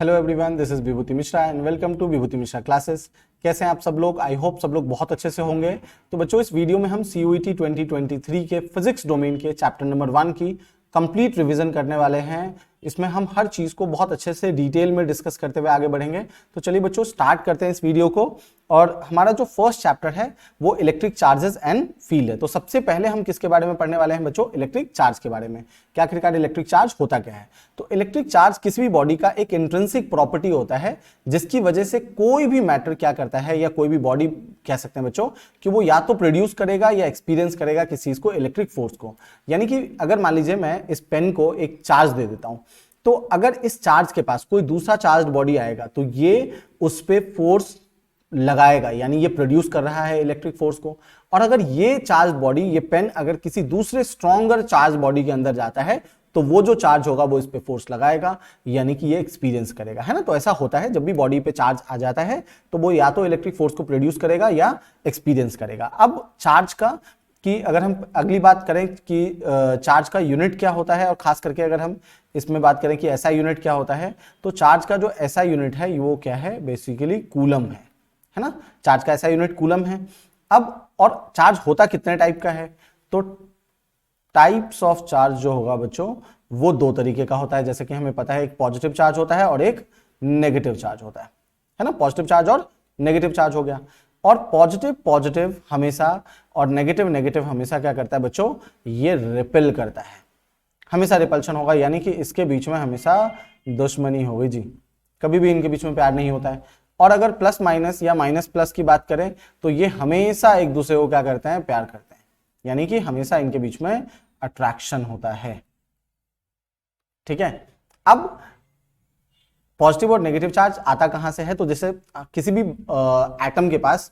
Hello everyone, this is Vibhuti Mishra and welcome to Vibhuti Mishra classes. कैसे हैं आप सब लोग? आई होप सब लोग बहुत अच्छे से होंगे। तो बच्चों, इस वीडियो में हम CUET 2023 के फिजिक्स डोमेन के चैप्टर नंबर 1 की कंप्लीट रिवीजन करने वाले हैं। इसमें हम हर चीज को बहुत अच्छे से डिटेल में डिस्कस करते हुए आगे बढ़ेंगे। तो चलिए बच्चों, स्टार्ट करते हैं इस वीडियो को। और हमारा जो फर्स्ट चैप्टर है वो इलेक्ट्रिक चार्जेस एंड फील्ड है। तो सबसे पहले हम किसके बारे में पढ़ने वाले हैं बच्चों? इलेक्ट्रिक चार्ज के बारे में। क्या आखिरकार इलेक्ट्रिक चार्ज होता क्या है? तो इलेक्ट्रिक चार्ज किसी भी बॉडी का एक इंट्रिंसिक प्रॉपर्टी होता है जिसकी वजह से कोई भी मैटर क्या करता है, या कोई भी बॉडी कह सकते हैं बच्चों, कि वो या तो प्रोड्यूस करेगा या एक्सपीरियंस करेगा किसी चीज को, इलेक्ट्रिक फोर्स को। यानी कि अगर मान लीजिए मैं इस पेन को एक चार्ज दे देता हूं, तो अगर इस चार्ज के पास कोई दूसरा चार्ज बॉडी आएगा तो ये उस पे फोर्स लगाएगा, यानी ये प्रोड्यूस कर रहा है इलेक्ट्रिक फोर्स को। और अगर ये चार्ज बॉडी, ये पेन अगर किसी दूसरे स्ट्रॉन्गर चार्ज बॉडी के अंदर जाता है तो वो जो चार्ज होगा वो इस पे फोर्स लगाएगा, यानी कि ये एक्सपीरियंस करेगा, है ना। तो ऐसा होता है, जब भी बॉडी पे चार्ज आ जाता है तो वो या तो इलेक्ट्रिक फोर्स को प्रोड्यूस करेगा या एक्सपीरियंस करेगा। अब चार्ज का कि अगर हम अगली बात करें कि चार्ज का यूनिट क्या होता है, और खास करके अगर हम इसमें बात करें कि SI यूनिट क्या होता है, तो चार्ज का जो SI यूनिट है वो क्या है? बेसिकली कूलम है ना। चार्ज का SI यूनिट कूलम है। अब और चार्ज होता कितने टाइप का है? तो टाइप्स ऑफ चार्ज जो होगा बच्चों वो दो तरीके का होता है। जैसे कि हमें पता है, एक पॉजिटिव चार्ज होता है और एक नेगेटिव चार्ज होता है ना। पॉजिटिव चार्ज और नेगेटिव चार्ज हो गया। और पॉजिटिव पॉजिटिव हमेशा और नेगेटिव नेगेटिव हमेशा क्या करता है बच्चों? ये रिपेल करता है, हमेशा रिपल्शन होगा, यानी कि इसके बीच में हमेशा दुश्मनी होगी जी, कभी भी इनके बीच में प्यार नहीं होता है। और अगर प्लस माइनस या माइनस प्लस की बात करें तो ये हमेशा एक दूसरे को क्या करते हैं? प्यार करते हैं, यानी कि हमेशा इनके बीच में अट्रैक्शन होता है। ठीक है। अब पॉजिटिव और नेगेटिव चार्ज आता कहां से है? तो जैसे किसी भी एटम के पास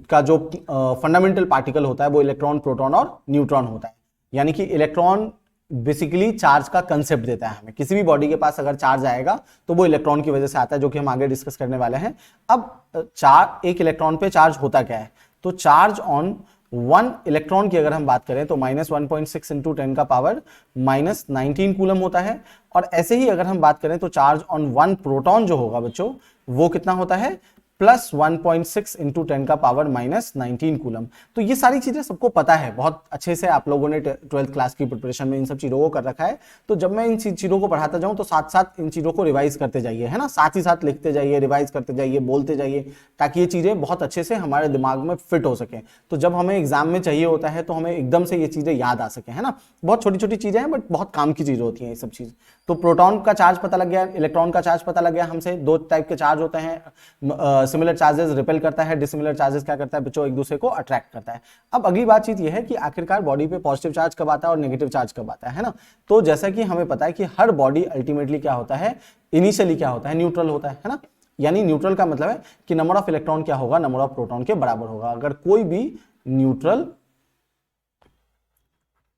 का जो फंडामेंटल पार्टिकल होता है वो इलेक्ट्रॉन, प्रोटॉन और न्यूट्रॉन होता है। यानी कि इलेक्ट्रॉन बेसिकली चार्ज का कंसेप्ट देता है हमें। किसी भी बॉडी के पास अगर चार्ज आएगा तो वो इलेक्ट्रॉन की वजह से आता है, जो कि हम आगे डिस्कस करने वाले हैं। अब एक इलेक्ट्रॉन पे चार्ज होता क्या है? तो चार्ज ऑन 1 इलेक्ट्रॉन की अगर हम बात करें तो -1.6 इंटू 10 का पावर -19 कूलम होता है। और ऐसे ही अगर हम बात करें तो चार्ज ऑन 1 प्रोटॉन जो होगा बच्चों वो कितना होता है? +1.6 इंटू 10 का पावर -19 कूलम। तो ये सारी चीजें सबको पता है, बहुत अच्छे से आप लोगों ने 12th क्लास की प्रिपरेशन में इन सब चीजों को कर रखा है। तो जब मैं इन चीजों को पढ़ाता जाऊं तो साथ साथ इन चीजों को रिवाइज करते जाइए, है ना। साथ ही साथ लिखते जाइए, रिवाइज करते जाइए, बोलते जाइए, ताकि ये चीजें बहुत अच्छे से हमारे दिमाग में फिट हो सके। तो जब हमें एग्जाम में चाहिए होता है तो हमें एकदम से ये चीजें याद आ सके, है ना। बहुत छोटी छोटी चीजें हैं बट बहुत काम की चीजें होती हैं ये सब चीज। तो प्रोटॉन का चार्ज पता लग गया, इलेक्ट्रॉन का चार्ज पता लग गया हमसे। दो टाइप के चार्ज होते हैं, सिमिलर चार्जेस रिपेल करता है, डिसिमिलर चार्जेस क्या करता है बच्चों? एक दूसरे को अट्रैक्ट करता है। अब अगली बातचीत ये है कि आखिरकार बॉडी पे पॉजिटिव चार्ज कब आता है और नेगेटिव चार्ज कब आता है ना। तो जैसा कि हमें पता है कि हर बॉडी अल्टीमेटली क्या होता है? इनिशियली क्या होता है? न्यूट्रल होता है ना। यानी न्यूट्रल का मतलब है कि नंबर ऑफ इलेक्ट्रॉन क्या होगा? नंबर ऑफ प्रोटॉन के बराबर होगा, अगर कोई भी न्यूट्रल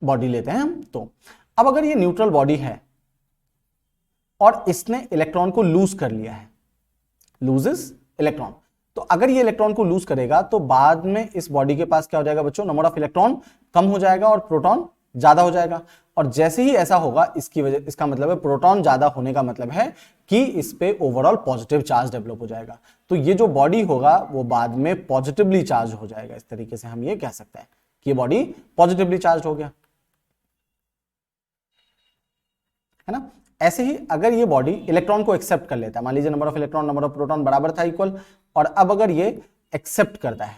बॉडी लेते हैं हम तो। अब अगर ये न्यूट्रल बॉडी है और इसने इलेक्ट्रॉन को लूज कर लिया है, लूजेस इलेक्ट्रॉन, तो अगर ये इलेक्ट्रॉन को लूज करेगा तो बाद में इस बॉडी के पास क्या हो जाएगा बच्चों? नंबर ऑफ इलेक्ट्रॉन कम हो जाएगा और प्रोटॉन ज्यादा हो जाएगा। और जैसे ही ऐसा होगा, इसकी वजह, इसका मतलब है प्रोटॉन ज्यादा होने का मतलब है कि इस पे ओवरऑल पॉजिटिव चार्ज डेवलप हो जाएगा। तो ये जो बॉडी होगा वो बाद में पॉजिटिवली चार्ज हो जाएगा। इस तरीके से हम ये कह सकते हैं कि ये बॉडी पॉजिटिवली चार्ज हो गया, है ना। ऐसे ही अगर ये बॉडी इलेक्ट्रॉन को एक्सेप्ट कर लेता है, मान लीजिए number of electron number of proton बराबर था, इक्वल, और अब अगर ये एक्सेप्ट करता है,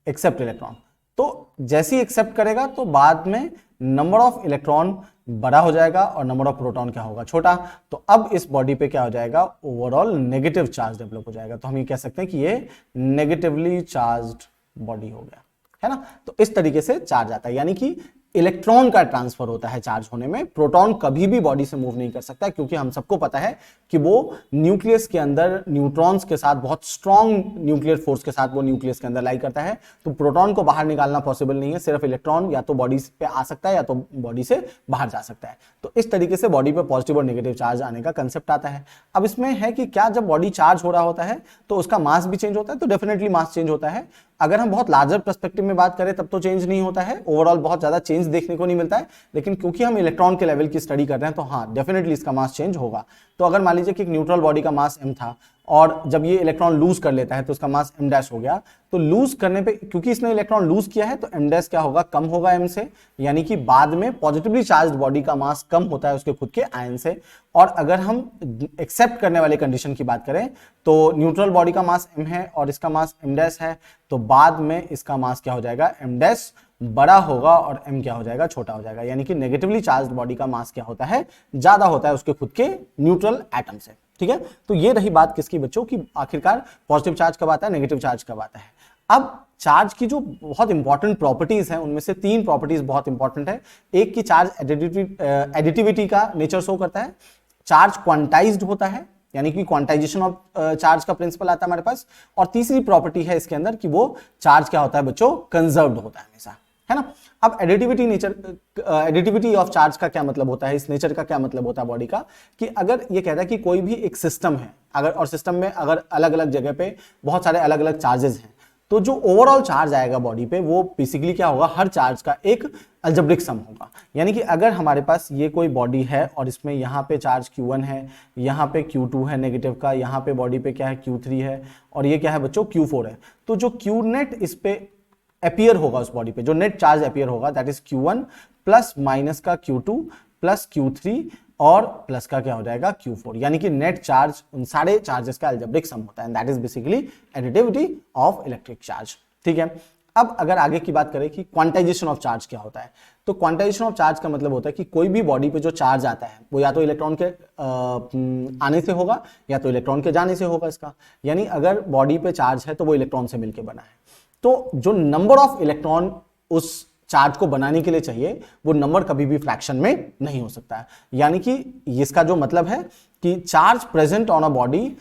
एक्सेप्ट इलेक्ट्रॉन, तो जैसे ही एक्सेप्ट करेगा तो बाद में नंबर ऑफ इलेक्ट्रॉन बड़ा हो जाएगा और नंबर ऑफ प्रोटॉन क्या होगा? छोटा। तो अब इस बॉडी पे क्या हो जाएगा? ओवरऑल नेगेटिव चार्ज डेवलप हो जाएगा। तो हम ये कह सकते हैं कि ये नेगेटिवली चार्ज्ड बॉडी हो गया, है ना। तो इस तरीके से चार्ज आता है, यानी कि इलेक्ट्रॉन का ट्रांसफर होता है चार्ज होने में। प्रोटॉन कभी भी बॉडी से मूव नहीं कर सकता, क्योंकि हम सबको पता है कि वो न्यूक्लियस के अंदर न्यूट्रॉन्स के साथ, बहुत स्ट्रॉन्ग न्यूक्लियर फोर्स के साथ वो न्यूक्लियस के अंदर लाई करता है। तो प्रोटॉन को बाहर निकालना पॉसिबल नहीं है, सिर्फ इलेक्ट्रॉन या तो बॉडी पे आ सकता है या तो बॉडी से बाहर जा सकता है। तो इस तरीके से बॉडी पे पॉजिटिव और नेगेटिव चार्ज आने का कंसेप्ट आता है। अब इसमें है कि क्या जब बॉडी चार्ज हो रहा होता है तो उसका मास भी चेंज होता है? तो डेफिनेटली मास चेंज होता है। अगर हम बहुत लार्जर पर्सपेक्टिव में बात करें तब तो चेंज नहीं होता है, ओवरऑल बहुत ज्यादा चेंज चेंज देखने को नहीं मिलता है, लेकिन क्योंकि हम इलेक्ट्रॉन के लेवल की स्टडी कर रहे हैं तो हाँ डेफिनेटली इसका मास चेंज होगा। तो अगर मान लीजिए कि एक न्यूट्रल बॉडी का मास m था और जब ये इलेक्ट्रॉन लूज कर लेता है तो उसका मास m डैश हो गया, तो लूज करने पे क्योंकि इसने इलेक्ट्रॉन लूज किया है तो m डैश क्या होगा, कम होगा m से, यानी कि बाद में पॉजिटिवली चार्ज्ड बॉडी का मास कम होता है उसके खुद के आयन से। और अगर हम एक्सेप्ट करने वाले कंडीशन की बात करें तो न्यूट्रल बॉडी का मास m है और इसका मास m डैश है, तो बाद में इसका मास क्या हो जाएगा, m डैश बड़ा होगा और m क्या हो जाएगा, छोटा हो जाएगा। यानी कि नेगेटिवली चार्ज्ड बॉडी का मास क्या होता है, ज्यादा होता है उसके खुद के न्यूट्रल एटम से। ठीक है, तो ये रही बात किसकी बच्चों की, आखिरकार पॉजिटिव चार्ज कब आता है, नेगेटिव चार्ज कब आता है। अब चार्ज की जो बहुत इंपॉर्टेंट प्रॉपर्टीज हैं उनमें से 3 प्रॉपर्टीज बहुत इंपॉर्टेंट है। एक की चार्ज एडिटिविटी का नेचर शो करता है, चार्ज क्वांटाइज्ड होता है यानी कि क्वांटाइजेशन ऑफ चार्ज का प्रिंसिपल आता है हमारे पास, और तीसरी प्रॉपर्टी है इसके अंदर कि वो चार्ज क्या होता है बच्चों, कंजर्व्ड होता है हमेशा, है ना। अब एडिटिविटी ऑफ चार्ज का क्या मतलब होता है, इस नेचर का क्या मतलब होता है बॉडी का, कि अगर ये कहता है कि कोई भी एक सिस्टम है अगर, और सिस्टम में अगर अलग अलग जगह पे बहुत सारे अलग अलग चार्जेस हैं, तो जो ओवरऑल चार्ज आएगा बॉडी पे वो बेसिकली क्या होगा, हर चार्ज का एक अलजेब्रिक सम होगा। यानी कि अगर हमारे पास ये कोई बॉडी है और इसमें यहाँ पे चार्ज Q1 है, यहाँ पे Q2 है नेगेटिव का, यहाँ पे बॉडी पे क्या है Q3 है, और ये क्या है बच्चों Q4 है, तो जो Q नेट इस पे अपीयर होगा उस बॉडी पे, जो नेट चार्ज अपीयर होगा that is Q1 plus minus का Q2 प्लस Q3 और प्लस का क्या हो जाएगा Q4, यानी कि नेट चार्ज उन सारे चार्जेस का अलजेब्रिक सम होता है, that is basically additivity of electric charge. ठीक है, अब अगर आगे की बात करें कि क्वांटाइजेशन ऑफ चार्ज क्या होता है, तो क्वांटाइजेशन ऑफ चार्ज का मतलब होता है कि कोई भी बॉडी पे जो चार्ज आता है वो या तो इलेक्ट्रॉन के आने से होगा या तो इलेक्ट्रॉन के जाने से होगा इसका। यानी अगर बॉडी पे चार्ज है तो वो इलेक्ट्रॉन से मिलकर बना है, तो जो नंबर ऑफ इलेक्ट्रॉन उस चार्ज को बनाने के लिए चाहिए वो नंबर कभी भी फ्रैक्शन में नहीं हो सकता है। यानी कि इसका जो मतलब है कि charge present on a body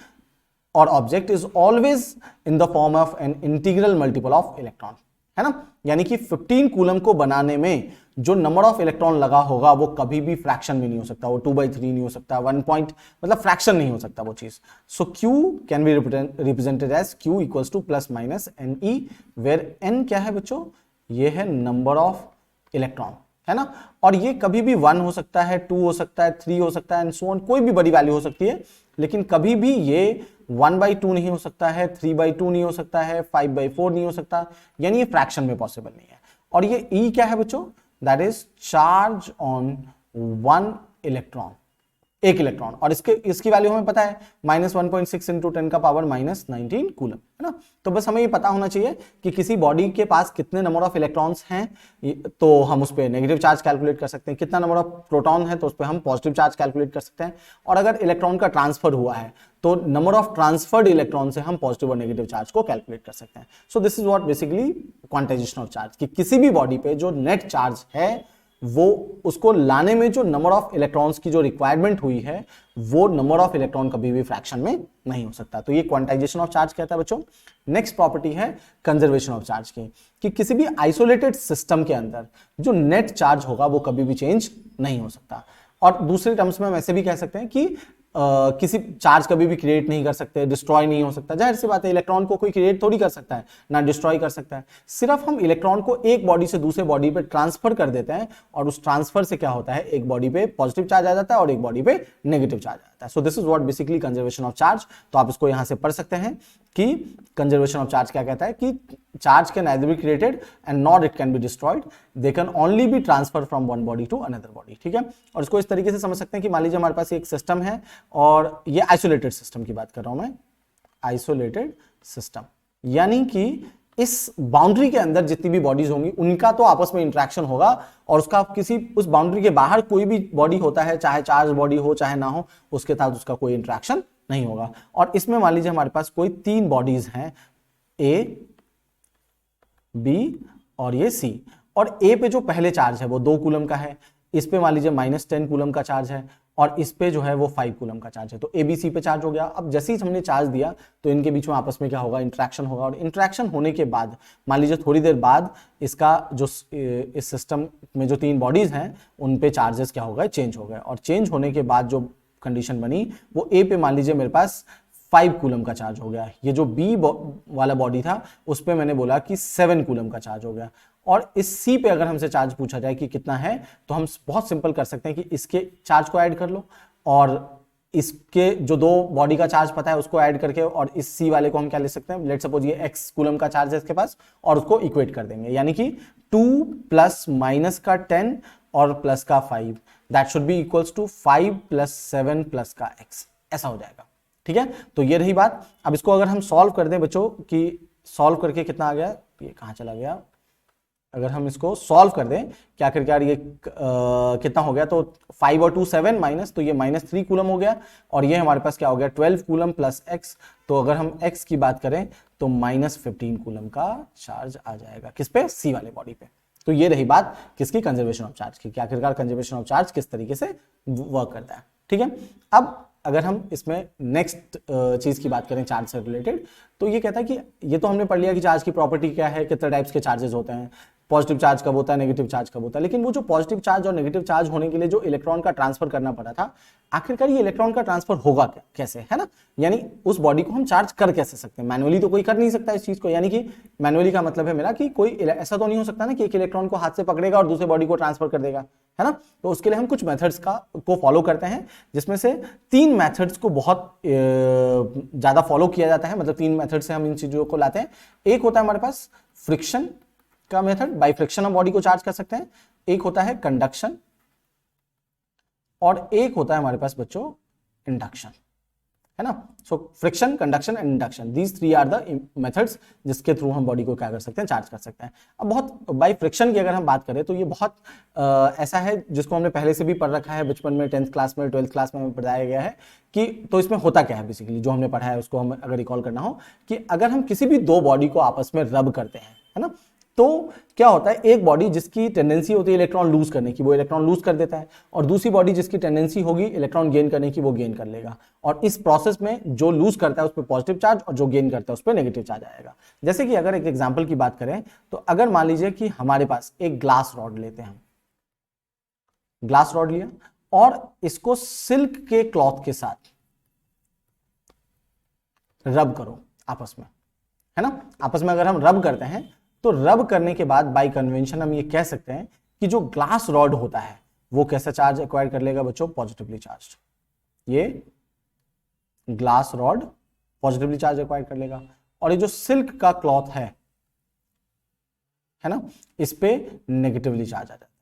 और object is always in the form of an integral multiple of electron, है ना। यानी कि 15 कूलम को बनाने में जो नंबर ऑफ इलेक्ट्रॉन लगा होगा वो कभी भी फ्रैक्शन में नहीं हो सकता, वो 2/3 नहीं हो सकता, 1 पॉइंट मतलब फ्रैक्शन नहीं हो सकता वो चीज। So Q can be represented as Q equals to plus minus NE, where N क्या है बच्चों, ये है नंबर ऑफ इलेक्ट्रॉन, है ना। और ये कभी भी 1 हो सकता है, 2 हो सकता है, 3 हो सकता है एंड सो ऑन, कोई भी बड़ी वैल्यू हो सकती है, लेकिन कभी भी ये 1/2 नहीं हो सकता है, 3/2 नहीं हो सकता है, 5/4 नहीं हो सकता, यानी ये फ्रैक्शन में पॉसिबल नहीं है। और ये E क्या है बच्चों, that is charge on 1 electron, एक इलेक्ट्रॉन, और इसकी वैल्यू हमें पता है -1.6 इंटू 10 का पावर -19 कूलम, है ना। तो बस हमें ये पता होना चाहिए कि किसी बॉडी के पास कितने नंबर ऑफ इलेक्ट्रॉन्स हैं, तो हम उस पर नेगेटिव चार्ज कैलकुलेट कर सकते हैं, कितना नंबर ऑफ प्रोटॉन है तो उस पर हम पॉजिटिव चार्ज कैलकुलेट कर सकते हैं, और अगर इलेक्ट्रॉन का ट्रांसफर हुआ है तो नंबर ऑफ ट्रांसफर्ड इलेक्ट्रॉन से हम पॉजिटिव और नेगेटिव चार्ज को कैलकुलेट कर सकते हैं। सो this is what basically quantization of charge, कि किसी भी बॉडी पे जो नेट चार्ज है वो उसको लाने में जो नंबर ऑफ इलेक्ट्रॉन्स की जो रिक्वायरमेंट हुई है वो नंबर ऑफ इलेक्ट्रॉन कभी भी फ्रैक्शन में नहीं हो सकता। तो ये क्वांटाइजेशन ऑफ चार्ज कहता है बच्चों। नेक्स्ट प्रॉपर्टी है कंजर्वेशन ऑफ चार्ज की, कि किसी भी आइसोलेटेड सिस्टम के अंदर जो नेट चार्ज होगा वो कभी भी चेंज नहीं हो सकता। और दूसरे टर्म्स में हम ऐसे भी कह सकते हैं कि किसी चार्ज कभी भी क्रिएट नहीं कर सकते, डिस्ट्रॉय नहीं हो सकता। जाहिर सी बात है, इलेक्ट्रॉन को कोई क्रिएट थोड़ी कर सकता है, ना डिस्ट्रॉय कर सकता है। सिर्फ हम इलेक्ट्रॉन को एक बॉडी से दूसरे बॉडी पे ट्रांसफर कर देते हैं, और उस ट्रांसफर से क्या होता है, एक बॉडी पे पॉजिटिव चार्ज आ जाता है और एक बॉडी पे नेगेटिव चार्ज आ जाता है। So this is what basically conservation of charge. तो आप इसको यहां से पढ़ सकते हैं कि कंजर्वेशन ऑफ चार्ज क्या कहता है, कि charge can neither be created and nor it can be destroyed, they can only be transferred from one body to another body। ठीक है, और इसको इस तरीके से समझ सकते हैं कि मान लीजिए हमारे पास एक सिस्टम है, और ये आइसोलेटेड सिस्टम की बात कर रहा हूं मैं, आइसोलेटेड सिस्टम, यानी कि इस बाउंड्री के अंदर जितनी भी बॉडीज होंगी उनका तो आपस में इंटरेक्शन होगा, और उसका किसी उस बाउंड्री के बाहर कोई भी बॉडी होता है, चाहे चार्ज बॉडी हो चाहे ना हो, उसके साथ उसका कोई इंटरेक्शन नहीं होगा। और इसमें मान लीजिए हमारे पास कोई 3 बॉडीज हैं, A, B और ये C, और A पे जो पहले चार्ज है वो 2 कूलम का है, इस पे मान लीजिए -10 कूलम का चार्ज है, और इस पे जो है वो 5 कूलम का चार्ज है। तो ABC पे चार्ज हो गया। अब जैसे ही हमने चार्ज दिया तो इनके बीच में आपस में क्या होगा, इंटरेक्शन होगा, और इंटरेक्शन होने के बाद मान लीजिए थोड़ी देर बाद इसका जो इस सिस्टम में जो 3 बॉडीज हैं उन पे चार्जेस क्या हो गए, चेंज हो गए, और चेंज होने के बाद जो कंडीशन बनी वो A पे मान लीजिए मेरे पास 5 कूलम का चार्ज हो गया। ये जो B वाला बॉडी था उस पे मैंने बोला कि 7 कूलम का चार्ज हो गया, और इस C पे अगर हमसे चार्ज पूछा जाए कि कितना है, तो हम बहुत सिंपल कर सकते हैं कि इसके चार्ज को ऐड कर लो और इसके जो दो बॉडी का चार्ज पता है उसको ऐड करके, और इस C वाले को हम क्या ले सकते हैं, लेट सपोज ये x कूलम का चार्ज है इसके पास, और उसको इक्वेट कर देंगे, यानी कि 2 प्लस माइनस का 10 और प्लस का 5, that should be equals to 5 plus 7 plus का x, ऐसा हो जाएगा। ठीक है, तो ये रही बात। अब इसको अगर हम सॉल्व कर दें बच्चों, कि सॉल्व करके कितना आ गया, ये कहां चला गया, अगर हम इसको सॉल्व कर दें क्या करके यार, ये कितना हो गया, तो 5 और 2 7 माइनस, तो ये -3 कूलम हो गया, और ये हमारे पास क्या हो गया 12 कूलम प्लस x, तो अगर हम x की बात करें तो -15 कूलम का चार्ज आ जाएगा किस पे, C वाले बॉडी पे। तो ये रही बात किसकी, कंजर्वेशन ऑफ चार्ज की, कि आखिरकार कंजर्वेशन ऑफ चार्ज किस तरीके से वर्क करता है। ठीक है, अब अगर हम इसमें नेक्स्ट चीज की बात करें चार्ज से रिलेटेड, तो ये कहता है कि ये तो हमने पढ़ लिया कि चार्ज की प्रॉपर्टी क्या है, कितने टाइप्स के चार्जेस होते हैं, पॉजिटिव चार्ज कब होता है, नेगेटिव चार्ज कब होता है, लेकिन वो जो पॉजिटिव चार्ज और नेगेटिव चार्ज होने के लिए जो इलेक्ट्रॉन का ट्रांसफर करना पड़ा था, आखिरकार ये इलेक्ट्रॉन का ट्रांसफर होगा कैसे, है ना, यानी उस बॉडी को हम चार्ज कर कैसे सकते हैं, मैनुअली तो कोई कर नहीं सकता इस चीज को, यानी कि मैनुअली का मतलब है मेरा कि कोई ऐसा तो नहीं हो सकता ना कि एक इलेक्ट्रॉन को हाथ से पकड़ेगा और दूसरे बॉडी को ट्रांसफर कर देगा, है ना। तो उसके लिए हम कुछ मेथड्स को फॉलो करते हैं, जिसमें से 3 मेथड्स को बहुत ज्यादा फॉलो किया जाता है, मतलब 3 मेथड से हम इन चीजों को लाते हैं। एक होता है हमारे पास फ्रिक्शन का मेथड, बाय फ्रिक्शन हम बॉडी को चार्ज कर सकते हैं, एक होता है कंडक्शन, और एक होता है हमारे पास बच्चों इंडक्शन, है ना। So friction, conduction and induction, these 3 are the methods जिसके थ्रू हम बॉडी को क्या कर सकते हैं, चार्ज कर सकते हैं। अब बहुत बाय फ्रिक्शन की अगर हम बात करें तो ये बहुत ऐसा है जिसको हमने पहले से भी पढ़ रखा है, बचपन में 10th क्लास में 12th क्लास में पढ़ाया गया है कि, तो इसमें होता क्या है बेसिकली, जो हमने पढ़ा है उसको हम अगर रिकॉल करना हो, कि अगर हम किसी भी 2 बॉडी को आपस में रब करते हैं, है ना, तो क्या होता है, एक बॉडी जिसकी टेंडेंसी होती है इलेक्ट्रॉन लूज करने की, वो इलेक्ट्रॉन लूज कर देता है, और दूसरी बॉडी जिसकी टेंडेंसी होगी इलेक्ट्रॉन गेन करने की, वो गेन कर लेगा, और इस प्रोसेस में जो लूज करता है उस पर पॉजिटिव चार्ज और जो गेन करता है उस पर नेगेटिव चार्ज आएगा। जैसे कि अगर एक एग्जांपल की बात करें, तो अगर मान लीजिए कि हमारे पास एक ग्लास रॉड लेते हैं, ग्लास रॉड लिया और इसको सिल्क के क्लॉथ के साथ रब करो आपस में, है ना, आपस में अगर हम रब करते हैं तो रब करने के बाद बाय कन्वेंशन हम ये कह सकते हैं कि जो ग्लास रॉड होता है वो कैसा चार्ज एक्वायर कर लेगा बच्चों, पॉजिटिवली चार्ज। ये glass rod positively charge acquire कर लेगा, और ये जो सिल्क का क्लॉथ है ना, इस पे नेगेटिवली चार्ज आ जाता है।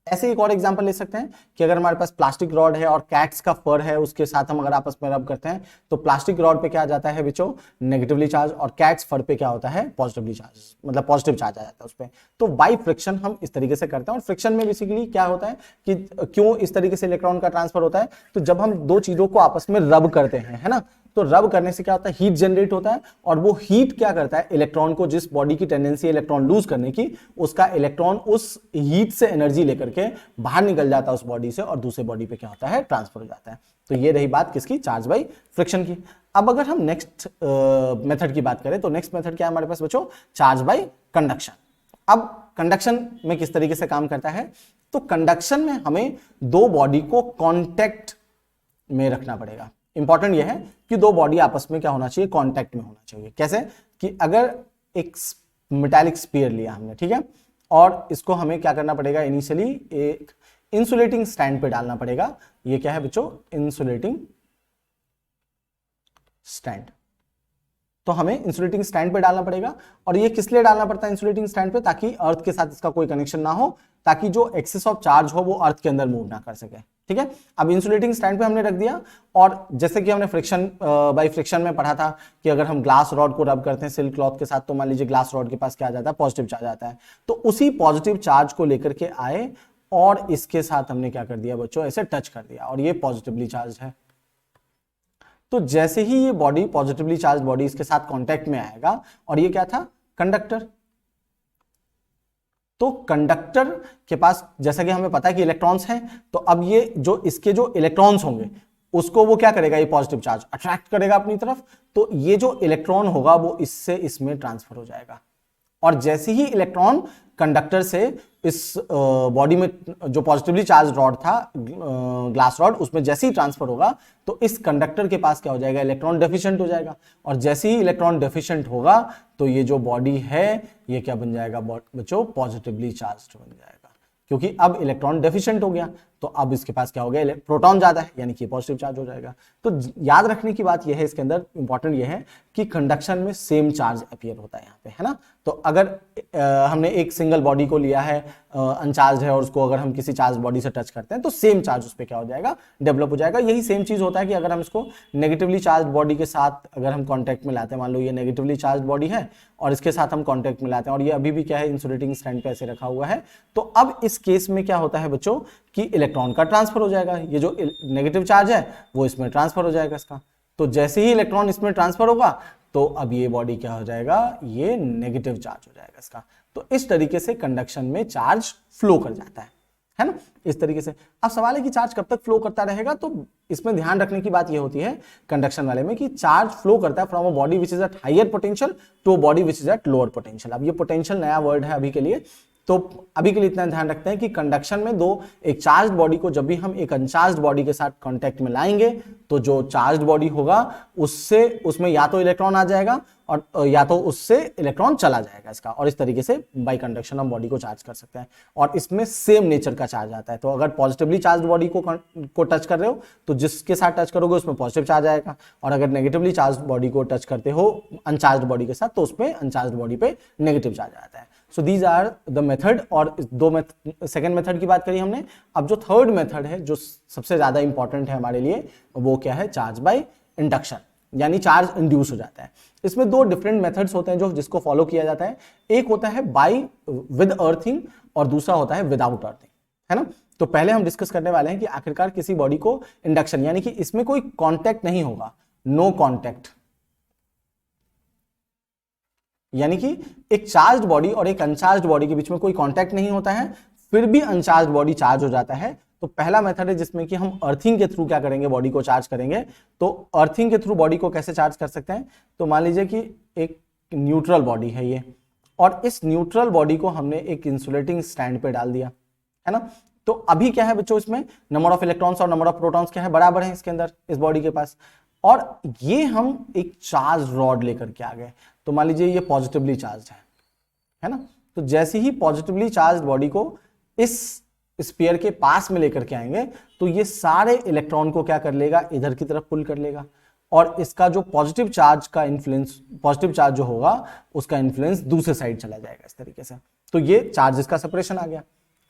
ऐसे एक और एग्जांपल ले सकते हैं कि अगर हमारे पास प्लास्टिक रॉड है और कैट्स का फर है, उसके साथ हम अगर आपस में रब करते हैं तो प्लास्टिक रॉड पे क्या आ जाता है बच्चों, नेगेटिवली चार्ज, और कैट्स फर पे क्या होता है, पॉजिटिवली चार्ज, मतलब पॉजिटिव चार्ज आ जाता है उस पे। तो बाय फ्रिक्शन हम इस तरीके से करते हैं, और फ्रिक्शन में बेसिकली क्या होता है कि क्यों इस तरीके से इलेक्ट्रॉन का ट्रांसफर होता है, तो जब हम 2 चीजों को आपस में रब करते हैं, है ना, तो रब करने से क्या होता है, हीट जनरेट होता है, और वो हीट क्या करता है, इलेक्ट्रॉन को, जिस बॉडी की टेंडेंसी है इलेक्ट्रॉन लूज करने की, उसका इलेक्ट्रॉन उस हीट से एनर्जी लेकर के बाहर निकल जाता है उस बॉडी से, और दूसरे बॉडी पे क्या होता है, ट्रांसफर हो जाता है। तो ये रही बात किसकी, चार्ज बाय फ्रिक्शन की। अब अगर हम नेक्स्ट मेथड की बात करें, तो नेक्स्ट मेथड क्या है हमारे पास बच्चों, चार्ज बाय कंडक्शन। अब कंडक्शन में किस तरीके से काम करता है, तो कंडक्शन में हमें 2 बॉडी को कॉन्टेक्ट में रखना पड़ेगा। इंपॉर्टेंट यह है कि 2 बॉडी आपस में क्या होना चाहिए, कांटेक्ट में होना चाहिए। कैसे, कि अगर एक मेटालिक स्फीयर लिया हमने, ठीक है, और इसको हमें क्या करना पड़ेगा, इनिशियली एक इंसुलेटिंग स्टैंड पे डालना पड़ेगा। ये क्या है बच्चों, इंसुलेटिंग स्टैंड। तो हमें इंसुलेटिंग स्टैंड पे डालना पड़ेगा, और ये किस लिए डालना पड़ता है इंसुलेटिंग स्टैंड पे, ताकि अर्थ के साथ इसका कोई कनेक्शन ना हो, ताकि जो एक्सेस ऑफ चार्ज हो वो अर्थ के अंदर मूव ना कर सके। ठीक है, अब इंसुलेटिंग स्टैंड पे हमने रख दिया, और जैसे कि हमने फ्रिक्शन बाय फ्रिक्शन में पढ़ा था कि अगर हम ग्लास रॉड को रब करते हैं सिल्क क्लॉथ के साथ, तो मान लीजिए ग्लास रॉड के पास क्या आ जाता है, पॉजिटिव चार्ज आता है। तो उसी पॉजिटिव चार्ज को लेकर के आए और इसके साथ हमने क्या कर दिया बच्चों, ऐसे टच कर दिया, और ये पॉजिटिवली चार्ज है। तो जैसे ही ये बॉडी पॉजिटिवली चार्ज बॉडी इसके साथ कांटेक्ट में आएगा, और ये क्या था, कंडक्टर। तो कंडक्टर के पास जैसा कि हमें पता है कि इलेक्ट्रॉन्स हैं, तो अब ये जो इसके जो इलेक्ट्रॉन्स होंगे उसको वो क्या करेगा, ये पॉजिटिव चार्ज अट्रैक्ट करेगा अपनी तरफ, तो ये जो इलेक्ट्रॉन होगा वो इससे इसमें ट्रांसफर हो जाएगा, और जैसे ही इलेक्ट्रॉन कंडक्टर से इस बॉडी में जो पॉजिटिवली चार्ज रॉड था, ग्लास रॉड, उसमें जैसे ही ट्रांसफर होगा तो इस कंडक्टर के पास क्या हो जाएगा, इलेक्ट्रॉन डेफिशिएंट हो जाएगा। और जैसे ही इलेक्ट्रॉन डेफिशिएंट होगा तो ये जो बॉडी है ये क्या बन जाएगा बच्चों, पॉजिटिवली चार्ज बन जाएगा, क्योंकि अब इलेक्ट्रॉन डेफिशिएंट हो गया तो अब इसके पास क्या हो गया, प्रोटॉन ज्यादा है, यानी कि पॉजिटिव चार्ज हो जाएगा। तो याद रखने की बात यह है, इसके अंदर इंपॉर्टेंट यह है कि कंडक्शन में सेम चार्ज अपीयर होता है यहाँ पे, है ना। तो अगर हमने एक सिंगल बॉडी को लिया है, अनचार्ज है, और उसको अगर हम किसी चार्ज बॉडी से टच करते हैं तो सेम चार्ज उस पर क्या हो जाएगा, डेवलप हो जाएगा। यही सेम चीज होता है कि अगर हम इसको नेगेटिवली चार्ज बॉडी के साथ अगर हम कॉन्टैक्ट में लाते हैं, मान लो ये नेगेटिवली चार्ज बॉडी है और इसके साथ हम कॉन्टैक्ट में लाते हैं और ये अभी भी क्या है, इंसुलेटिंग स्टैंड पे ऐसे रखा हुआ है, तो अब इस केस में क्या होता है बच्चों कि इलेक्ट्रॉन का ट्रांसफर हो जाएगा। ये जो नेगेटिव चार्ज है वो इसमें ट्रांसफर हो जाएगा इसका। तो जैसे ही इलेक्ट्रॉन इसमें ट्रांसफर होगा तो अब ये बॉडी क्या हो जाएगा, ये नेगेटिव चार्ज हो जाएगा इसका। तो इस तरीके से कंडक्शन में चार्ज फ्लो कर जाता है ना, इस तरीके से। अब सवाल है कि चार्ज कब तक फ्लो करता रहेगा, तो इसमें ध्यान रखने की बात ये होती है कंडक्शन वाले में कि चार्ज फ्लो करता है from a body which is at higher potential to a body which is at lower potential. अब ये पोटेंशियल नया वर्ड है अभी के लिए, तो अभी के लिए इतना ध्यान रखते हैं कि कंडक्शन में एक चार्ज बॉडी को जब भी हम एक अनचार्ज बॉडी के साथ कांटेक्ट में लाएंगे तो जो चार्ज बॉडी होगा उसमें या तो इलेक्ट्रॉन आ जाएगा और या तो उससे इलेक्ट्रॉन चला जाएगा इसका, और इस तरीके से बाय कंडक्शन हम बॉडी को चार्ज कर सकते हैं। और इसमें सेम नेचर का चार्ज आता है, तो अगर पॉजिटिवली चार्ज बॉडी को टच कर रहे हो तो जिसके साथ टच करोगे उसमें पॉजिटिव चार्ज आएगा, और अगर नेगेटिवली चार्ज बॉडी को टच करते हो अनचार्ज बॉडी के साथ तो उसमें अनचार्ज बॉडी पे नेगेटिव चार्ज आता है। So these are the method. और सेकेंड मेथड की बात करी हमने। अब जो थर्ड मेथड है जो सबसे ज्यादा इंपॉर्टेंट है हमारे लिए, वो क्या है, चार्ज बाय इंडक्शन, यानी चार्ज इंड्यूस हो जाता है। इसमें दो डिफरेंट मेथड्स होते हैं जिसको फॉलो किया जाता है। एक होता है बाय विद अर्थिंग और दूसरा होता है विदाउट अर्थिंग, है ना। तो पहले हम डिस्कस करने वाले हैं कि आखिरकार किसी बॉडी को इंडक्शन, यानी कि इसमें कोई कॉन्टैक्ट नहीं होगा, नो कॉन्टैक्ट, यानी कि एक चार्ज बॉडी और एक अनचार्ज बॉडी के बीच में कोई कांटेक्ट नहीं होता है, फिर भी अनचार्ज बॉडी चार्ज हो जाता है। तो पहला मेथड है जिसमें कि हम अर्थिंग के थ्रू क्या करेंगे, बॉडी को चार्ज करेंगे। तो अर्थिंग के थ्रू बॉडी को कैसे चार्ज कर सकते हैं, तो मान लीजिए कि एक न्यूट्रल बॉडी है ये, और इस न्यूट्रल बॉडी को हमने एक इंसुलेटिंग स्टैंड पे डाल दिया, है ना। तो अभी क्या है बच्चों, इसमें नंबर ऑफ इलेक्ट्रॉन्स और नंबर ऑफ प्रोटॉन्स क्या है, बराबर है इसके अंदर, इस बॉडी के पास। और ये हम एक चार्ज रॉड लेकर के आ गए, तो मान लीजिए ये पॉजिटिवली चार्ज है ना। तो जैसे ही पॉजिटिवली चार्ज बॉडी को इस स्फीयर के पास में लेकर के आएंगे तो ये सारे इलेक्ट्रॉन को क्या कर लेगा, इधर की तरफ पुल कर लेगा, और इसका जो पॉजिटिव चार्ज का इन्फ्लुएंस, पॉजिटिव चार्ज जो होगा उसका इन्फ्लुएंस दूसरे साइड चला जाएगा इस तरीके से। तो ये चार्जेस का सेपरेशन आ गया।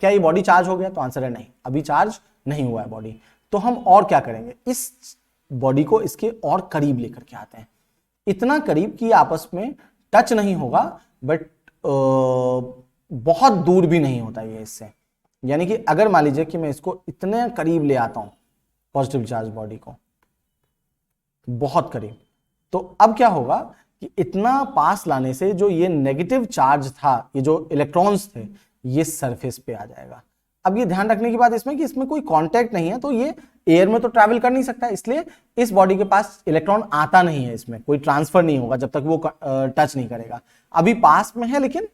क्या ये बॉडी चार्ज हो गया, तो आंसर है नहीं, अभी चार्ज नहीं हुआ है बॉडी। तो हम और क्या करेंगे, इस बॉडी को इसके और करीब लेकर के आते हैं, इतना करीब कि आपस में टच नहीं होगा, बट बहुत दूर भी नहीं होता ये इससे। यानी कि अगर मान लीजिए कि मैं इसको इतने करीब ले आता हूं पॉजिटिव चार्ज बॉडी को, बहुत करीब, तो अब क्या होगा कि इतना पास लाने से जो ये नेगेटिव चार्ज था, ये जो इलेक्ट्रॉन्स थे, ये सरफेस पे आ जाएगा। अब ये ध्यान रखने की बात इसमें कि इसमें कोई कांटेक्ट नहीं है, तो ये एयर में तो ट्रैवल कर नहीं सकता, इसलिए इस बॉडी के पास इलेक्ट्रॉन आता नहीं है, इसमें कोई ट्रांसफर नहीं होगा जब तक वो टच नहीं करेगा। अभी पास में है लेकिन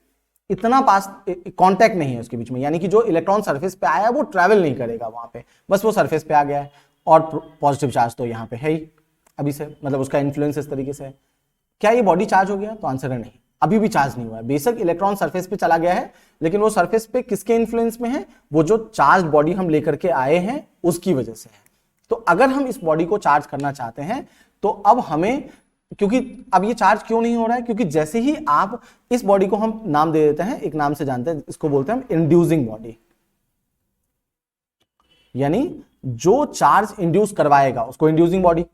इतना पास कांटेक्ट नहीं है उसके बीच में, यानी कि जो इलेक्ट्रॉन सरफेस पे आया वो ट्रैवल नहीं करेगा वहां पे, बस वो सरफेस पे आ गया है। और पॉजिटिव चार्ज तो यहाँ पे है ही अभी से, मतलब उसका इन्फ्लुएंस इस तरीके से है। क्या ये बॉडी चार्ज हो गया, तो आंसर है नहीं, अभी भी चार्ज नहीं हुआ है। बेशक इलेक्ट्रॉन सरफेस पे चला गया है, लेकिन वो सरफेस पे किसके इन्फ्लुएंस में है, वो जो चार्ज बॉडी हम लेकर के आए हैं उसकी वजह से है। तो अगर हम इस बॉडी को चार्ज करना चाहते हैं तो अब हमें, क्योंकि अब ये चार्ज क्यों नहीं हो रहा है, क्योंकि जैसे ही आप इस बॉडी को हम नाम दे देते हैं, एक नाम से जानते हैं, इसको बोलते हैं हम इंड्यूसिंग बॉडी, यानी जो चार्ज इंड्यूस करवाएगा उसको इंड्यूसिंग बॉडी,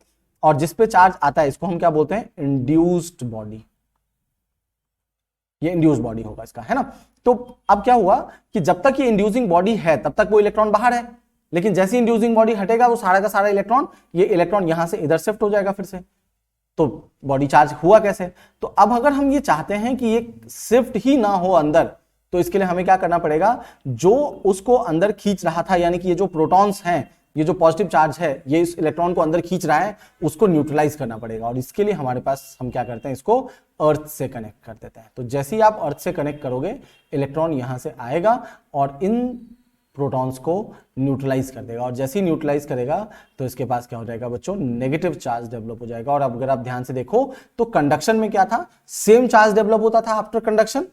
और जिस पे चार्ज आता है इसको हम क्या बोलते हैं, इंड्यूस्ड बॉडी। ये इंड्यूस्ड बॉडी होगा इसका, है ना। तो अब क्या हुआ कि जब तक ये इंड्यूसिंग बॉडी है तब तक वो इलेक्ट्रॉन बाहर है, लेकिन जैसे इंड्यूसिंग बॉडी हटेगा वो सारा का सारा इलेक्ट्रॉन, ये इलेक्ट्रॉन यहां से इधर शिफ्ट हो जाएगा फिर से। तो बॉडी चार्ज हुआ कैसे, तो अब अगर हम ये चाहते हैं कि ये शिफ्ट ही ना हो अंदर, तो इसके लिए हमें क्या करना पड़ेगा, जो उसको अंदर खींच रहा था, यानी कि ये जो प्रोटॉन्स हैं ये जो पॉजिटिव चार्ज है ये इस इलेक्ट्रॉन को अंदर खींच रहा है, उसको न्यूट्रलाइज करना पड़ेगा। और इसके लिए हमारे पास हम क्या करते हैं, इसको अर्थ से कनेक्ट कर देते हैं। तो जैसे ही आप अर्थ से कनेक्ट करोगे, इलेक्ट्रॉन यहां से आएगा और इन प्रोटॉन्स को न्यूट्रलाइज कर देगा। और जैसे ही न्यूट्रलाइज करेगा तो इसके पास क्या हो जाएगा बच्चों, नेगेटिव चार्ज डेवलप हो जाएगा। और अब अगर आप ध्यान से देखो तो कंडक्शन में क्या था, सेम चार्ज डेवलप होता था आफ्टर कंडक्शन।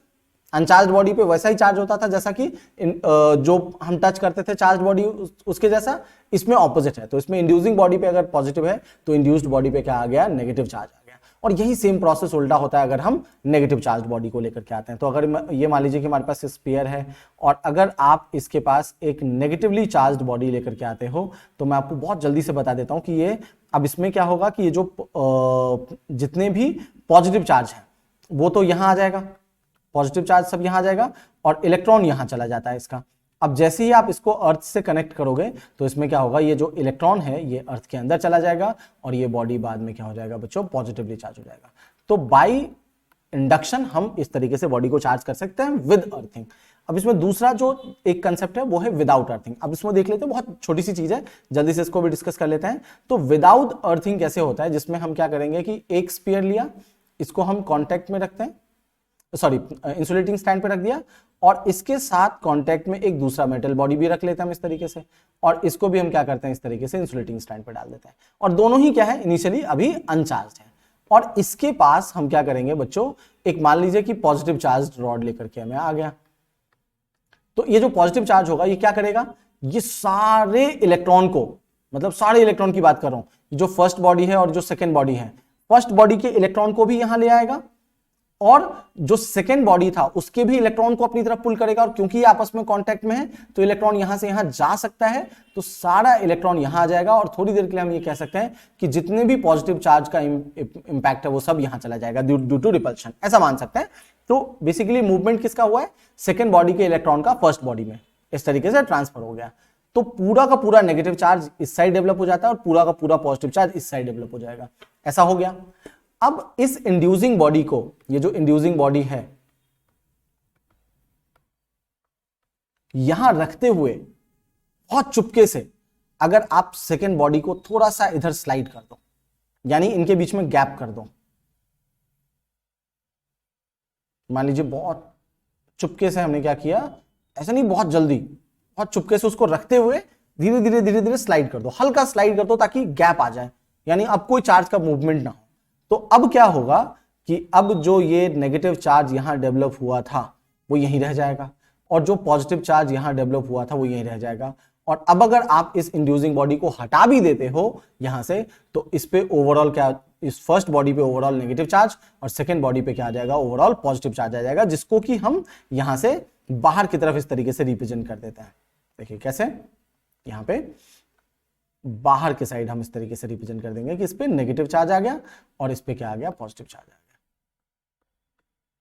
अनचार्ज बॉडी पे वैसा ही चार्ज होता था जैसा कि जो हम टच करते थे चार्ज बॉडी उसके जैसा। इसमें ऑपोजिट है, तो इसमें इंड्यूसिंग बॉडी पे अगर पॉजिटिव है तो इंड्यूस्ड बॉडी पे क्या आ गया, नेगेटिव चार्ज आ गया। और यही सेम प्रोसेस उल्टा होता है अगर हम नेगेटिव चार्ज बॉडी को लेकर के आते हैं। तो अगर ये मान लीजिए कि हमारे पास स्फीयर है और अगर आप इसके पास एक नेगेटिवली चार्ज बॉडी लेकर के आते हो, तो मैं आपको बहुत जल्दी से बता देता हूं कि ये अब इसमें क्या होगा कि ये जो जितने भी पॉजिटिव चार्ज है वो तो यहां आ जाएगा, पॉजिटिव चार्ज सब यहां आ जाएगा और इलेक्ट्रॉन यहां चला जाता है इसका। अब जैसे ही आप इसको अर्थ से कनेक्ट करोगे तो इसमें क्या होगा, ये जो इलेक्ट्रॉन है ये अर्थ के अंदर चला जाएगा और ये बॉडी बाद में क्या हो जाएगा बच्चों, पॉजिटिवली चार्ज हो जाएगा। तो बाय इंडक्शन हम इस तरीके से बॉडी को चार्ज कर सकते हैं विद अर्थिंग। अब इसमें दूसरा जो एक कंसेप्ट है वो है विदाउट अर्थिंग। अब इसमें देख लेते हैं, बहुत छोटी सी चीज है, जल्दी से इसको भी डिस्कस कर लेते हैं। तो विदाउट अर्थिंग कैसे होता है, जिसमें हम क्या करेंगे कि एक स्फीयर लिया, इसको हम कॉन्टेक्ट में रखते हैं, सॉरी इंसुलेटिंग स्टैंड पे रख दिया और इसके साथ कांटेक्ट में एक दूसरा मेटल बॉडी भी रख लेते हैं हम इस तरीके से, और इसको भी हम क्या करते हैं इस तरीके से इंसुलेटिंग स्टैंड पे डाल देते हैं। और दोनों ही क्या है, इनिशियली अभी अनचार्ज है। और इसके पास हम क्या करेंगे बच्चों, एक मान लीजिए कि पॉजिटिव चार्ज रॉड लेकर के हमें आ गया। तो ये जो पॉजिटिव चार्ज होगा ये क्या करेगा, ये सारे इलेक्ट्रॉन को, मतलब सारे इलेक्ट्रॉन की बात कर रहा हूं, जो फर्स्ट बॉडी है और जो सेकेंड बॉडी है, फर्स्ट बॉडी के इलेक्ट्रॉन को भी यहां ले आएगा और जो सेकेंड बॉडी था उसके भी इलेक्ट्रॉन को अपनी तरफ पुल करेगा। और क्योंकि ये आपस में कांटेक्ट में है तो इलेक्ट्रॉन यहां से यहां जा सकता है, तो सारा इलेक्ट्रॉन यहां आ जाएगा और थोड़ी देर के लिए हम ये कह सकते हैं कि जितने भी पॉजिटिव चार्ज का इंपैक्ट है वो सब यहां चला जाएगा ड्यू टू रिपल्शन, ऐसा मान सकते हैं। तो बेसिकली मूवमेंट किसका हुआ है, सेकेंड बॉडी के इलेक्ट्रॉन का फर्स्ट बॉडी में इस तरीके से ट्रांसफर हो गया। तो पूरा का पूरा नेगेटिव चार्ज इस साइड डेवलप हो जाता है और पूरा का पूरा पॉजिटिव चार्ज इस साइड डेवलप हो जाएगा, ऐसा हो गया। अब इस इंड्यूसिंग बॉडी को, ये जो इंड्यूसिंग बॉडी है, यहां रखते हुए बहुत चुपके से अगर आप सेकेंड बॉडी को थोड़ा सा इधर स्लाइड कर दो, यानी इनके बीच में गैप कर दो, मान लीजिए बहुत चुपके से हमने क्या किया, ऐसा नहीं बहुत जल्दी, बहुत चुपके से उसको रखते हुए धीरे धीरे धीरे धीरे स्लाइड कर दो, हल्का स्लाइड कर दो ताकि गैप आ जाए, यानी अब कोई चार्ज का मूवमेंट ना हो। तो अब क्या होगा कि अब जो ये नेगेटिव चार्ज यहां डेवलप हुआ था वो यहीं रह जाएगा और जो पॉजिटिव चार्ज यहां डेवलप हुआ था वो यहीं रह जाएगा। और अब अगर आप इस इंड्यूसिंग बॉडी को हटा भी देते हो यहां से, तो इस पे ओवरऑल क्या, इस फर्स्ट बॉडी पे ओवरऑल नेगेटिव चार्ज और सेकेंड बॉडी पे क्या आ जाएगा, ओवरऑल पॉजिटिव चार्ज आ जाएगा, जिसको कि हम यहां से बाहर की तरफ इस तरीके से रिप्रेजेंट कर देते हैं। देखिए कैसे, यहां पे बाहर के साइड हम इस तरीके से रिप्रेजेंट कर देंगे कि इस पे नेगेटिव चार्ज आ गया और इस पे क्या आ गया, पॉजिटिव चार्ज आ गया।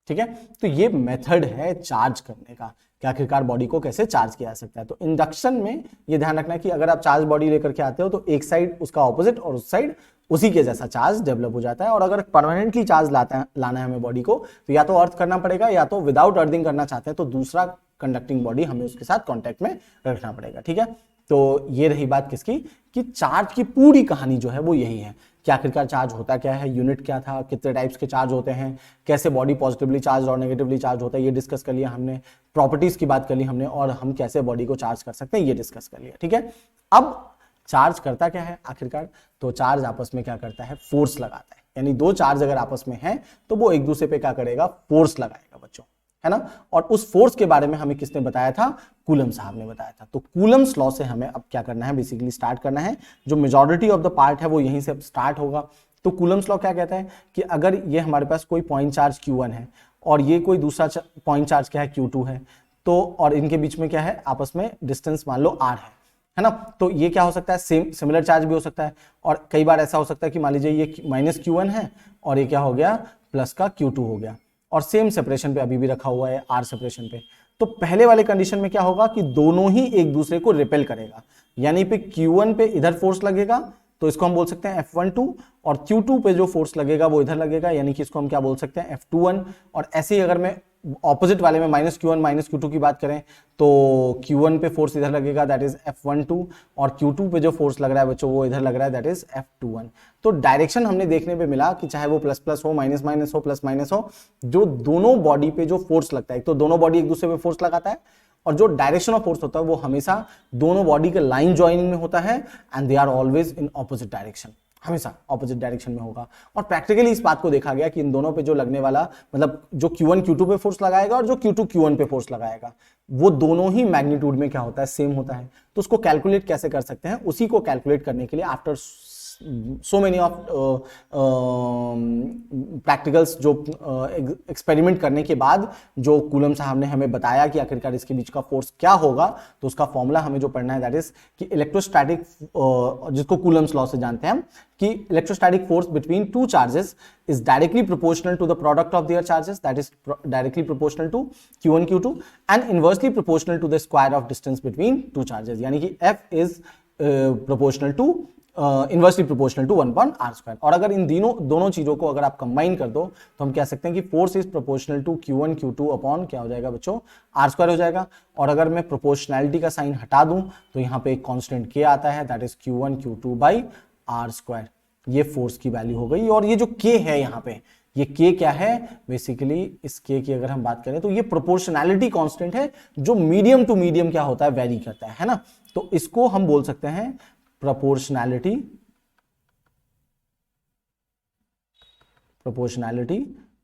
ठीक है, तो ये मेथड है चार्ज करने का कि आखिरकार बॉडी को कैसे चार्ज किया जा सकता है। तो इंडक्शन में ये ध्यान रखना है कि अगर आप चार्ज बॉडी लेकर के आते हो तो एक साइड उसका ऑपोजिट और उस साइड उसी के जैसा चार्ज डेवलप हो जाता है। और अगर परमानेंटली चार्ज लाना है हमें बॉडी को, तो या तो अर्थ करना पड़ेगा या तो विदाउट अर्थिंग करना चाहते हैं तो दूसरा कंडक्टिंग बॉडी हमें उसके साथ कॉन्टेक्ट में रखना पड़ेगा। ठीक है, तो ये रही बात किसकी, कि चार्ज की पूरी कहानी जो है वो यही है कि आखिरकार चार्ज होता क्या है, यूनिट क्या था, कितने टाइप्स के चार्ज होते हैं, कैसे बॉडी पॉजिटिवली चार्ज और नेगेटिवली चार्ज होता है, ये डिस्कस कर लिया हमने, प्रॉपर्टीज की बात कर ली हमने, और हम कैसे बॉडी को चार्ज कर सकते हैं ये डिस्कस कर लिया। ठीक है, अब चार्ज करता क्या है आखिरकार, तो चार्ज आपस में क्या करता है, फोर्स लगाता है। यानी दो चार्ज अगर आपस में है तो वो एक दूसरे पे क्या करेगा, फोर्स लगाएगा बच्चों, है ना। और उस फोर्स के बारे में हमें किसने बताया था, कूलम साहब ने बताया था। तो कूलम्स लॉ से हमें अब क्या करना है, बेसिकली स्टार्ट करना है। जो मेजॉरिटी ऑफ द पार्ट है वो यहीं से स्टार्ट होगा। तो कूलम्स लॉ क्या कहता है कि अगर ये हमारे पास कोई पॉइंट चार्ज Q1 है और ये कोई दूसरा पॉइंट चार्ज क्या है, Q2 है, तो और इनके बीच में क्या है, आपस में डिस्टेंस मान लो R है ना। तो ये क्या हो सकता है, सिमिलर चार्ज भी हो सकता है। और कई बार ऐसा हो सकता है कि मान लीजिए ये -Q1 है और ये क्या हो गया, प्लस का Q2 हो गया, और सेम सेपरेशन पे अभी भी रखा हुआ है, R सेपरेशन पे। तो पहले वाले कंडीशन में क्या होगा कि दोनों ही एक दूसरे को रिपेल करेगा, यानी पे Q1 पे इधर फोर्स लगेगा तो इसको हम बोल सकते हैं F12, और Q2 पे जो फोर्स लगेगा वो इधर लगेगा, यानी कि इसको हम क्या बोल सकते हैं, F21। और ऐसे ही अगर मैं ऑपोजिट वाले में minus q one minus q two की बात करें तो Q1 पे फोर्स इधर लगेगा दैट इज F12 और Q2 पे जो फोर्स लग रहा है बच्चों वो इधर लग रहा है दैट इज F21। तो डायरेक्शन हमने देखने पे मिला कि चाहे वो प्लस प्लस हो माइनस माइनस हो प्लस माइनस हो, जो दोनों बॉडी पे जो फोर्स लगता है, तो दोनों बॉडी एक दूसरे पे फोर्स लगाता है और जो डायरेक्शन ऑफ फोर्स होता है वो हमेशा दोनों बॉडी के लाइन ज्वाइनिंग में होता है and they are always in opposite direction, हमेशा ऑपोजिट डायरेक्शन में होगा। और प्रैक्टिकली इस बात को देखा गया कि इन दोनों पे जो लगने वाला मतलब जो Q1 Q2 पे फोर्स लगाएगा और जो Q2 Q1 पे फोर्स लगाएगा वो दोनों ही मैग्नीट्यूड में क्या होता है, सेम होता है। तो उसको कैलकुलेट कैसे कर सकते हैं, उसी को कैलकुलेट करने के लिए after so many of practicals जो एक्सपेरिमेंट करने के बाद जो कूलम साहब ने हमें बताया कि आखिरकार इसके बीच का फोर्स क्या होगा, तो उसका फॉर्मूला हमें जो पढ़ना है दैट इज कि इलेक्ट्रोस्टैटिक, जिसको कूलम्स लॉ से जानते हैं हम, कि electrostatic force between two charges is directly proportional to the product of their charges that is directly proportional to Q1 Q2 and inversely proportional to the square of distance between two charges, यानी कि F is proportional to inversely proportional to 1/r²। और अगर इन दोनों चीजों को अगर आप combine कर दो तो हम कह सकते हैं कि force is proportional to Q1 Q2 upon क्या हो जाएगा बच्चों, r² हो जाएगा। और अगर मैं प्रोपोर्शनैलिटी का साइन हटा दूं तो यहां पे एक कांस्टेंट K आता है that is Q1 Q2 by r²। ये फोर्स की वैल्यू हो गई। और ये जो K है यहाँ पे, ये K क्या है, बेसिकली इस K की अगर हम बात करें तो ये प्रोपोर्शनैलिटी कांस्टेंट है जो मीडियम टू मीडियम क्या होता है, वेरी करता है ना। तो इसको हम बोल सकते हैं प्रोपोर्शनैलिटी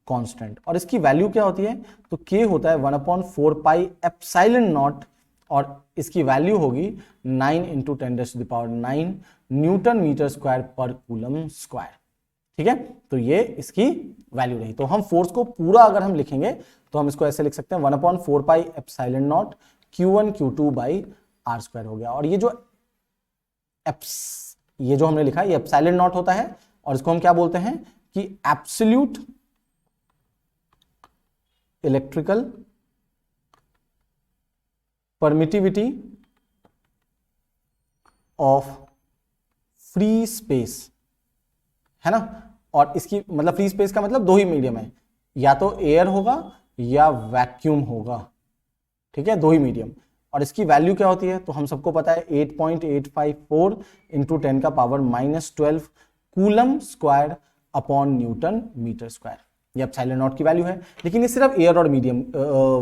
कांस्टेंट। और इसकी वैल्यू क्या होती है, तो K होता है 1/4 पाई एप्सिलॉन नॉट और इसकी वैल्यू होगी 9 × 10⁹ न्यूटन मीटर स्क्वायर पर कूलम स्क्वायर। ठीक है, तो ये इसकी वैल्यू रही। तो हम फोर्स को पूरा अगर हम लिखेंगे तो हम इसको ऐसे लिख सकते हैं 1/4 पाई epsilon not Q1 Q2 by r² हो गया। और ये जो हमने लिखा ये एप्सिलॉन नॉट होता है और इसको हम क्या बोलते हैं कि absolute electrical permittivity of free space है ना। और इसकी मतलब फ्री स्पेस का मतलब दो ही मीडियम है, या तो एयर होगा या वैक्यूम होगा। ठीक है, दो ही मीडियम। और इसकी वैल्यू क्या होती है, तो हम सबको पता है 8.854 × 10⁻⁻12 coulomb square upon newton metre square. ये एप्सिलॉन नॉट की वैल्यू है। लेकिन ये सिर्फ एयर और मीडियम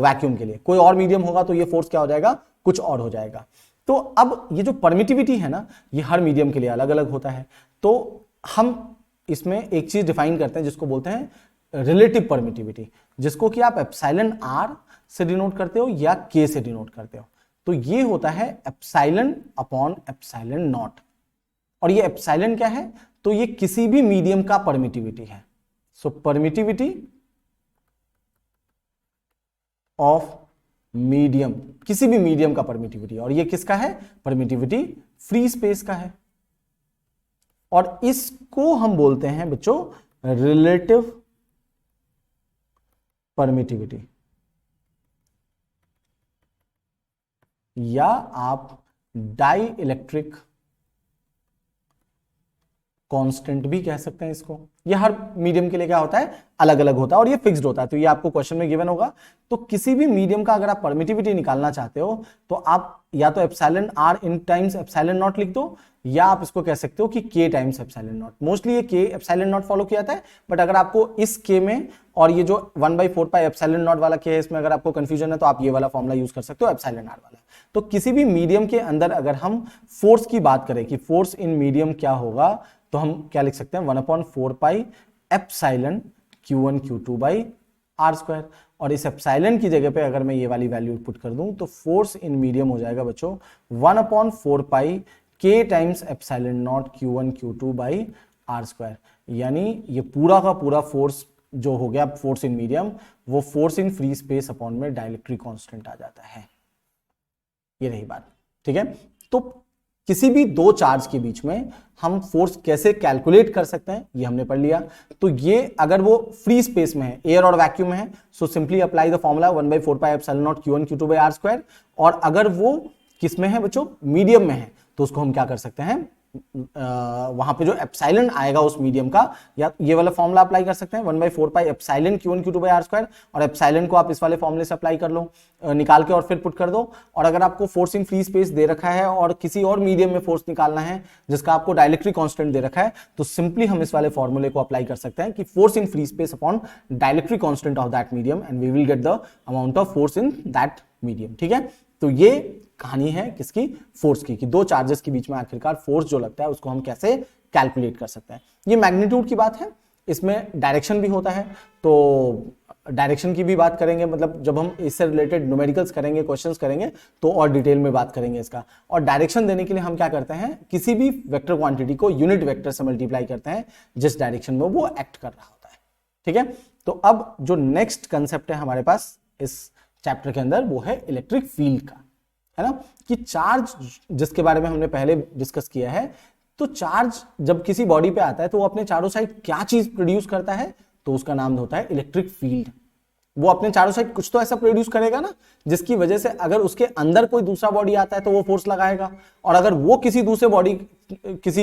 वैक्यूम के लिए, कोई और मीडियम होगा तो ये फोर्स क्या हो जाएगा, कुछ और हो जाएगा। तो अब ये जो परमिटिविटी है ना, ये हर मीडियम के लिए अलग अलग होता है। तो हम इसमें एक चीज डिफाइन करते हैं जिसको बोलते हैं रिलेटिव परमिटिविटी, जिसको कि आप एप्सिलॉन r से डिनोट करते हो या K से डिनोट करते हो। तो ये होता है एप्सिलॉन अपॉन एप्सिलॉन नॉट। और ये एप्सिलॉन क्या है, तो ये किसी भी मीडियम का परमिटिविटी है। सो परमिटिविटी ऑफ मीडियम, किसी भी मीडियम का परमिटिविटी। और ये किसका है, परमिटिविटी फ्री स्पेस का है। और इसको हम बोलते हैं बच्चों रिलेटिव परमिटिविटी, या आप डाई इलेक्ट्रिक कांस्टेंट भी कह सकते हैं इसको। ये हर मीडियम के लिए क्या होता है, अलग अलग होता है और ये फिक्स्ड होता है। तो ये आपको क्वेश्चन में गिवन होगा। तो किसी भी मीडियम का अगर आप परमिटिविटी निकालना चाहते हो तो आप या तो epsilon r in times epsilon not लिख दो, या आप इसको कह सकते हो कि K times epsilon not. Mostly ये K एप्सिलॉन नॉट फॉलो किया जाता है, बट अगर आपको इस K में और ये जो 1/4 पाई एप्सिलॉन नॉट वाला K है इसमें अगर आपको कंफ्यूजन है तो आप ये वाला फॉर्मूला यूज कर सकते हो एप्सिलॉन r वाला। तो किसी भी मीडियम के अंदर अगर हम फोर्स की बात करें कि फोर्स इन मीडियम क्या होगा, तो हम क्या लिख सकते हैं 1/4 pi epsilon Q1 Q2 by r²। और इस एप्सिलॉन की जगह पे अगर मैं ये वाली वैल्यू पुट कर दूं तो फोर्स इन मीडियम हो जाएगा बच्चों 1/4 पाई K times epsilon not Q1 Q2 by r²। यानी ये पूरा का पूरा फोर्स जो हो गया फोर्स इन मीडियम, वो force in free space upon में डाइलेक्ट्रिक कांस्टेंट आ जाता है। ये रही बात। ठीक है, तो किसी भी दो चार्ज के बीच में हम फोर्स कैसे कैलकुलेट कर सकते हैं ये हमने पढ़ लिया। तो ये अगर वो फ्री स्पेस में है, एयर और वैक्यूम है, so simply apply the formula 1/4 pi epsilon not Q1 Q2 by r²। और अगर वो किस में है बच्चों, मीडियम में है, तो उसको हम क्या कर सकते हैं, वहां पे जो एप्सिलॉन आएगा उस मीडियम का, या ये वाला फॉर्मूला अप्लाई कर सकते हैं 1/4 pi epsilon Q1 Q2 by r², और एप्सिलॉन को आप इस वाले फॉर्मूले से अप्लाई कर लो, निकाल के और फिर पुट कर दो। और अगर आपको फोर्स इन फ्री स्पेस दे रखा है और किसी और मीडियम में फोर्स निकालना है जिसका आपको डाइलेक्ट्रिक कांस्टेंट दे रखा है, तो सिंपली हम इस वाले फॉर्मूले को अप्लाई कर सकते हैं कि force in free space upon dielectric constant of that medium, and we will get the amount of force in that medium. ठीक है, तो ये कहानी है किसकी, फोर्स की, कि दो चार्जेस के बीच में आखिरकार फोर्स जो लगता है उसको हम कैसे कैलकुलेट कर सकते हैं। ये मैग्नीट्यूड की बात है, इसमें डायरेक्शन भी होता है, तो डायरेक्शन की भी बात करेंगे, मतलब जब हम इससे रिलेटेड न्यूमेरिकल्स करेंगे, क्वेश्चंस करेंगे, तो और डिटेल में बात करेंगे इसका। और डायरेक्शन देने के लिए हम क्या करते हैं, किसी भी वेक्टर क्वांटिटी को यूनिट वेक्टर से मल्टीप्लाई करते हैं जिस डायरेक्शन में वो एक्ट कर रहा होता है। ठीक है, तो अब जो नेक्स्ट कंसेप्ट है हमारे पास इस चैप्टर के अंदर, वो है इलेक्ट्रिक फील्ड का, है ना, कि चार्ज जिसके बारे में हमने पहले डिस्कस किया है, तो चार्ज जब किसी बॉडी पे आता है तो वो अपने चारों साइड क्या चीज प्रोड्यूस करता है, तो उसका नाम होता है इलेक्ट्रिक फील्ड। वो अपने चारों साइड कुछ तो ऐसा प्रोड्यूस करेगा ना, जिसकी वजह से अगर उसके अंदर कोई दूसरा बॉडी आता है तो वो फोर्स लगाएगा, और अगर वो किसी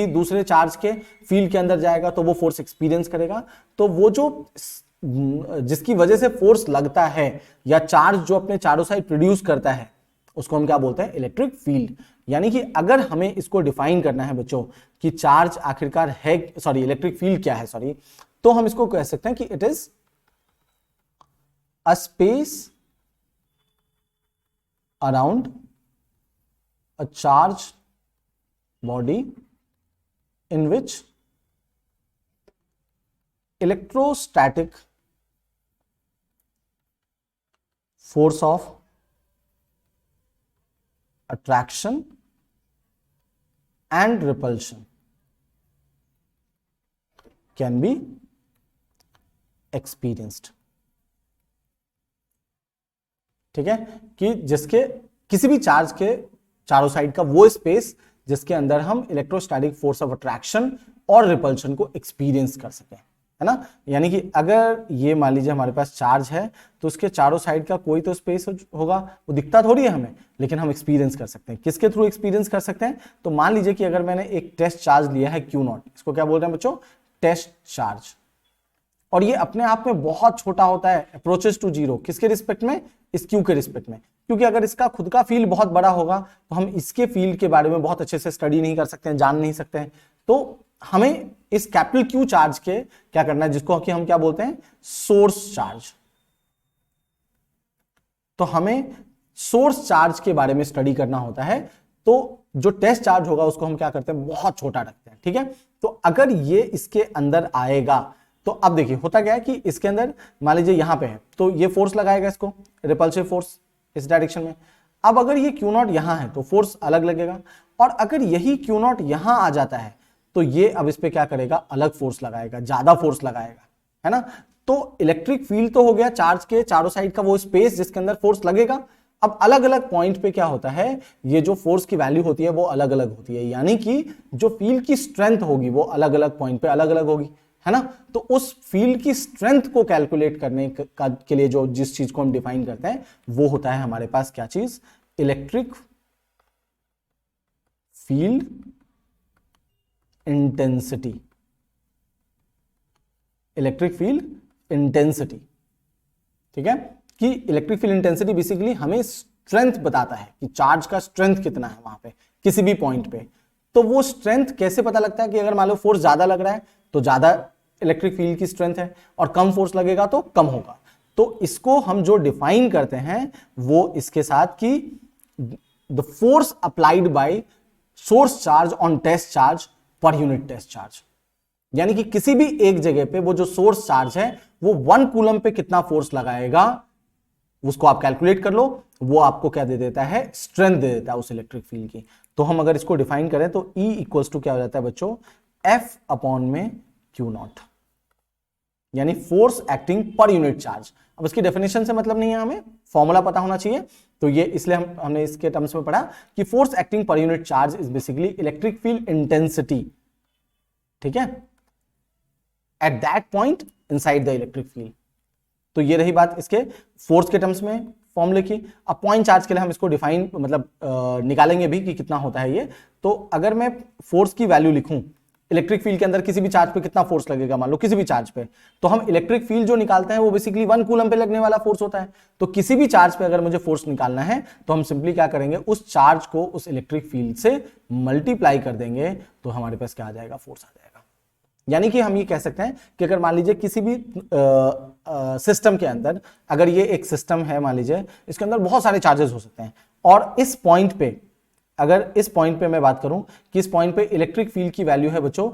दूसरे चार्ज के फील्ड के अंदर जाएगा तो वो फोर्स एक्सपीरियंस करेगा। तो वो जो जिसकी वजह से फोर्स लगता है या चार्ज जो अपने चारों साइड प्रोड्यूस करता है, उसको हम क्या बोलते हैं, इलेक्ट्रिक फील्ड। यानी कि अगर हमें इसको डिफाइन करना है बच्चों कि चार्ज आखिरकार है, इलेक्ट्रिक फील्ड क्या है, तो हम इसको कह सकते हैं कि it is a space around a charge body in which electrostatic force of attraction and repulsion can be experienced। ठीक है, कि जिसके किसी भी चार्ज के चारों साइड का वो स्पेस जिसके अंदर हम इलेक्ट्रोस्टैटिक फोर्स ऑफ अट्रैक्शन और रिपल्शन को एक्सपीरियंस कर सकें, है ना। यानी कि अगर ये मान लीजिए हमारे पास चार्ज है, तो उसके चारों साइड का कोई तो स्पेस होगा, वो दिखता थोड़ी है हमें, लेकिन हम एक्सपीरियंस कर सकते हैं। किसके थ्रू एक्सपीरियंस कर सकते हैं, तो मान लीजिए कि अगर मैंने एक टेस्ट चार्ज लिया है Q0, इसको क्या बोल रहे हैं बच्चों, टेस्ट चार्ज, और ये अपने आप में बहुत छोटा होता है, अप्रोचेस टू जीरो, किसके रिस्पेक्ट में, इस Q के रिस्पेक्ट में, क्योंकि अगर इसका खुद का फील्ड बहुत बड़ा होगा तो हम इसके फील्ड के बारे में बहुत अच्छे से स्टडी नहीं कर सकते हैं, जान नहीं सकते हैं। तो हमें इस कैपिटल Q चार्ज के क्या करना है, जिसको कि हम क्या बोलते हैं, सोर्स चार्ज। तो हमें सोर्स चार्ज के बारे में स्टडी करना होता है, तो जो टेस्ट चार्ज होगा उसको हम क्या करते हैं, बहुत छोटा रखते हैं। ठीक है, तो अगर ये इसके अंदर आएगा, तो अब देखिए होता क्या है कि इसके अंदर मान लीजिए यहां पे है, तो ये फोर्स लगाएगा इसको, रिपल्सिव फोर्स इस डायरेक्शन में। अब अगर ये Q0 यहां है तो फोर्स अलग लगेगा, और अगर यही Q0 यहां आ जाता है तो ये अब इस पे क्या करेगा, अलग फोर्स लगाएगा, ज्यादा फोर्स लगाएगा, है ना। तो इलेक्ट्रिक फील्ड तो हो गया चार्ज के चारों साइड का वो स्पेस जिसके अंदर फोर्स लगेगा। अब अलग अलग पॉइंट पे क्या होता है, ये जो फोर्स की वैल्यू होती है वो अलग अलग होती है, यानी कि जो फील्ड की स्ट्रेंथ होगी वो अलग अलग पॉइंट पे अलग अलग होगी, है ना। तो उस फील्ड की स्ट्रेंथ को कैलकुलेट करने के लिए जो जिस चीज को हम डिफाइन करते हैं वो होता है हमारे पास क्या चीज, electric field intensity. Electric field intensity, ठीक है, कि इलेक्ट्रिक फील्ड इंटेंसिटी बेसिकली हमें स्ट्रेंथ बताता है कि चार्ज का स्ट्रेंथ कितना है वहां पे किसी भी पॉइंट पे। तो वो स्ट्रेंथ कैसे पता लगता है कि अगर मान लो फोर्स ज्यादा लग रहा है तो ज्यादा इलेक्ट्रिक फील्ड की स्ट्रेंथ है, और कम फोर्स लगेगा तो कम होगा। तो इसको हम जो डिफाइन करते हैं वो इसके साथ कि the force applied by source charge on test charge per unit test charge, यानी कि किसी भी एक जगह पे वो जो सोर्स चार्ज है वो 1 कूलम पे कितना फोर्स लगाएगा उसको आप कैलकुलेट कर लो, वो आपको क्या दे देता है, स्ट्रेंथ दे देता है उस इलेक्ट्रिक फील्ड की। तो हम अगर इसको डिफाइन करें तो E इक्वल्स टू क्या हो जाता है बच्चों, F अपॉन में Q0, यानी force acting per unit charge. अब इसकी डेफिनेशन से मतलब नहीं है, हमें फॉर्मूला पता होना चाहिए, तो ये इसलिए हमने इसके टर्म्स में पढ़ा कि force acting per unit charge is basically electric field intensity, ठीक है, eight that point inside the electric field. तो ये रही बात इसके फोर्स के टर्म्स में, फॉर्मूले की। अब पॉइंट चार्ज के लिए हम इसको डिफाइन मतलब निकालेंगे भी कि कितना होता है ये। तो अगर मैं फोर्स की वैल्यू लिखूं, इलेक्ट्रिक फील्ड के अंदर किसी भी चार्ज पे कितना फोर्स लगेगा, मान लो किसी भी चार्ज पे, तो हम इलेक्ट्रिक फील्ड जो निकालते हैं वो बेसिकली 1 कूलम पे लगने वाला फोर्स होता है। तो किसी भी चार्ज पे अगर मुझे फोर्स निकालना है तो हम सिंपली क्या करेंगे, उस चार्ज को उस इलेक्ट्रिक फील्ड से मल्टीप्लाई कर देंगे, तो हमारे पास क्या आ जाएगा, फोर्स आ जाएगा। यानी कि हम ये कह सकते हैं कि अगर मान लीजिए किसी भी सिस्टम के अंदर, अगर ये एक सिस्टम है, मान लीजिए इसके अंदर बहुत सारे चार्जेस हो सकते हैं, और इस पॉइंट पे, अगर इस पॉइंट पे मैं बात करूं कि इस पॉइंट पे इलेक्ट्रिक फील्ड की वैल्यू है बच्चों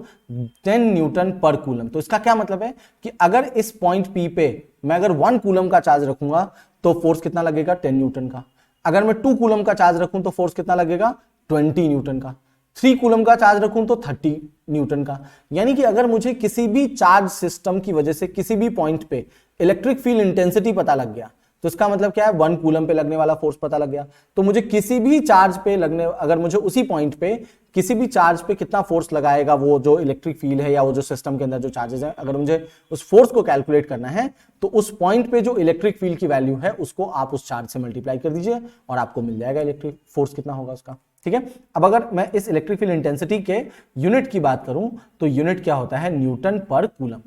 10 न्यूटन पर कूलम, तो इसका क्या मतलब है कि अगर इस पॉइंट पी पे मैं अगर 1 कूलम का चार्ज रखूंगा तो फोर्स कितना लगेगा, 10 न्यूटन का। अगर मैं 2 कूलम का चार्ज रखूं तो फोर्स कितना लगेगा, 20 न्यूटन का। 3 कूलम का चार्ज रखूं तो 30 न्यूटन का। यानी कि अगर मुझे किसी भी चार्ज सिस्टम की वजह से किसी भी पॉइंट पे इलेक्ट्रिक फील्ड इंटेंसिटी पता लग गया, तो इसका मतलब क्या है, 1 कूलम पे लगने वाला फोर्स पता लग गया। तो मुझे किसी भी चार्ज पे लगने, अगर मुझे उसी पॉइंट पे किसी भी चार्ज पे कितना फोर्स लगाएगा वो जो इलेक्ट्रिक फील्ड है या वो जो सिस्टम के अंदर जो चार्जेस हैं, अगर मुझे उस फोर्स को कैलकुलेट करना है तो उस पॉइंट पे जो इलेक्ट्रिक फील्ड की वैल्यू है उसको आप उस चार्ज से मल्टीप्लाई कर दीजिए और आपको मिल जाएगा इलेक्ट्रिक फोर्स कितना होगा उसका। ठीक है। अब अगर मैं इस इलेक्ट्रिक फील्ड इंटेंसिटी के यूनिट की बात करूं तो यूनिट क्या होता है, न्यूटन पर कूलम।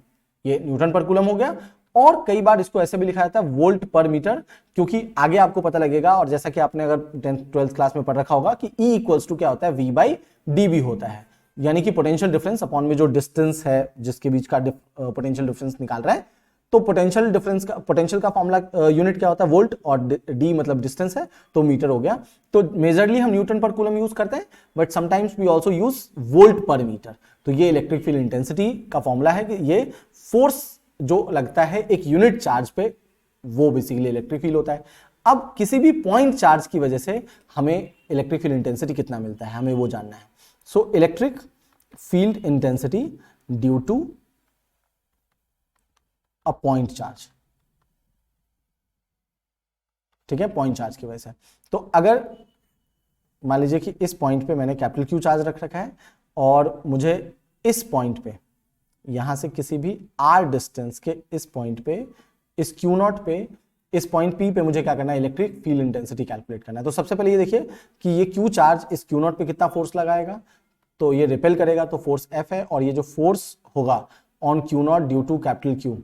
ये न्यूटन पर कूलम हो गया, और कई बार इसको ऐसे भी लिखा जाता है वोल्ट पर मीटर, क्योंकि आगे आपको पता लगेगा, और जैसा कि आपने अगर 10th 12th क्लास में पढ़ रखा होगा कि E इक्वल्स टू क्या होता है, V/dB होता है। यानी कि पोटेंशियल डिफरेंस अपॉन में जो डिस्टेंस है जिसके बीच का पोटेंशियल डिफरेंस निकाल रहा है, तो पोटेंशियल डिफरेंस का, पोटेंशियल का फॉर्मूला यूनिट क्या होता है, वोल्ट, और डी मतलब डिस्टेंस है तो मीटर हो गया। तो मेजरली हम न्यूटन पर कूलम यूज करते हैं, but sometimes we also use volt per metre. तो ये इलेक्ट्रिक फील्ड इंटेंसिटी का फॉर्मूला है कि ये फोर्स जो लगता है एक यूनिट चार्ज पे, वो बेसिकली इलेक्ट्रिक फील्ड होता है। अब किसी भी पॉइंट चार्ज की वजह से हमें इलेक्ट्रिक फील्ड इंटेंसिटी कितना मिलता है, हमें वो जानना है। So electric field intensity due to a point charge, ठीक है, पॉइंट चार्ज की वजह से। तो अगर मान लीजिए कि इस पॉइंट पे मैंने कैपिटल क्यू चार्ज रख रखा है और मुझे इस पॉइंट पे, यहां से किसी भी r डिस्टेंस के इस पॉइंट पे, इस Q नॉट पे, इस पॉइंट P पे मुझे क्या करना है, इलेक्ट्रिक फील्ड इंटेंसिटी कैलकुलेट करना है। तो सबसे पहले ये देखिए कि ये Q चार्ज इस Q नॉट पे कितना फोर्स लगाएगा, तो ये रिपेल करेगा तो फोर्स F है, और ये जो फोर्स होगा on Q naught due to capital Q,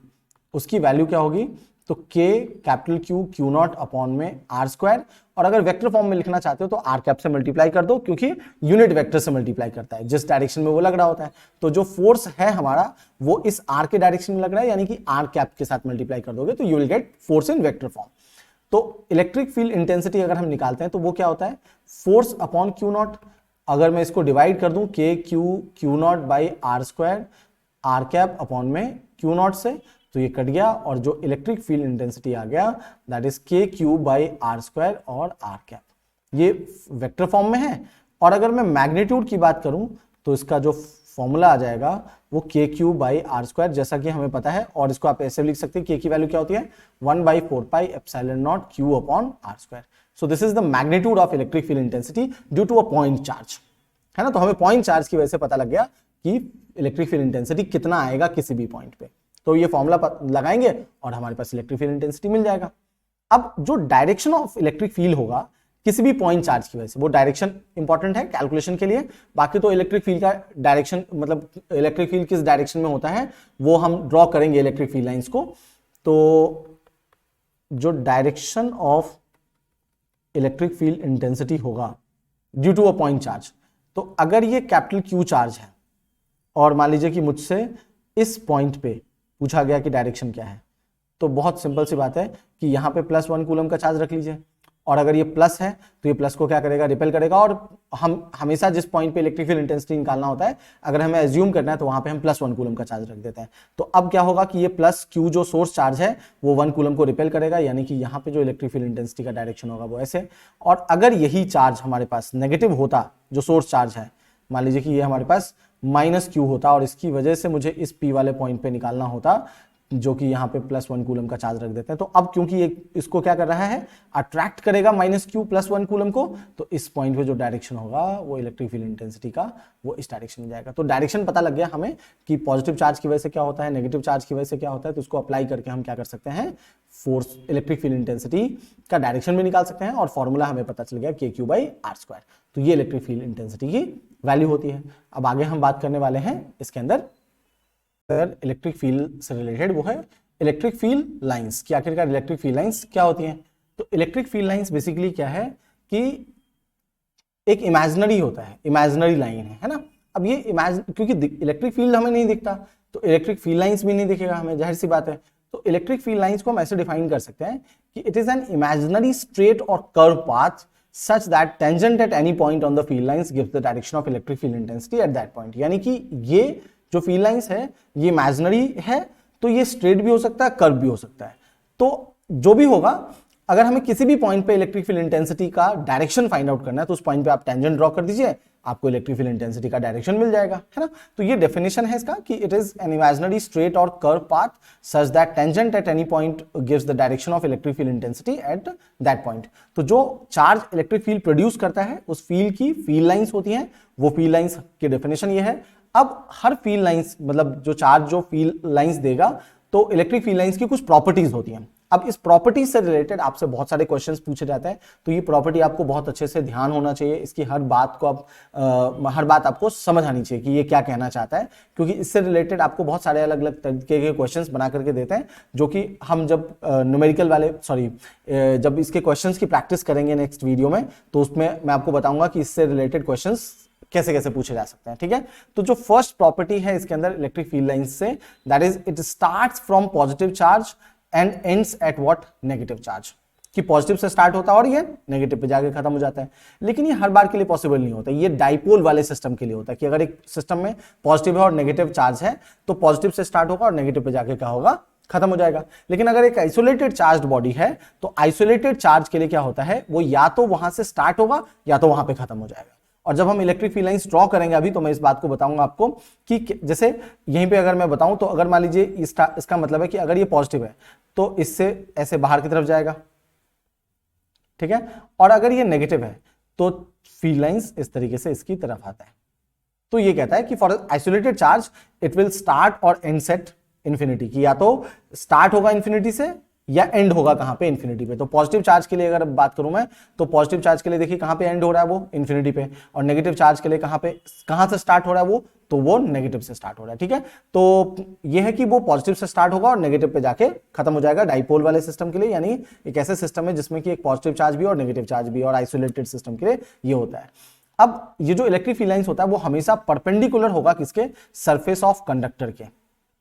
उसकी वैल्यू क्या होगी, तो K capital Q naught upon में r², और अगर वेक्टर फॉर्म में लिखना चाहते हो तो r कैप से मल्टीप्लाई कर दो, क्योंकि यूनिट वेक्टर से मल्टीप्लाई करता है, जिस डायरेक्शन में वो लग रहा होता है। तो जो फोर्स है हमारा वो इस r के डायरेक्शन में लग रहा है, यानी कि r कैप के साथ मल्टीप्लाई कर दोगे तो you will get force in vector form. तो इलेक्ट्रिक फील्ड इंटेंसिटी अगर हम निकालते हैं तो वो क्या होता है, फोर्स अपॉन Q नॉट। अगर मैं इसको डिवाइड कर दूं K Q not by r², r cap upon में Q नॉट से, तो ये कट गया, और जो इलेक्ट्रिक फील्ड इंटेंसिटी आ गया दैट इज KQ/r² और r कैप। ये वेक्टर फॉर्म में है। और अगर मैं मैग्नीट्यूड की बात करूं तो इसका जो फॉर्मूला आ जाएगा वो KQ/r², जैसा कि हमें पता है, और इसको आप ऐसे लिख सकते हैं, K की वैल्यू क्या होती है, 1/4πε0 Q/r²। So this is the magnitude of electric field intensity due to a point charge, है ना। तो हमें पॉइंट चार्ज की वजह से पता लग गया कि इलेक्ट्रिक फील्ड इंटेंसिटी कितना आएगा किसी भी पॉइंट पे। तो ये फॉर्मूला लगाएंगे और हमारे पास इलेक्ट्रिक फील्ड इंटेंसिटी मिल जाएगा। अब जो डायरेक्शन ऑफ इलेक्ट्रिक फील्ड होगा किसी भी पॉइंट चार्ज की वजह से, वो डायरेक्शन इंपॉर्टेंट है कैलकुलेशन के लिए। बाकी तो इलेक्ट्रिक फील्ड का डायरेक्शन, मतलब इलेक्ट्रिक फील्ड किस डायरेक्शन में होता है वो हम ड्रॉ करेंगे इलेक्ट्रिक फील्ड लाइंस को। तो जो direction of electric field intensity होगा due to a point charge, तो अगर ये कैपिटल क्यू चार्ज है और मान लीजिए कि मुझसे इस पॉइंट पे पूछा गया कि डायरेक्शन क्या है, तो बहुत सिंपल सी बात है कि यहाँ पे +1 कूलम का चार्ज रख लीजिए, और अगर ये प्लस है तो ये प्लस को क्या करेगा, रिपेल करेगा। और हम हमेशा जिस पॉइंट पे इलेक्ट्रिक फील्ड इंटेंसिटी निकालना होता है, अगर हमें एज्यूम करना है तो वहां पे हम +1 कूलम का चार्ज रख देते हैं। तो अब क्या होगा कि ये प्लस क्यू जो सोर्स चार्ज है वो 1 कूलम को रिपेल करेगा, यानी कि यहाँ पे जो इलेक्ट्रिक फील्ड इंटेंसिटी का डायरेक्शन होगा वो ऐसे। और अगर यही चार्ज हमारे पास नेगेटिव होता, जो सोर्स चार्ज है, मान लीजिए कि ये हमारे पास -Q होता और इसकी वजह से मुझे इस P वाले पॉइंट पे निकालना होता, जो कि यहाँ पे +1 कूलम का चार्ज रख देते हैं। तो अब क्योंकि ये इसको क्या कर रहा है, अट्रैक्ट करेगा -q +1 कूलम को, तो इस पॉइंट पे जो डायरेक्शन होगा वो इलेक्ट्रिक फील्ड इंटेंसिटी का वो इस डायरेक्शन में जाएगा। तो डायरेक्शन पता लग गया हमें कि पॉजिटिव चार्ज की वजह से क्या होता है, नेगेटिव चार्ज की वजह से क्या होता है। तो उसको अप्लाई करके हम क्या कर सकते हैं, फोर्स इलेक्ट्रिक फील्ड इंटेंसिटी का डायरेक्शन भी निकाल सकते हैं और फॉर्मूला हमें पता चल गया KQ/R²। तो ये इलेक्ट्रिक फील्ड इंटेंसिटी की वैल्यू होती है। अब आगे हम बात करने वाले हैं इसके अंदर इलेक्ट्रिक फील्ड से रिलेटेड, वो है इलेक्ट्रिक फील्ड लाइंस की। आखिरकार इलेक्ट्रिक फील्ड लाइंस क्या होती हैं। तो इलेक्ट्रिक फील्ड लाइंस बेसिकली क्या है कि एक इमेजिनरी होता है, इमेजिनरी लाइन है ना। अब ये क्योंकि इलेक्ट्रिक फील्ड हमें नहीं दिखता तो इलेक्ट्रिक फील्ड लाइंस भी नहीं दिखेगा हमें, जाहिर सी बात है। तो इलेक्ट्रिक फील्ड लाइंस को हम ऐसे डिफाइन कर सकते हैं कि it is an imaginary straight और curve path such that tangent at any point on the field lines gives the direction of electric field intensity at that point। यानी कि ये जो फील्ड लाइंस है ये इमेजिनरी है, तो ये स्ट्रेट भी हो सकता है, कर्व भी हो सकता है। तो जो भी होगा, अगर हमें किसी भी पॉइंट पे इलेक्ट्रिक फील्ड इंटेंसिटी का डायरेक्शन फाइंड आउट करना है तो उस पॉइंट पे आप टेंजेंट ड्रॉ कर दीजिए, आपको इलेक्ट्रिक फील्ड इंटेंसिटी का डायरेक्शन मिल जाएगा, है ना। तो ये डेफिनेशन है इसका कि it is an imaginary straight और curve path such that tangent at any point gives the direction of electric field intensity at that point. तो जो चार्ज इलेक्ट्रिक फील्ड प्रोड्यूस करता है उस फील्ड की फील्ड लाइंस होती हैं, वो फील्ड लाइंस की डेफिनेशन ये है। अब हर फील्ड लाइंस मतलब जो चार्ज जो फील्ड लाइंस देगा, तो इलेक्ट्रिक फील्ड लाइंस की कुछ प्रॉपर्टीज होती हैं। अब इस प्रॉपर्टी से रिलेटेड आपसे बहुत सारे क्वेश्चंस पूछे जाते हैं, तो ये प्रॉपर्टी आपको बहुत अच्छे से ध्यान होना चाहिए, इसकी हर बात को हर बात आपको समझ आनी चाहिए कि ये क्या कहना चाहता है, क्योंकि इससे रिलेटेड आपको बहुत सारे अलग अलग तरीके के क्वेश्चंस बना करके देते हैं, जो कि हम जब न्यूमेरिकल वाले जब इसके क्वेश्चंस की प्रैक्टिस करेंगे नेक्स्ट वीडियो में, तो उसमें मैं आपको बताऊंगा कि इससे रिलेटेड क्वेश्चंस कैसे कैसे पूछे जा सकते हैं, ठीक है। तो जो फर्स्ट प्रॉपर्टी है इसके अंदर इलेक्ट्रिक फील्ड लाइंस से, that is it starts from positive charge and ends at what, negative charge. कि पॉजिटिव से स्टार्ट होता है और ये नेगेटिव पे जाके खत्म हो जाता है। लेकिन ये हर बार के लिए पॉसिबल नहीं होता, ये डाइपोल वाले सिस्टम के लिए होता है कि अगर एक सिस्टम में पॉजिटिव है और नेगेटिव चार्ज है तो पॉजिटिव से स्टार्ट होगा और नेगेटिव पे जाके क्या होगा, खत्म हो जाएगा। लेकिन अगर एक आइसोलेटेड चार्ज बॉडी है तो आइसोलेटेड चार्ज के लिए क्या होता है, वो या तो वहां से स्टार्ट होगा या तो वहां पे खत्म हो जाएगा। और जब हम इलेक्ट्रिक फील्ड लाइंस ड्रॉ करेंगे अभी, तो मैं इस बात को बताऊंगा आपको कि जैसे यहीं पे अगर मैं बताऊं तो अगर मान लीजिए इसका मतलब है कि अगर ये पॉजिटिव है तो इससे ऐसे बाहर की तरफ जाएगा, ठीक है। और अगर ये नेगेटिव है तो फील्ड लाइंस इस तरीके से इसकी तरफ आता है। तो ये कहता है कि for isolated charge it will start और एंड एट इंफिनिटी, की या तो स्टार्ट होगा इंफिनिटी से या एंड होगा कहां पे, इंफिनिटी पे। तो पॉजिटिव चार्ज के लिए अगर बात करूं मैं, तो पॉजिटिव चार्ज के लिए देखिए कहां पे एंड हो रहा है, वो इंफिनिटी पे। और नेगेटिव चार्ज के लिए कहां से स्टार्ट हो रहा है, तो वो नेगेटिव से स्टार्ट हो रहा है, ठीक है। तो ये है कि वो पॉजिटिव से स्टार्ट होगा और नेगेटिव पे जाके खत्म हो जाएगा डाइपोल वाले सिस्टम के लिए। यानी एक ऐसे सिस्टम है जिसमें कि एक पॉजिटिव चार्ज भी और नेगेटिव चार्ज भी, और आइसोलेटेड सिस्टम के लिए ये होता है। अब ये जो इलेक्ट्रिक फील्ड लाइंस होता है वो हमेशा परपेंडिकुलर होगा किसके, सरफेस ऑफ कंडक्टर के,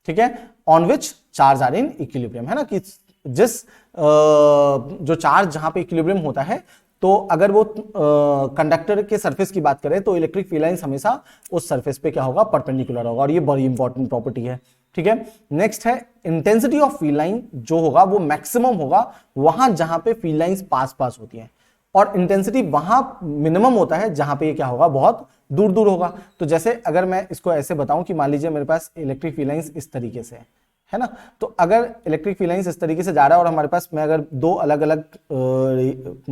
ठीक है, on which charge are in equilibrium, है ना। कि जिस जो चार्ज जहां पे इक्विलिब्रियम होता है, तो अगर वो कंडक्टर के सरफेस की बात करें तो इलेक्ट्रिक फील्ड लाइंस हमेशा उस सरफेस पे क्या होगा, परपेंडिकुलर होगा। और ये बड़ी इंपॉर्टेंट प्रॉपर्टी है, ठीक है। नेक्स्ट है इंटेंसिटी ऑफ फील्ड लाइन, जो होगा वो मैक्सिमम होगा वहां जहां पे फील्ड लाइंस पास पास होती है, और इंटेंसिटी वहां मिनिमम होता है जहां पे ये क्या होगा, बहुत दूर दूर होगा। तो जैसे अगर मैं इसको ऐसे बताऊं कि मान लीजिए मेरे पास इलेक्ट्रिक फील्ड लाइंस इस तरीके से है ना, तो अगर इलेक्ट्रिक फील्ड लाइंस इस तरीके से जा रहा है और हमारे पास, मैं अगर दो अलग अलग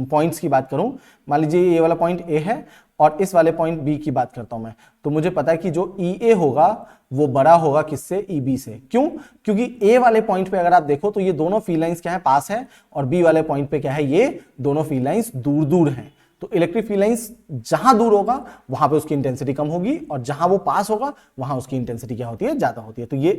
पॉइंट्स की बात करूं, मान लीजिए ये वाला पॉइंट ए है और इस वाले पॉइंट बी की बात करता हूं मैं, तो मुझे पता है कि जो ई ए होगा वो बड़ा होगा किससे, ई बी से। क्यों? क्योंकि ए वाले पॉइंट पे अगर आप देखो तो ये दोनों फील्ड लाइंस क्या है, पास है, और बी वाले पॉइंट पे क्या है, ये दोनों फील्ड लाइंस दूर दूर हैं। तो इलेक्ट्रिक फील्ड लाइंस जहां दूर होगा वहां पे उसकी इंटेंसिटी कम होगी, और जहां वो पास होगा वहां उसकी इंटेंसिटी क्या होती है, ज्यादा होती है। तो ये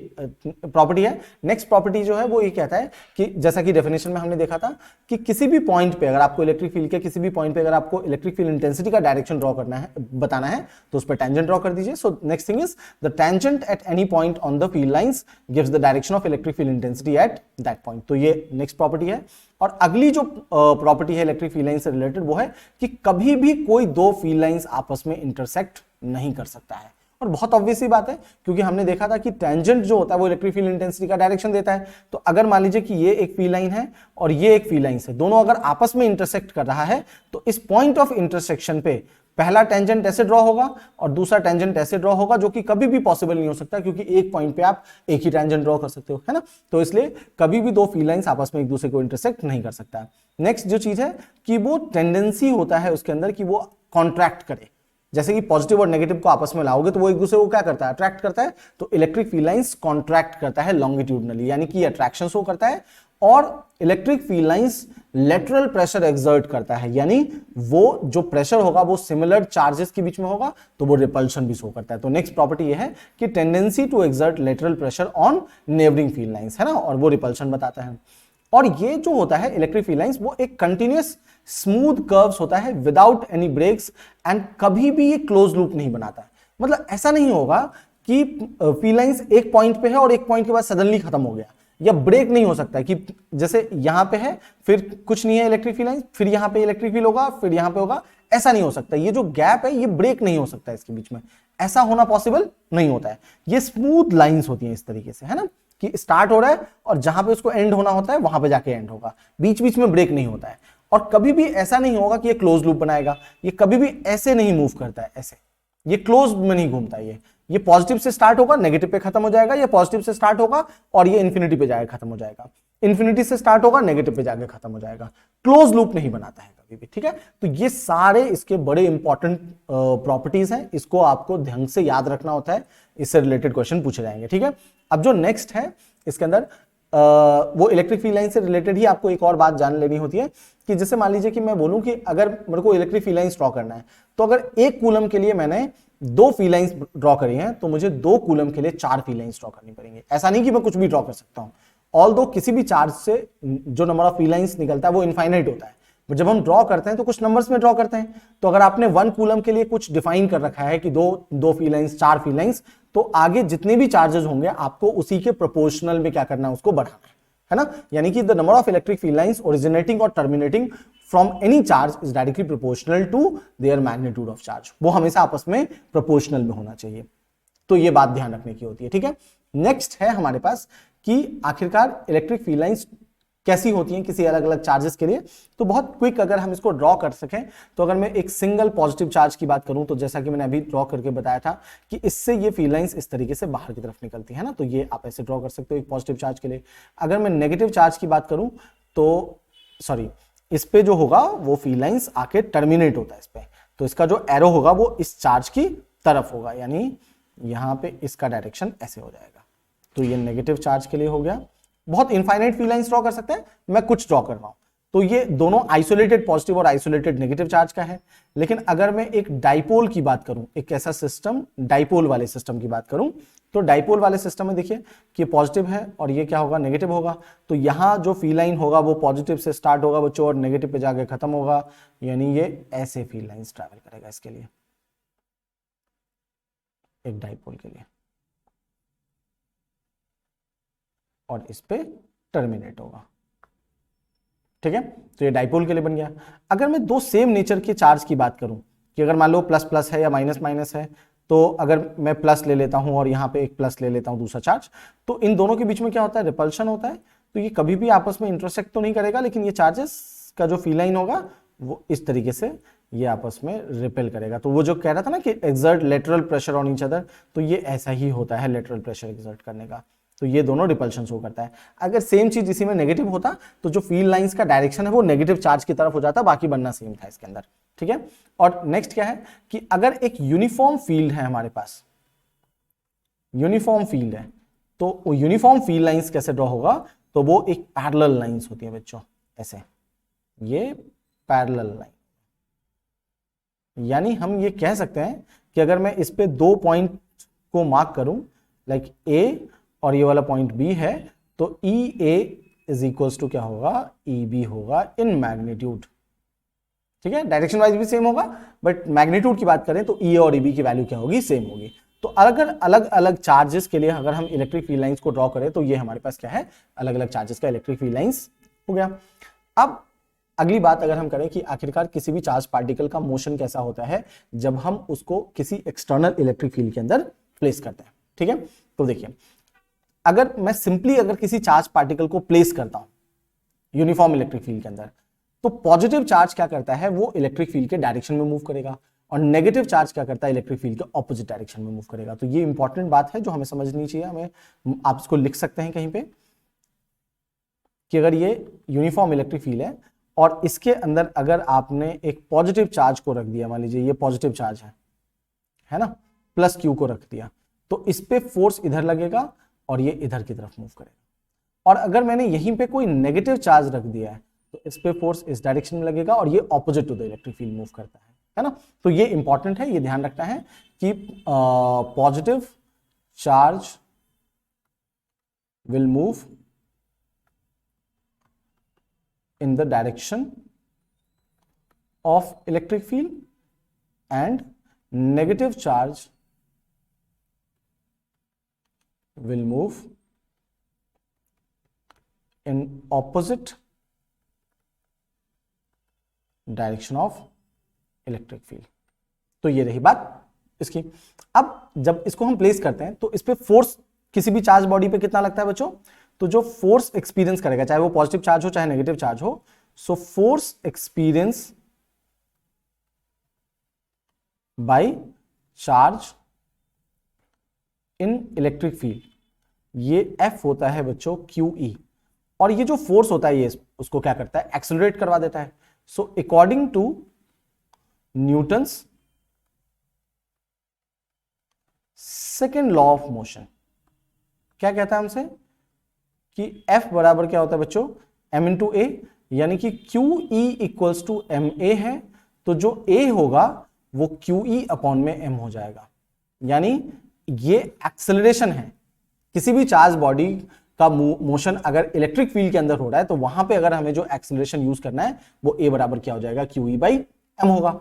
प्रॉपर्टी है। नेक्स्ट प्रॉपर्टी जो है वो ये कहता है कि जैसा कि डेफिनेशन में हमने देखा था कि किसी भी पॉइंट पे अगर आपको इलेक्ट्रिक फील्ड के किसी भी पॉइंट पे अगर आपको इलेक्ट्रिक फील्ड इंटेंसिटी का डायरेक्शन ड्रॉ करना है, बताना है, तो उस पर टेंजेंट ड्रॉ कर दीजिए। So next thing is the tangent at any point on the field lines gives the direction of electric field intensity at that point. तो ये नेक्स्ट प्रॉपर्टी है। और अगली जो प्रॉपर्टी है इलेक्ट्रिक फील्ड लाइन से रिलेटेड वो है कि कभी भी कोई दो फील्ड लाइंस आपस में इंटरसेक्ट नहीं कर सकता है। और बहुत ऑब्वियस सी बात है, क्योंकि हमने देखा था कि टेंजेंट जो होता है वो इलेक्ट्रिक फील्ड इंटेंसिटी का डायरेक्शन देता है। तो अगर मान लीजिए कि ये एक फील्ड लाइन है और ये एक फील्ड लाइन है, दोनों अगर आपस में इंटरसेक्ट कर रहा है, तो इस पॉइंट ऑफ इंटरसेक्शन पे पहला टेंजेंट ऐसे ड्रॉ होगा और दूसरा टेंजेंट ऐसे ड्रॉ होगा, जो कि कभी भी पॉसिबल नहीं हो सकता, क्योंकि एक पॉइंट पे आप एक ही टेंजेंट ड्रॉ कर सकते हो, है ना। तो इसलिए कभी भी दो फील्ड लाइंस आपस में एक दूसरे को इंटरसेक्ट नहीं कर सकता। नेक्स्ट जो चीज है कि वो टेंडेंसी होता है उसके अंदर कि वो कॉन्ट्रैक्ट करे, जैसे कि पॉजिटिव और नेगेटिव को आपस में लाओगे तो वो एक दूसरे को क्या करता है, अट्रैक्ट करता है। तो इलेक्ट्रिक फील्ड लाइंस कॉन्ट्रैक्ट करता है लॉन्गिट्यूडनली, यानी कि अट्रैक्शन शो करता है, और electric field lines lateral pressure exert करता है, यानी वो जो प्रेशर होगा वो सिमिलर चार्जेस के बीच में होगा, तो वो रिपल्शन भी शो करता है। तो नेक्स्ट प्रॉपर्टी ये है कि tendency to exert lateral pressure on neighbouring field lines, है ना, और वो रिपल्शन बताता है। और ये जो होता है इलेक्ट्रिक फील्ड लाइंस, वो एक कंटिन्यूअस स्मूथ कर्व्स होता है विदाउट एनी ब्रेक्स, एंड कभी भी ये क्लोज लूप नहीं बनाता है। मतलब ऐसा नहीं होगा कि फील्ड लाइंस एक पॉइंट पे है और एक पॉइंट के बाद सडनली खत्म हो गया, या ब्रेक नहीं हो सकता है कि जैसे यहां पे है फिर कुछ नहीं है इलेक्ट्रिक फील्ड लाइंस, फिर यहां पे इलेक्ट्रिक फील्ड होगा, फिर यहां पे होगा, ऐसा नहीं हो सकता। ये जो गैप है ये ब्रेक नहीं हो सकता इसके बीच में, ऐसा होना पॉसिबल नहीं होता है। ये स्मूथ लाइंस होती हैं इस तरीके से, है ना, कि स्टार्ट हो रहा है और जहां पे उसको एंड होना होता है वहां पे जाके एंड होगा, बीच बीच में ब्रेक नहीं होता है। और कभी भी ऐसा नहीं होगा कि ये क्लोज लूप बनाएगा, ये कभी भी ऐसे नहीं मूव करता है, ऐसे ये क्लोज में नहीं घूमता। ये पॉजिटिव से स्टार्ट होगा, नेगेटिव पे खत्म हो जाएगा, ये पॉजिटिव से स्टार्ट होगा और ये इन्फिनिटी पे जाके खत्म हो जाएगा, इन्फिनिटी से स्टार्ट होगा, नेगेटिव पे जाके खत्म हो जाएगा, क्लोज लूप नहीं बनाता है कभी भी, ठीक है। तो ये सारे इसके बड़े इंपॉर्टेंट प्रॉपर्टीज हैं, इसको आपको ढंग से याद रखना होता है, इससे रिलेटेड क्वेश्चन पूछे जाएंगे, ठीक है। अब जो नेक्स्ट है इसके अंदर वो इलेक्ट्रिक फील्ड लाइन से रिलेटेड ही आपको एक और बात जान लेनी होती है, कि जैसे मान लीजिए कि मैं बोलूं कि अगर मेरे को इलेक्ट्रिक फील्ड लाइंस ड्रॉ करना है, तो अगर एक कूलम के लिए मैंने दो फील्ड लाइंस ड्रॉ करी हैं, तो मुझे दो कूलम के लिए चार फील्ड लाइंस ड्रॉ करनी पड़ेंगी। ऐसा नहीं कि मैं कुछ भी ड्रॉ कर सकता हूं, ऑल्दो किसी भी चार्ज से जो नंबर ऑफ फील्ड लाइंस निकलता है वो इनफाइनाइट होता है, जब हम ड्रॉ करते हैं तो कुछ नंबर्स में ड्रॉ करते हैं। तो अगर आपने वन कूलम के लिए कुछ डिफाइन कर रखा है कि दो फील्ड लाइंस, चार फील्ड लाइंस, तो आगे जितने भी चार्जेस होंगे आपको उसी के प्रोपोर्शनल में क्या करना है, उसको बढ़ाना है ना। यानी कि the number of electric field lines originating और terminating from any charge is directly proportional to their magnitude of charge, वो हमेशा आपस में प्रोपोर्शनल में होना चाहिए। तो ये बात ध्यान रखने की होती है, ठीक है। नेक्स्ट है हमारे पास कि आखिरकार इलेक्ट्रिक फील्ड लाइंस कैसी होती हैं किसी अलग अलग चार्जेस के लिए। तो बहुत क्विक अगर हम इसको ड्रॉ कर सकें, तो अगर मैं एक सिंगल पॉजिटिव चार्ज की बात करूं, तो जैसा कि मैंने अभी ड्रॉ करके बताया था कि इससे ये फील्ड लाइंस इस तरीके से बाहर की तरफ निकलती है ना, तो ये आप ऐसे ड्रॉ कर सकते हो एक पॉजिटिव चार्ज के लिए। अगर मैं नेगेटिव चार्ज की बात करूं तो सॉरी, इस पे जो होगा वो फील्ड लाइंस आके टर्मिनेट होता है इस पे, तो इसका जो एरो होगा वो इस चार्ज की तरफ होगा, यानी यहां पे इसका डायरेक्शन ऐसे हो जाएगा। तो ये नेगेटिव चार्ज के लिए हो गया। बहुत इनफाइनाइट फील्ड लाइंस ड्रॉ कर सकते हैं, मैं कुछ ड्रॉ कर रहा हूं। तो ये दोनों आइसोलेटेड पॉजिटिव और आइसोलेटेड नेगेटिव चार्ज का है। लेकिन अगर मैं एक डाइपोल की बात करूं, एक ऐसा सिस्टम, डाइपोल वाले सिस्टम की बात करूं, तो डाइपोल वाले सिस्टम में देखिए कि पॉजिटिव है और ये क्या होगा, नेगेटिव होगा। तो यहां जो फील्ड लाइन होगा वो पॉजिटिव से स्टार्ट होगा बच्चों और नेगेटिव पे जाके खत्म होगा, यानी ये ऐसे फील्ड लाइंस ट्रैवल करेगा इसके लिए, एक डाइपोल के लिए, और इस पे टर्मिनेट होगा, ठीक है। तो ये डाइपोल के लिए बन गया। अगर मैं दो सेम नेचर के चार्ज की बात करूं, कि अगर मान लो प्लस प्लस है या माइनस माइनस है, तो अगर मैं प्लस ले लेता हूं और यहां पे एक प्लस ले लेता हूं दूसरा चार्ज, तो इन दोनों के बीच में क्या होता है, रिपल्शन होता है। तो ये कभी भी आपस में इंटरसेक्ट तो नहीं करेगा, लेकिन ये चार्जेस का जो फील्ड लाइन होगा वो इस तरीके से ये आपस में रिपेल करेगा। तो वो जो कह रहा था ना कि exert lateral pressure on each other, तो ये ऐसा ही होता है लेटरल प्रेशर एक्सर्ट करने का। तो ये दोनों रिपल्शन शो करता है। अगर सेम चीज इसी में नेगेटिव होता तो जो फील्ड लाइंस का डायरेक्शन है वो नेगेटिव चार्ज की तरफ हो जाता, बाकी बनना सेम था इसके अंदर, ठीक है। और नेक्स्ट क्या है कि अगर एक यूनिफॉर्म फील्ड है हमारे पास, यूनिफॉर्म फील्ड है, तो वो यूनिफॉर्म फील्ड लाइंस कैसे ड्रॉ होगा, तो वो एक पैरेलल लाइंस होती है बच्चों, ऐसे, ये पैरेलल लाइन। यानी हम ये कह सकते हैं कि अगर मैं इस पे दो पॉइंट को मार्क करूं, लाइक ए और ये वाला पॉइंट बी है, तो ई ए इज इक्वल्स टू क्या होगा, ई बी होगा इन मैग्नीट्यूड, ठीक है। डायरेक्शन वाइज भी सेम होगा, बट मैग्नीट्यूड की बात करें तो ई और ई बी की वैल्यू क्या होगी, सेम होगी। तो अलग अलग चार्जेस के लिए अगर हम इलेक्ट्रिक फील्ड लाइंस को ड्रॉ करें, तो ये हमारे पास क्या है, अलग अलग चार्जेस का इलेक्ट्रिक फील्ड लाइंस हो गया। अब अगली बात अगर हम करें कि आखिरकार किसी भी चार्ज पार्टिकल का मोशन कैसा होता है जब हम उसको किसी एक्सटर्नल इलेक्ट्रिक फील्ड के अंदर प्लेस करते हैं, ठीक है। तो देखिए, अगर मैं सिंपली अगर किसी चार्ज पार्टिकल को प्लेस करता हूं यूनिफॉर्म इलेक्ट्रिक फील्ड के अंदर, तो पॉजिटिव चार्ज क्या करता है, वो इलेक्ट्रिक फील्ड के डायरेक्शन में मूव करेगा, और नेगेटिव चार्ज क्या करता है, इलेक्ट्रिक फील्ड के ऑपोजिट डायरेक्शन में मूव करेगा। तो ये इंपॉर्टेंट बात है जो हमें समझनी चाहिए। हमें आप इसको लिख सकते हैं कहीं पे कि अगर ये यूनिफॉर्म इलेक्ट्रिक फील्ड है और इसके अंदर अगर आपने एक पॉजिटिव चार्ज को रख दिया, मान लीजिए ये पॉजिटिव चार्ज है ना, प्लस क्यू को रख दिया, तो इस पे फोर्स इधर लगेगा और ये इधर की तरफ मूव करेगा। और अगर मैंने यहीं पे कोई नेगेटिव चार्ज रख दिया है तो इस पे फोर्स इस डायरेक्शन में लगेगा और ये opposite to the electric field move करता है ना। तो ये इंपॉर्टेंट है, ये ध्यान रखना है कि positive charge will move in the direction of electric field and negative charge will move in opposite direction of electric field। तो ये रही बात इसकी। अब जब इसको हम प्लेस करते हैं तो इस पे फोर्स किसी भी चार्ज बॉडी पे कितना लगता है बच्चों, तो जो फोर्स एक्सपीरियंस करेगा, चाहे वो पॉजिटिव चार्ज हो चाहे नेगेटिव चार्ज हो, so force experience by charge in electric field, ये F होता है बच्चों QE। और ये जो फोर्स होता है ये उसको क्या करता है, एक्सेलरेट करवा देता है। So according to Newton's second law of motion, क्या कहता है हमसे कि F बराबर क्या होता है बच्चों, m इंटू ए, यानी कि QE इक्वल्स टू MA है, तो जो A होगा वो QE अपॉन में M हो जाएगा। यानी ये एक्सेलरेशन है। किसी भी चार्ज बॉडी का मोशन अगर इलेक्ट्रिक फील्ड के अंदर हो रहा है तो वहां पे अगर हमें जो एक्सेलरेशन यूज करना है वो A बराबर क्या हो जाएगा, QE बाई M होगा।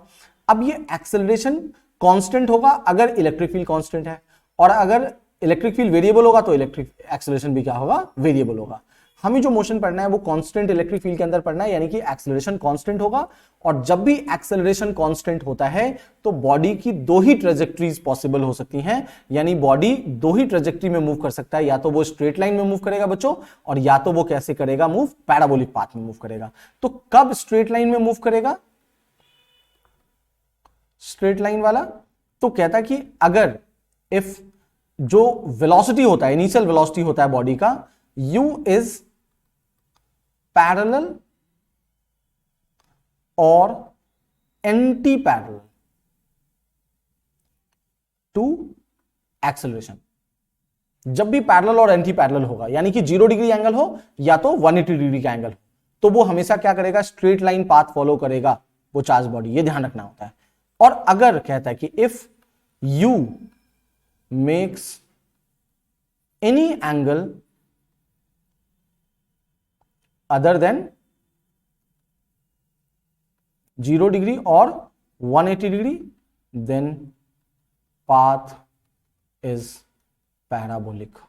अब ये एक्सेलरेशन कांस्टेंट होगा अगर इलेक्ट्रिक फील्ड कांस्टेंट है, और अगर इलेक्ट्रिक फील्ड वेरिएबल होगा तो इलेक्ट्रिक एक्सेलरेशन भी क्या होगा, वेरिएबल होगा। हमें जो मोशन पढ़ना है वो कांस्टेंट इलेक्ट्रिक फील्ड के अंदर पढ़ना है, यानी कि एक्सेलरेशन कांस्टेंट होगा। और जब भी एक्सेलरेशन कांस्टेंट होता है तो बॉडी की दो ही ट्रेजेक्टरीज पॉसिबल हो सकती हैं, यानी बॉडी दो ही ट्रेजेक्टरी में मूव कर सकता है, या तो वो स्ट्रेट लाइन में मूव करेगा बच्चों, और या तो वो कैसे करेगा मूव, पैराबोलिक पाथ में मूव करेगा। तो कब स्ट्रेट लाइन में मूव करेगा, स्ट्रेट लाइन वाला, तो कहता है कि अगर इफ जो वेलोसिटी होता है, इनिशियल वेलोसिटी होता है बॉडी का, u इज पैरेलल और एंटी पैरेलल टू एक्सेलरेशन। जब भी पैरेलल और एंटी पैरेलल होगा, यानी कि 0 डिग्री एंगल हो या तो 180 डिग्री का एंगल हो, तो वो हमेशा क्या करेगा, स्ट्रेट लाइन पाथ फॉलो करेगा वो चार्ज बॉडी, ये ध्यान रखना होता है। और अगर कहता है कि if u makes any angle other than 0 degree or 180 degree, then path is parabolic,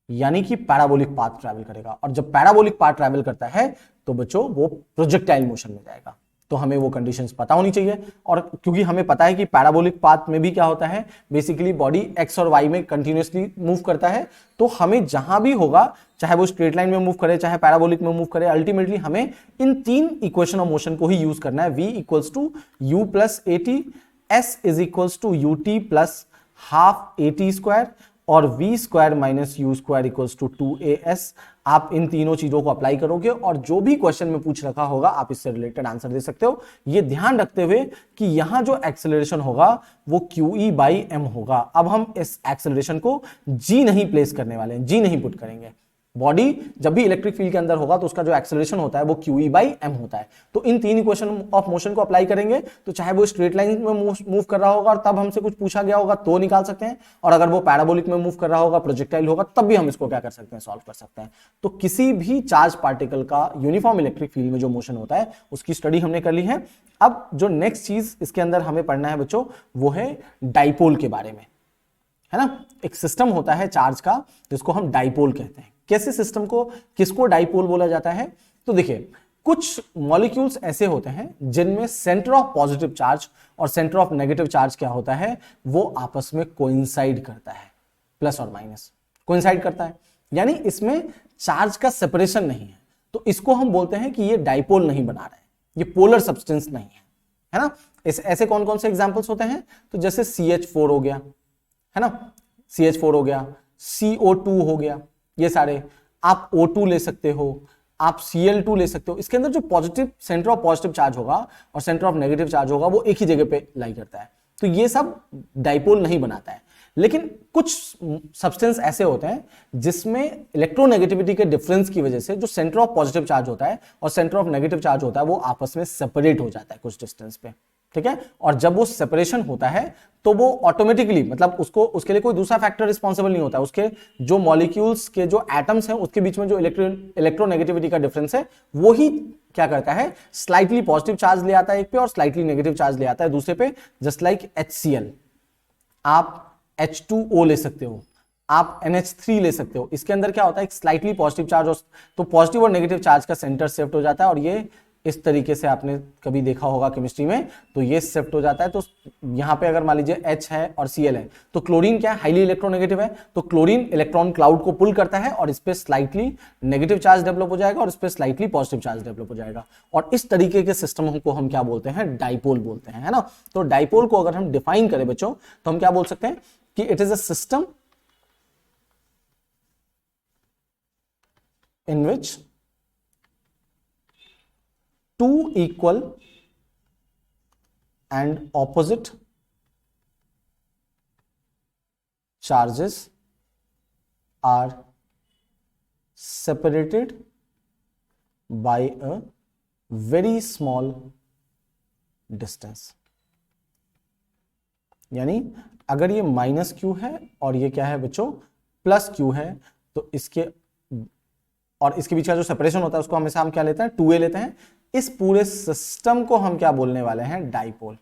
यानी कि पैराबोलिक पाथ ट्रैवल करेगा। और जब पैराबोलिक पाथ ट्रैवल करता है तो बच्चों वो प्रोजेक्टाइल मोशन में जाएगा। तो हमें वो कंडीशंस पता होनी चाहिए, और क्योंकि हमें पता है कि पैराबोलिक पाथ में भी क्या होता है, बेसिकली बॉडी एक्स और वाई में कंटिन्यूअसली मूव करता है, तो हमें जहां भी होगा, चाहे वो स्ट्रेट लाइन में मूव करे चाहे पैराबोलिक में मूव करे, अल्टीमेटली हमें इन तीन इक्वेशन ऑफ मोशन को ही यूज करना है। v equals to u plus A T, s is equals to U T plus half A T square, और v square minus U square equals to 2as। आप इन तीनों चीजों को अप्लाई करोगे और जो भी क्वेश्चन में पूछ रखा होगा आप इससे रिलेटेड आंसर दे सकते हो, ये ध्यान रखते हुए कि यहां जो एक्सेलरेशन होगा वो QE बाई M होगा। अब हम इस एक्सेलरेशन को G नहीं प्लेस करने वाले हैं, G नहीं पुट करेंगे। बॉडी जब भी इलेक्ट्रिक फील्ड के अंदर होगा तो उसका जो एक्सेलरेशन होता है वो QE बाई M होता है। तो इन तीन इक्वेशन ऑफ मोशन को अप्लाई करेंगे, तो चाहे वो स्ट्रेट लाइन में मूव कर रहा होगा और तब हमसे कुछ पूछा गया होगा तो निकाल सकते हैं, और अगर वो पैराबोलिक में मूव कर रहा होगा, प्रोजेक्टाइल होगा, तब भी हम इसको क्या कर सकते हैं, सॉल्व कर सकते हैं। तो किसी भी चार्ज पार्टिकल का यूनिफॉर्म इलेक्ट्रिक फील्ड में जो मोशन होता है उसकी स्टडी हमने कर ली है। अब जो नेक्स्ट चीज इसके अंदर हमें पढ़ना है बच्चों वो है डाइपोल के बारे में, है ना। एक सिस्टम होता है चार्ज का जिसको हम डाइपोल कहते हैं। कैसे सिस्टम को, किसको डाइपोल बोला जाता है, तो देखिए कुछ मॉलिक्यूल्स ऐसे होते हैं जिनमें सेंटर ऑफ पॉजिटिव चार्ज और सेंटर ऑफ नेगेटिव चार्ज क्या होता है, वो आपस में कोइंसाइड करता है, प्लस और माइनस कोइंसाइड करता है, यानी इसमें चार्ज का सेपरेशन नहीं है। तो इसको हम बोलते हैं कि ये डाइपोल नहीं बना रहा है, ये पोलर सब्सटेंस नहीं है, है ना। ऐसे कौन कौन से एग्जाम्पल्स होते हैं, तो जैसे CH4 हो गया, है ना, CH4 हो गया, CO2 हो गया, ये सारे। आप O2 ले सकते हो, आप Cl2 ले सकते हो। इसके अंदर जो positive centre of positive charge होगा और सेंटर ऑफ नेगेटिव चार्ज होगा वो एक ही जगह पे लाई करता है, तो ये सब डाइपोल नहीं बनाता है। लेकिन कुछ सब्सटेंस ऐसे होते हैं जिसमें इलेक्ट्रोनेगेटिविटी के डिफरेंस की वजह से जो सेंटर ऑफ पॉजिटिव चार्ज होता है और सेंटर ऑफ नेगेटिव चार्ज होता है वो आपस में सेपरेट हो जाता है कुछ डिस्टेंस पे, ठीक है। और जब वो सेपरेशन होता है तो वो ऑटोमेटिकली, मतलब उसके लिए कोई दूसरा फैक्टर रिस्पॉन्सिबल नहीं होता, उसके जो मॉलिक्यूल्स के जो एटम्स हैं उसके बीच में जो इलेक्ट्रोनेगेटिविटी का डिफरेंस है वो ही क्या करता है, स्लाइटली पॉजिटिव चार्ज ले आता है एक पे और स्लाइटली नेगेटिव चार्ज ले आता है दूसरे पे। जस्ट लाइक HCl, आप H2O ले सकते हो, आप NH3 ले सकते हो। इसके अंदर क्या होता है, एक स्लाइटली पॉजिटिव चार्ज, तो पॉजिटिव और नेगेटिव चार्ज का सेंटर शिफ्ट हो जाता है और ये इस तरीके से आपने कभी देखा होगा केमिस्ट्री में, तो ये शिफ्ट हो जाता है। तो यहां पे अगर मान लीजिए H है और Cl है, तो क्लोरीन क्या है, हाईली इलेक्ट्रोनेगेटिव है, तो क्लोरीन इलेक्ट्रॉन क्लाउड को पुल करता है और इस पे स्लाइटली नेगेटिव चार्ज डेवलप हो जाएगा और इस पे स्लाइटली पॉजिटिव चार्ज डेवलप हो जाएगा। और इस तरीके के सिस्टम को हम क्या बोलते हैं, डाइपोल बोलते हैं, है ना। तो डाइपोल को अगर हम डिफाइन करें बच्चों तो हम क्या बोल सकते हैं कि it is a system in which two equal and opposite charges are separated by a very small distance। यानी अगर ये -q है और ये क्या है बच्चों, +q है, तो इसके और इसके बीच का जो सेपरेशन होता है उसको हमेशा हम क्या लेते हैं, 2a लेते हैं। इस पूरे सिस्टम को हम क्या बोलने वाले हैं, डाइपोल।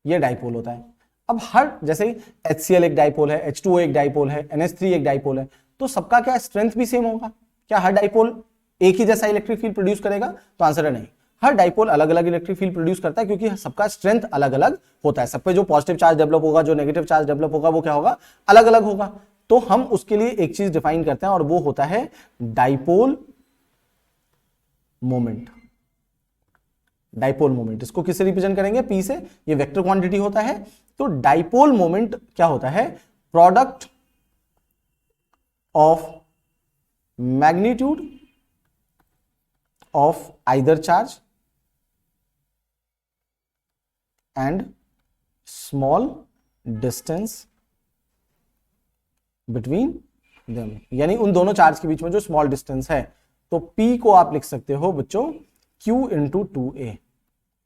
ये डाइपोल होता है। अब हर, जैसे HCl एक डाइपोल है, H2O एक डाइपोल है, NH3 एक डाइपोल है, तो सबका क्या स्ट्रेंथ भी सेम होगा क्या, हर डाइपोल एक ही जैसा इलेक्ट्रिक फील्ड प्रोड्यूस करेगा, तो आंसर है नहीं। हर डाइपोल अलग अलग इलेक्ट्रिक फील्ड प्रोड्यूस करता है क्योंकि सबका स्ट्रेंथ अलग अलग होता है। सब पे जो पॉजिटिव चार्ज डेवलप होगा, जो नेगेटिव चार्ज डेवलप होगा, वो क्या होगा, अलग अलग होगा। तो हम उसके लिए एक चीज डिफाइन करते हैं और वो होता है डाइपोल मोमेंट। डाइपोल मोमेंट, इसको किससे रिप्रेजेंट करेंगे, P से। ये वेक्टर क्वांटिटी होता है। तो डाइपोल मोमेंट क्या होता है, product of magnitude of either charge and small distance between them, यानी उन दोनों चार्ज के बीच में जो स्मॉल डिस्टेंस है। तो P को आप लिख सकते हो बच्चों Q इंटू 2a।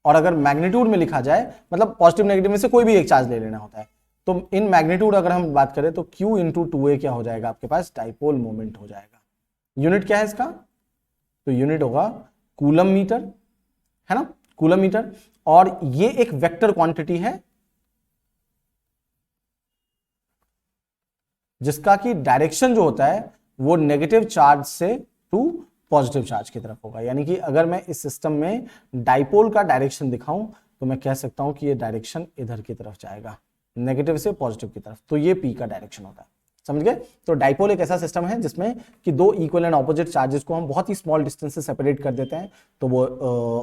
और अगर मैग्नीट्यूड में लिखा जाए, मतलब पॉजिटिव नेगेटिव में से कोई भी एक चार्ज ले लेना होता है, तो इन मैग्नीट्यूड अगर हम बात करें तो Q इंटू 2a क्या हो जाएगा आपके पास, डाइपोल मोमेंट हो जाएगा। यूनिट क्या है इसका, तो यूनिट होगा कूलम मीटर, है ना, कूलम मीटर। और ये एक वेक्टर क्वांटिटी है जिसका की डायरेक्शन जो होता है वो नेगेटिव चार्ज से टू पॉजिटिव चार्ज की तरफ होगा। यानी कि अगर मैं इस सिस्टम में डाइपोल का डायरेक्शन दिखाऊं तो मैं कह सकता हूं कि ये डायरेक्शन इधर की तरफ जाएगा, नेगेटिव से पॉजिटिव की तरफ। तो ये P का डायरेक्शन होता है, समझ गए। तो डाइपोल एक ऐसा सिस्टम है जिसमें कि दो इक्वल एंड ऑपोजिट चार्जेस को हम बहुत ही स्मॉल डिस्टेंस से सेपरेट कर देते हैं। तो वो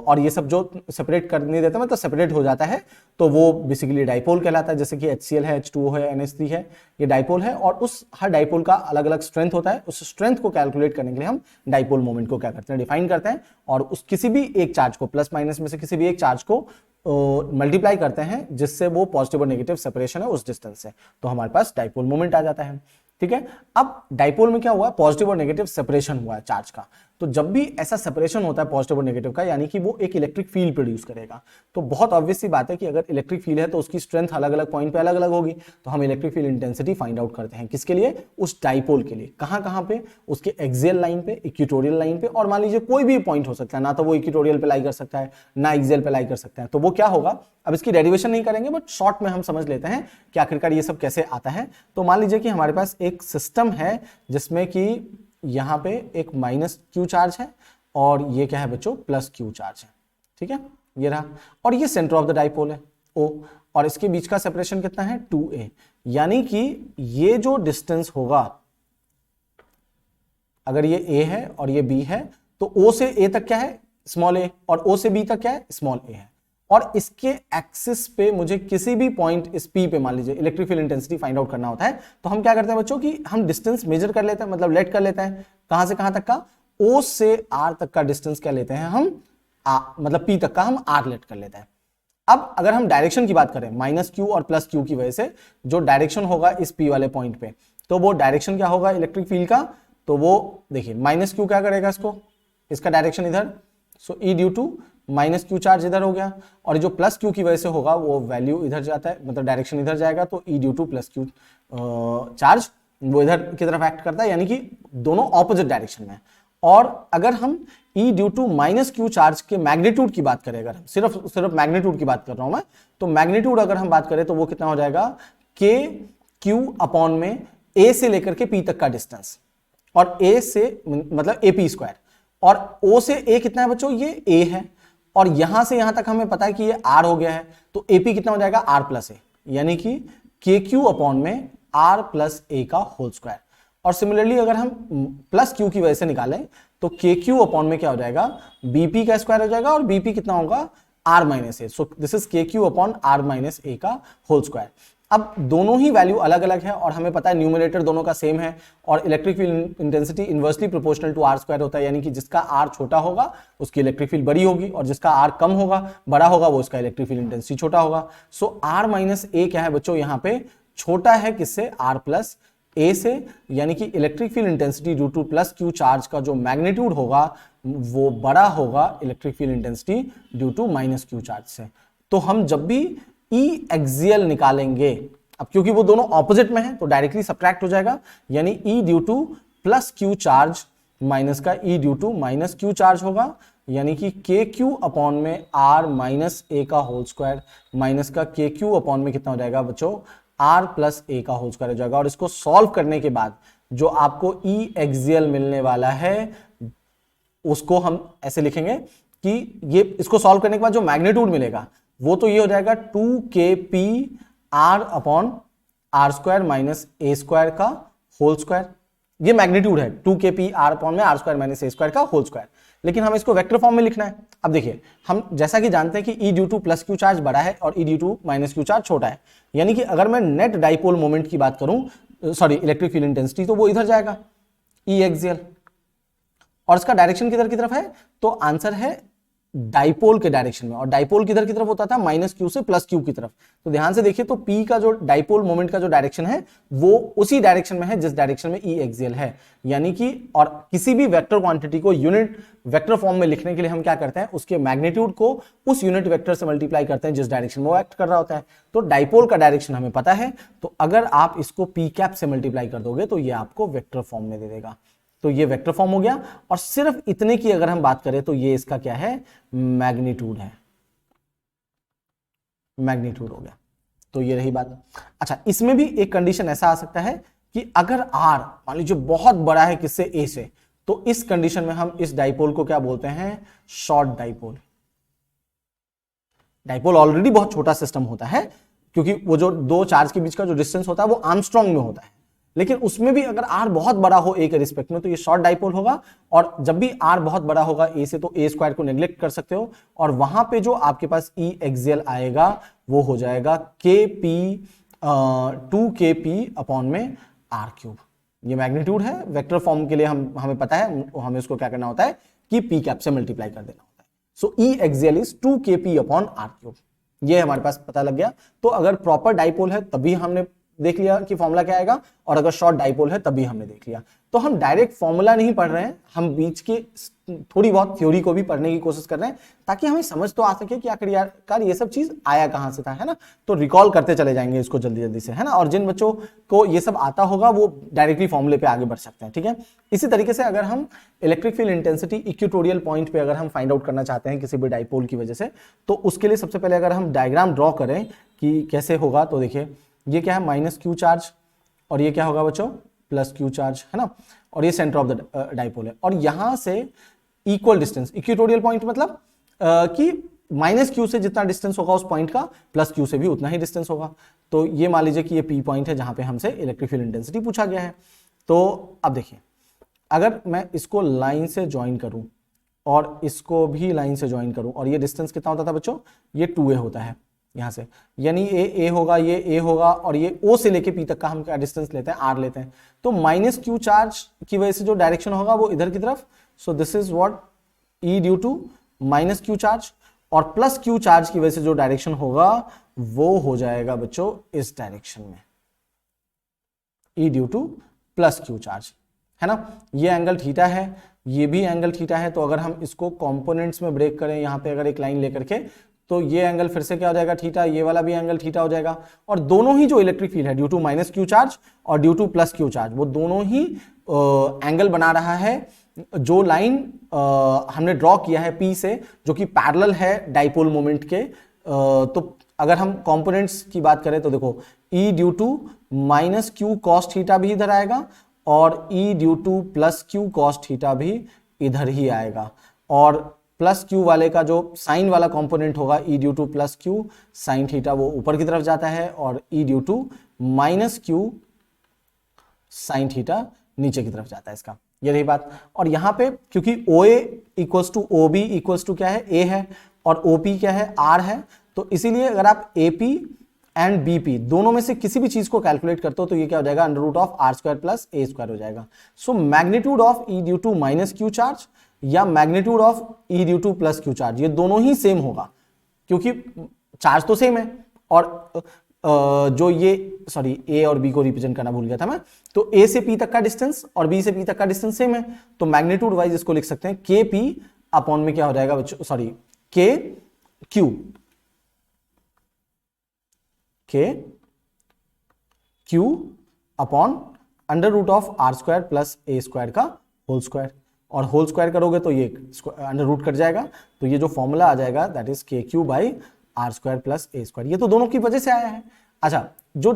और ये सब जो सेपरेट कर नहीं देता मतलब सेपरेट हो जाता है, तो वो बेसिकली डाइपोल कहलाता है। जैसे कि HCl है, H2O है, NH3 है, ये डाइपोल है। और उस हर डाइपोल का अलग अलग स्ट्रेंथ होता है। उस स्ट्रेंथ को कैलकुलेट करने के लिए हम डाइपोल मोमेंट को क्या करते हैं, डिफाइन करते हैं। और उस किसी भी एक चार्ज को, प्लस माइनस में से किसी भी एक चार्ज को मल्टीप्लाई करते हैं जिससे वो पॉजिटिव और नेगेटिव सेपरेशन है उस डिस्टेंस से, तो हमारे पास डाइपोल मोमेंट आ जाता है। ठीक है। अब डाइपोल में क्या हुआ, पॉजिटिव और नेगेटिव सेपरेशन हुआ है चार्ज का। तो जब भी ऐसा सेपरेशन होता है पॉजिटिव और नेगेटिव का, यानी कि वो एक इलेक्ट्रिक फील्ड प्रोड्यूस करेगा। तो बहुत ऑब्वियस सी बात है कि अगर इलेक्ट्रिक फील्ड है तो उसकी स्ट्रेंथ अलग अलग पॉइंट पे अलग अलग होगी। तो हम electric field intensity find out करते हैं, किसके लिए, उस डाइपोल के लिए। कहां पे, उसके एक्सियल लाइन पे, इक्वेटोरियल लाइन पे, और मान लीजिए कोई भी पॉइंट हो सकता है, ना तो वो इक्वेटोरियल पे लाई कर सकता है ना एक्सियल पे लाई कर सकता है। तो वो क्या होगा, अब इसकी डेरिवेशन नहीं करेंगे बट शॉर्ट में हम समझ लेते हैं कि आखिरकार ये सब कैसे आता है। तो मान लीजिए कि हमारे पास एक सिस्टम है जिसमें कि यहां पे एक -q चार्ज है और ये क्या है बच्चों, +q चार्ज है। ठीक है, ये रहा। और ये सेंटर ऑफ द डाइपोल है O, और इसके बीच का सेपरेशन कितना है, 2a। यानी कि ये जो डिस्टेंस होगा, अगर ये a है और ये b है, तो O से a तक क्या है, स्मॉल a, और O से b तक क्या है, स्मॉल a है। और इसके एक्सिस पे मुझे किसी भी पॉइंट इस P पे मान लीजिए electric field intensity find out करना होता है, तो हम क्या करते हैं बच्चों कि हम डिस्टेंस मेजर कर लेते हैं, मतलब लेट कर लेते हैं कहां से कहां तक का, O से R तक का डिस्टेंस क्या लेते हैं हम, मतलब P तक का हम R लेट कर लेते हैं। अब अगर हम डायरेक्शन की बात करें माइनस क्यू और प्लस क्यू की वजह से जो डायरेक्शन होगा इस P वाले पॉइंट पे, तो वो डायरेक्शन क्या होगा इलेक्ट्रिक फील्ड का, तो वो देखिए माइनस क्यू क्या करेगा इसको, इसका डायरेक्शन इधर, so E due to minus Q charge इधर हो गया, और जो प्लस क्यू की वजह से होगा वो वैल्यू इधर जाता है, मतलब डायरेक्शन इधर जाएगा, तो E due to plus Q charge वो इधर की तरफ एक्ट करता है, यानी कि दोनों ऑपोजिट डायरेक्शन में। और अगर हम E due to minus Q charge के मैग्नीट्यूड की बात करें, अगर हम सिर्फ मैग्नीट्यूड की बात कर रहा हूं मैं, तो मैग्नीट्यूड अगर हम बात करें तो वो कितना हो जाएगा, के क्यू अपॉन में ए से लेकर के पी तक का डिस्टेंस, और ए से मतलब ए पी स्क्वायर, और ओ से ए कितना है बच्चों, ये ए है, और यहां से यहां तक हमें पता है कि ये आर हो गया है, तो एपी कितना हो जाएगा आर प्लस ए, यानी कि के क्यू अपॉन में आर प्लस ए का होल स्क्वायर। और सिमिलरली अगर हम प्लस क्यू की वजह से निकालें तो के क्यू अपॉन में क्या हो जाएगा, बीपी का स्क्वायर हो जाएगा, और बीपी कितना होगा R minus A, so this is K Q upon R minus A का होल स्क्वायर। अब दोनों ही वैल्यू अलग अलग है, और हमें पता है न्यूमरेटर दोनों का सेम है, और electric field intensity inversely proportional to R square होता है, यानी कि जिसका आर छोटा होगा उसकी इलेक्ट्रिक फील्ड बड़ी होगी, और जिसका आर कम होगा बड़ा होगा वो उसका इलेक्ट्रिक फील्ड इंटेंसिटी छोटा होगा। सो आर माइनस ए क्या है बच्चों, यहाँ पे छोटा है किससे, आर प्लस ए से, यानी कि electric field intensity due to plus Q charge का जो मैग्नीट्यूड होगा वो बड़ा होगा electric field intensity due to minus Q charge से। तो हम जब भी ई एक्सियल निकालेंगे, अब क्योंकि वो दोनों ऑपोजिट में है तो डायरेक्टली सब्ट्रैक्ट हो जाएगा, यानी E due to plus Q charge minus का E due to minus Q charge होगा, यानी कि के क्यू अपॉन में आर माइनस ए का होल स्क्वायर माइनस का के क्यू अपॉन में कितना हो जाएगा बच्चों, आर प्लस ए का होल स्क्वायर हो जाएगा। और इसको सॉल्व करने के बाद जो आपको ई एक्सियल मिलने वाला है उसको हम ऐसे लिखेंगे कि ये इसको सॉल्व करने के बाद जो मैग्नीट्यूड मिलेगा वो तो ये हो जाएगा 2kp r upon R square minus A square का होल स्क्वायर, ये मैग्नीट्यूड है 2kp r अपॉन में R square minus A square का होल स्क्वायर। लेकिन हमें इसको वेक्टर फॉर्म में लिखना है। अब देखिए हम जैसा कि जानते हैं कि E due to plus Q charge बड़ा है और E due to minus Q charge छोटा है, यानी कि अगर मैं नेट डाइपोल मोमेंट की बात करूं, सॉरी इलेक्ट्रिक फील्ड इंटेंसिटी, तो वो इधर जाएगा ई एक्सियल, और इसका डायरेक्शन किधर की तरफ है, तो आंसर है डाइपोल के डायरेक्शन में, और डाइपोल किधर की तरफ होता था, माइनस क्यू से प्लस क्यू की तरफ। तो ध्यान से देखिए तो पी का जो डाइपोल मोमेंट का जो डायरेक्शन है वो उसी डायरेक्शन में है जिस डायरेक्शन में ई एक्सियल है, यानी कि और किसी भी वेक्टर क्वांटिटी को यूनिट वेक्टर फॉर्म में लिखने के लिए हम क्या करते हैं, उसके मैग्नीट्यूड को उस यूनिट वेक्टर से मल्टीप्लाई करते हैं जिस डायरेक्शन में वो एक्ट कर रहा होता है। तो डाइपोल का डायरेक्शन हमें पता है, तो अगर आप इसको पी कैप से मल्टीप्लाई कर दोगे तो ये आपको वेक्टर फॉर्म में दे देगा। तो ये वेक्टर फॉर्म हो गया, और सिर्फ इतने की अगर हम बात करें तो ये इसका क्या है, मैग्नीट्यूड है, मैग्नीट्यूड हो गया। तो ये रही बात। अच्छा, इसमें भी एक कंडीशन ऐसा आ सकता है कि अगर आर मान लीजिए बहुत बड़ा है किससे, ए से, तो इस कंडीशन में हम इस डाइपोल को क्या बोलते हैं, शॉर्ट डाइपोल। डाइपोल ऑलरेडी बहुत छोटा सिस्टम होता है क्योंकि वो जो दो चार्ज के बीच का जो डिस्टेंस होता है वो आर्मस्ट्रॉन्ग में होता है, लेकिन उसमें भी अगर आर बहुत बड़ा हो ए के रिस्पेक्ट में तो ये शॉर्ट डाइपोल होगा। और जब भी आर बहुत बड़ा होगा ए से तो ए स्क्वायर को नेग्लेक्ट कर सकते हो, और वहां पे जो आपके पास ई एक्सियल आएगा वो हो जाएगा के पी 2kp अपॉन में आर क्यूब। ये मैग्नीट्यूड है, वेक्टर फॉर्म के लिए हमें पता है हमें उसको क्या करना होता है कि पी कैप से मल्टीप्लाई कर देना होता है। So E axial is 2kp upon R cube, ये हमारे पास पता लग गया। तो अगर प्रॉपर डाइपोल है तभी हमने देख लिया कि फॉर्मूला क्या आएगा, और अगर शॉर्ट डाइपोल है तभी हमने देख लिया। तो हम डायरेक्ट फॉर्मूला नहीं पढ़ रहे हैं, हम बीच के थोड़ी बहुत थ्योरी को भी पढ़ने की कोशिश कर रहे हैं ताकि हमें समझ तो आ सके कि आखिरकार ये सब चीज आया कहां से था, है ना। तो रिकॉल करते चले जाएंगे इसको जल्दी जल्दी से, है ना। और जिन बच्चों को ये सब आता होगा वो डायरेक्टली फॉर्मूले पे आगे बढ़ सकते हैं, ठीक है। इसी तरीके से अगर हम electric field intensity equatorial point पे अगर हम फाइंड आउट करना चाहते हैं किसी भी डाइपोल की वजह से, तो उसके लिए सबसे पहले अगर हम डायग्राम ड्रॉ करें कि कैसे होगा, तो देखिए ये क्या है, माइनस क्यू चार्ज, और ये क्या होगा बच्चों, प्लस क्यू चार्ज, है ना। और ये सेंटर ऑफ द डाइपोल है, और यहां से इक्वल डिस्टेंस, इक्वेटोरियल पॉइंट मतलब कि माइनस क्यू से जितना डिस्टेंस होगा उस पॉइंट का प्लस क्यू से भी उतना ही डिस्टेंस होगा। तो ये मान लीजिए कि ये पी पॉइंट है जहां पे हमसे इलेक्ट्रिक फील्ड इंटेंसिटी पूछा गया है। तो अब देखिए अगर मैं इसको लाइन से ज्वाइन करूं और इसको भी लाइन से ज्वाइन करूं, और ये डिस्टेंस कितना होता था बच्चों, ये 2a होता है यहां से, यानी ए होगा, ये ए होगा, और ये ओ से लेके पी तक का हम क्या डिस्टेंस लेते हैं, आर लेते हैं। तो माइनस क्यू चार्ज की वजह से जो डायरेक्शन होगा वो इधर की तरफ, so this is what E due to minus Q charge, और प्लस क्यू चार्ज की वजह से जो डायरेक्शन होगा वो हो जाएगा बच्चों इस डायरेक्शन में, E due to plus Q charge, है ना। ये एंगल थीटा है, ये भी एंगल थीटा है। तो अगर हम इसको कंपोनेंट्स में ब्रेक करें, यहां पे अगर एक लाइन लेकर के, तो ये एंगल फिर से क्या हो जाएगा, थीटा, ये वाला भी एंगल थीटा हो जाएगा। और दोनों ही जो इलेक्ट्रिक फील्ड है due to minus Q charge और due to plus Q charge, वो दोनों ही एंगल बना रहा है। जो लाइन हमने ड्रॉ किया है पी से, जो कि पैरेलल है डाइपोल मोमेंट के, तो अगर हम कंपोनेंट्स की बात करें तो देखो E due to minus Q cos theta भी इधर आएगा, और E due to plus Q cos theta भी इधर ही आएगा। और प्लस क्यू वाले का जो साइन वाला कंपोनेंट होगा, E due to plus Q sine theta, वो ऊपर की तरफ जाता है, और E due to minus Q sine theta नीचे की तरफ जाता है इसका, ये रही बात। और यहां पे क्योंकि OA equals to OB equals to क्या है, A है, और OP क्या है, R है, तो इसीलिए अगर आप AP एंड BP दोनों में से किसी भी चीज को कैलकुलेट करते हो तो ये क्या हो जाएगा, under root of R square plus A square हो जाएगा। So magnitude of E due to minus Q charge या magnitude of E due to plus Q charge, ये दोनों ही सेम होगा, क्योंकि चार्ज तो सेम है। और जो ये सॉरी A और B को रिप्रेजेंट करना भूल गया था मैं, तो A से P तक का डिस्टेंस और B से P तक का डिस्टेंस सेम है, तो मैग्नीट्यूड वाइज इसको लिख सकते हैं KP अपॉन में क्या हो जाएगा बच्चों, sorry Q upon under root of R square plus A square का होल स्क्वायर, और होल स्क्वायर करोगे तो ये अंडर रूट कट जाएगा, तो ये जो फॉर्मूला आ जाएगा that is KQ by R square plus A square. ये तो दोनों की वजह से आया है। अच्छा, जो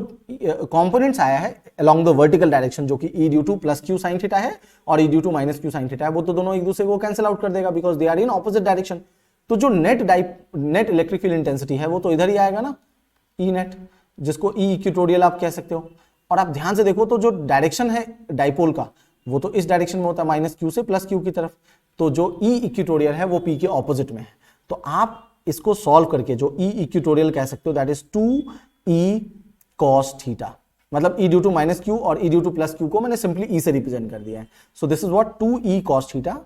कंपोनेंट्स आया है अलोंग द वर्टिकल डायरेक्शन, जो कि E due to plus Q sine theta है और E due to minus Q sine theta है, वो तो दोनों एक दूसरे को कैंसिल आउट कर देगा because they are in opposite direction. तो जो नेट इलेक्ट्रिक फील्ड इंटेंसिटी है वो तो इधर ही आएगा ना, E नेट, जिसको E इक्वेटोरियल आप कह सकते हो। और आप ध्यान से देखो तो जो डायरेक्शन है डाइपोल का वो तो इस डायरेक्शन में होता है, माइनस क्यू से प्लस क्यू की तरफ, तो जो E इक्वेटोरियल है वो P के ऑपोजिट में है। तो आप इसको सॉल्व करके जो E इक्वेटोरियल कह सकते हो that is 2E cos theta, मतलब E due to minus Q और E due to plus Q को मैंने सिंपली E से रिप्रेजेंट कर दिया है। So this is what 2E cos theta.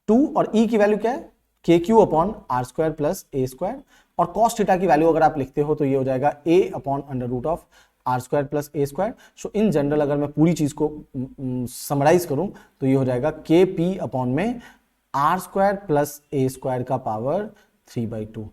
2 और E की वैल्यू क्या है, KQ upon R square plus A square, और cos थीटा की वैल्यू अगर आप लिखते हो तो ये हो जाएगा A upon under root of R square plus A square. So in general अगर मैं पूरी चीज को समराइज करूं तो ये हो जाएगा KP अपॉन में R square plus A square का power 3/2।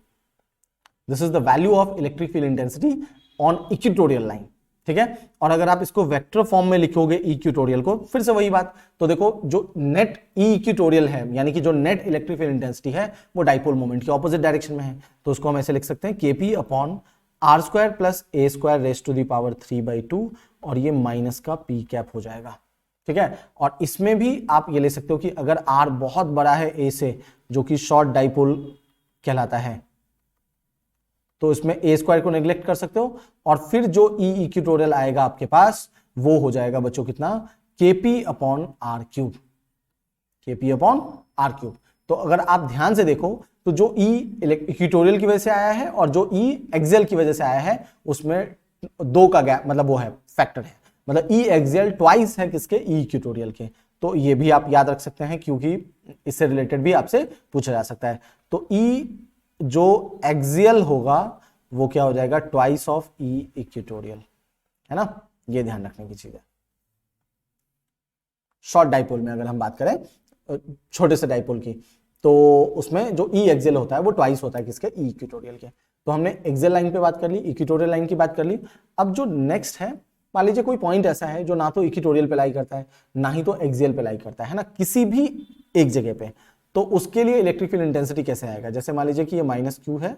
This is the value of electric field intensity on equatorial line, ठीक है। और अगर आप इसको वेक्टर फॉर्म में लिखोगे इक्वेटोरियल को, फिर से वही बात, तो देखो जो नेट ई इक्वेटोरियल है, यानी कि जो नेट इलेक्ट्रिक फील्ड इंटेंसिटी है वो डाइपोल मोमेंट के ऑपोजिट डायरेक्शन में है, तो उसको हम ऐसे लिख सकते हैं KP upon R square plus A square raise to the power 3/2, और ये माइनस का P कैप हो जाएगा, ठीक है। और इसमें भी आप ये ले सकते हो कि अगर R बहुत बड़ा है A से, जो कि शॉर्ट डाइपोल कहलाता है, तो इसमें A स्क्वायर को नेग्लेक्ट कर सकते हो, और फिर जो E इक्वेटोरियल आएगा आपके पास वो हो जाएगा बच्चों कितना, KP upon R cube, KP upon R cube. तो अगर आप ध्यान से देखो तो जो E इक्वेटोरियल की वजह से आया है और जो E एक्सियल की वजह से आया है उसमें 2 का गैप, मतलब वो है फैक्टर है, मतलब E एक्सियल ट्वाइस है किसके, E इक्वेटोरियल के। तो ये भी आप याद रख सकते हैं क्योंकि इससे रिलेटेड भी आपसे पूछा जा सकता है। तो E जो एक्सियल होगा वो क्या हो जाएगा, ट्वाइस ऑफ E इक्वेटोरियल, है ना, ये ध्यान रखने की चीज है। शॉर्ट डाइपोल में अगर हम बात करें छोटे से डाइपोल की, तो उसमें जो E एक्सियल होता है वो ट्वाइस होता है किसके, E इक्वेटोरियल के। तो हमने एक्सियल लाइन पे बात कर ली, इक्वेटोरियल लाइन की बात कर ली। अब जो नेक्स्ट है, मान लीजिए कोई पॉइंट ऐसा है जो ना तो इक्वेटोरियल पे लाई करता है ना ही तो एक्सियल पे लाई करता है ना, किसी भी एक जगह पे, तो उसके लिए इलेक्ट्रिक फील्ड इंटेंसिटी कैसे आएगा। जैसे मान लीजिए कि ये माइनस क्यू है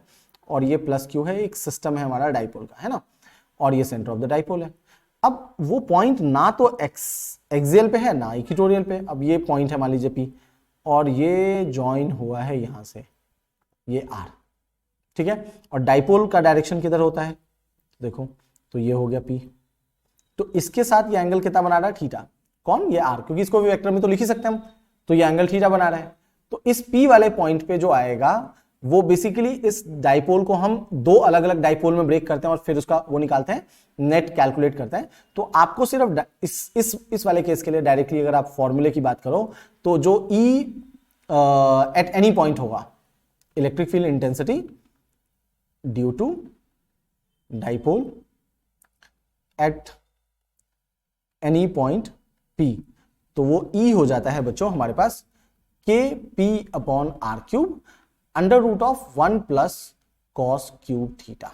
और ये प्लस क्यू है, एक सिस्टम है हमारा डाइपोल का, है ना, और ये सेंटर ऑफ द डाइपोल है। अब वो पॉइंट ना तो एक्सियल पे है ना इक्वेटोरियल पे। अब ये पॉइंट है मान लीजिए P, और ये ज्वाइन हुआ है यहां से, ये R, ठीक है। और डाइपोल का डायरेक्शन किधर होता है, देखो, तो ये हो गया P। तो इसके साथ ये एंगल कितना बना रहा है, थीटा। कौन, ये R, क्योंकि इसको भी वेक्टर में तो लिख ही सकते हैं हम, तो ये एंगल थीटा बना रहा है। तो इस P वाले पॉइंट पे जो आएगा वो बेसिकली इस डाइपोल को हम दो अलग अलग डाइपोल में ब्रेक करते हैं और फिर उसका वो निकालते हैं, नेट कैलकुलेट करते हैं। तो आपको सिर्फ इस वाले केस के लिए डायरेक्टली अगर आप फॉर्मूले की बात करो तो जो E एट एनी पॉइंट होगा, electric field intensity due to dipole at any point P, तो वो E हो जाता है बच्चों हमारे पास KP upon R cube under root of 1 plus cos cube theta.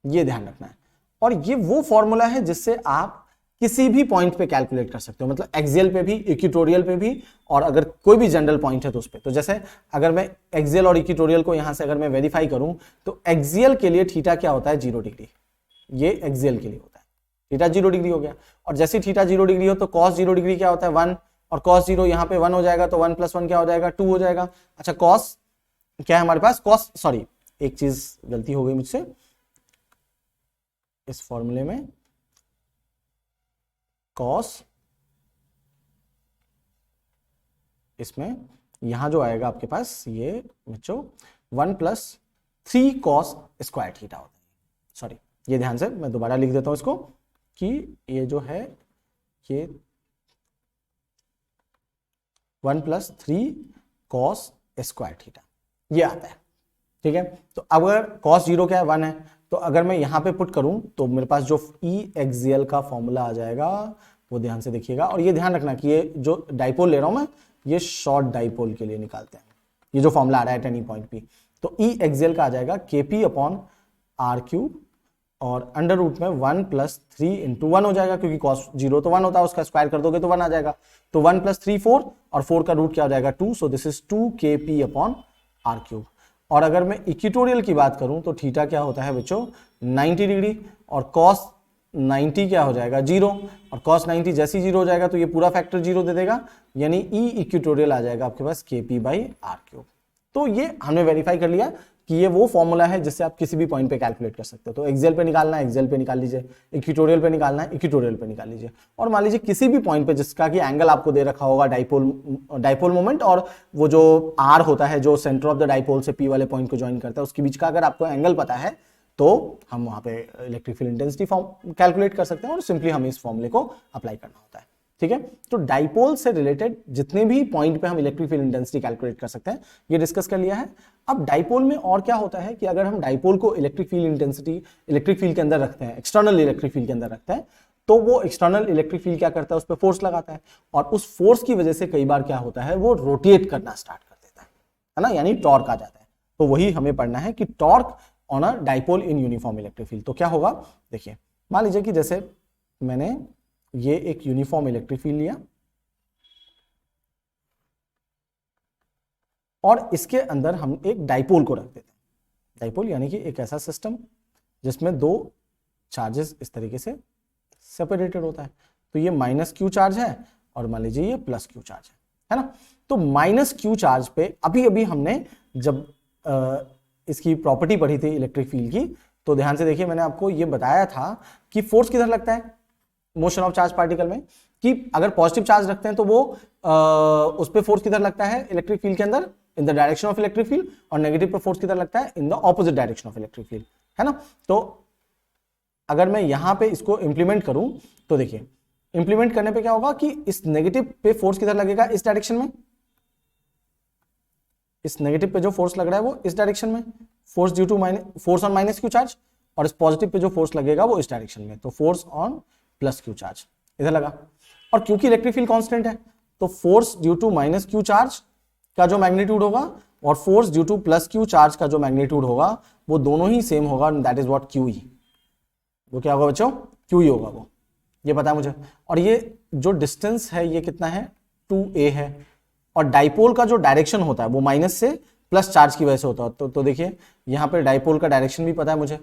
ये ध्यान रखना है। और ये वो फॉर्मूला है जिससे आप किसी भी पॉइंट पे कैलकुलेट कर सकते हो, मतलब एक्सियल पे भी, इक्वेटोरियल पे भी, और अगर कोई भी जनरल पॉइंट है तो उस पे। तो जैसे अगर मैं एक्सियल और इक्वेटोरियल को यहां से अगर मैं वेरीफाई करूं तो एक्सियल के लिए थीटा क्या होता है, 0 डिग्री। ये एक्सियल के लिए होता है, थीटा 0 डिग्री हो गया। और जैसे थीटा 0 डिग्री हो तो कॉस 0 डिग्री क्या होता है, 1, और कॉस 0 यहाँ पे 1 हो जाएगा, तो 1 + 1 क्या हो जाएगा, 2 हो जाएगा। अच्छा, कॉस क्या है हमारे पास, कॉस, सॉरी एक चीज गलती हो गई मुझसे इस फॉर्मूले में, कॉस, इसमें यहां जो आएगा आपके पास ये बच्चों 1 + 3 कॉस स्क्वायर थीटा होता है। सॉरी, ये ध्यान से मैं दोबारा लिख देता हूं इसको कि ये जो है ये 1 + 3 कॉस स्क्वायर थीटा ये आता है। ठीक है, तो अगर cos 0 क्या है, 1 है, तो अगर मैं यहां पे पुट करूं तो मेरे पास जो E एक्सियल का फॉर्मूला आ जाएगा वो ध्यान से देखिएगा। और ये ध्यान रखना कि ये जो डाइपोल ले रहा हूं मैं, ये शॉर्ट डाइपोल के लिए निकालते हैं। ये जो फॉर्मूला आ रहा है एट एनी पॉइंट P, तो E एक्सियल का आ जाएगा KP अपॉन R क्यूब, और अंडर रूट में 1 + 3 × 1 हो जाएगा, क्योंकि cos 0 तो 1 होता है, उसका स्क्वायर कर दोगे तो 1 आ जाएगा। तो 1 + 3 4, और 4 का रूट क्या हो जाएगा, 2, सो this is 2 KP upon R cube. और अगर मैं इक्वेटोरियल की बात करूं तो थीटा क्या होता है बच्चों, 90 डिग्री, और cos 90 क्या हो जाएगा, 0, और cos 90 जैसे ही 0 हो जाएगा तो ये पूरा फैक्टर 0 दे देगा, यानी E इक्वेटोरियल आ जाएगा आपके पास KP/R क्यूब। तो ये हमने वेरीफाई कर लिया कि ये वो फॉर्मूला है जिससे आप किसी भी पॉइंट पे कैलकुलेट कर सकते हो। तो एक्सियल पे निकालना है एक्सियल पे निकाल लीजिए, इक्वेटोरियल पे निकालना है इक्वेटोरियल पे निकाल लीजिए। और मान लीजिए किसी भी पॉइंट पे जिसका कि एंगल आपको दे रखा होगा डाइपोल मोमेंट और वो जो आर होता है जो सेंटर ऑफ द डाइपोल से P वाले पॉइंट को ज्वाइन करता है, उसके बीच का अगर आपको एंगल पता है तो हम वहां पे इलेक्ट्रिक फील्ड इंटेंसिटी कैलकुलेट कर सकते हैं, और सिंपली हमें इस फॉर्मूले को अप्लाई करना होता है। ठीक है, तो डाइपोल से रिलेटेड जितने भी पॉइंट पे हम इलेक्ट्रिक फील्ड इंटेंसिटी कैलकुलेट कर सकते हैं ये डिस्कस कर लिया है। अब डाइपोल में और क्या होता है कि अगर हम डाइपोल को electric field intensity electric field के अंदर रखते हैं, एक्सटर्नल इलेक्ट्रिक फील्ड के अंदर रखते हैं, तो वो एक्सटर्नल इलेक्ट्रिक फील्ड क्या करता है, उस पर फोर्स लगाता है, और उस फोर्स की वजह से कई बार क्या होता है, वो रोटेट करना स्टार्ट कर देता है ना, यानी टॉर्क आ जाता है। तो वही हमें पढ़ना है कि torque on a dipole in uniform electric field. तो क्या होगा, देखिए मान लीजिए कि जैसे मैंने ये एक यूनिफॉर्म इलेक्ट्रिक फील्ड लिया और इसके अंदर हम एक डाइपोल को रख देते हैं। डाइपोल यानी कि एक ऐसा सिस्टम जिसमें दो चार्जेस इस तरीके से सेपरेटेड होता है। तो ये -q चार्ज है और मान लीजिए ये +q चार्ज है ना। तो -q चार्ज पे अभी अभी हमने जब इसकी प्रॉपर्टी पढ़ी थी इलेक्ट्रिक फील्ड की, तो ध्यान से देखिए मैंने आपको ये बताया था कि फोर्स किधर लगता है मोशन ऑफ चार्ज पार्टिकल में, कि अगर पॉजिटिव चार्ज रखते हैं तो वो उस पे फोर्स किधर लगता है इलेक्ट्रिक फील्ड के अंदर, in the direction of electric field, और नेगेटिव पे फोर्स किधर लगता है in the opposite direction of electric field, है ना। तो अगर मैं यहां पे इसको इंप्लीमेंट करूं तो देखिए इंप्लीमेंट करने पे क्या होगा कि इस नेगेटिव पे फोर्स किधर लगेगा, इस डायरेक्शन में, इस नेगेटिव पे जो फोर्स लग रहा है वो इस डायरेक्शन में, force due to force on -q charge, और इस पॉजिटिव पे जो फोर्स लगेगा वो इस डायरेक्शन में, तो फोर्स ऑन +q चार्ज इधर लगा। और क्योंकि इलेक्ट्रिक फील्ड कांस्टेंट है तो force due to -q charge का जो मैग्नीट्यूड होगा और force due to +q charge का जो मैग्नीट्यूड होगा वो दोनों ही सेम होगा, दैट इज व्हाट QE। वो क्या होगा बच्चों, QE होगा, वो ये पता है मुझे। और ये जो डिस्टेंस है ये कितना है, 2a है, और डाइपोल का जो डायरेक्शन होता है वो माइनस से प्लस चार्ज की वजह से होता है। तो देखिए यहाँ पे डाइपोल का डायरेक्शन भी पता है मुझे,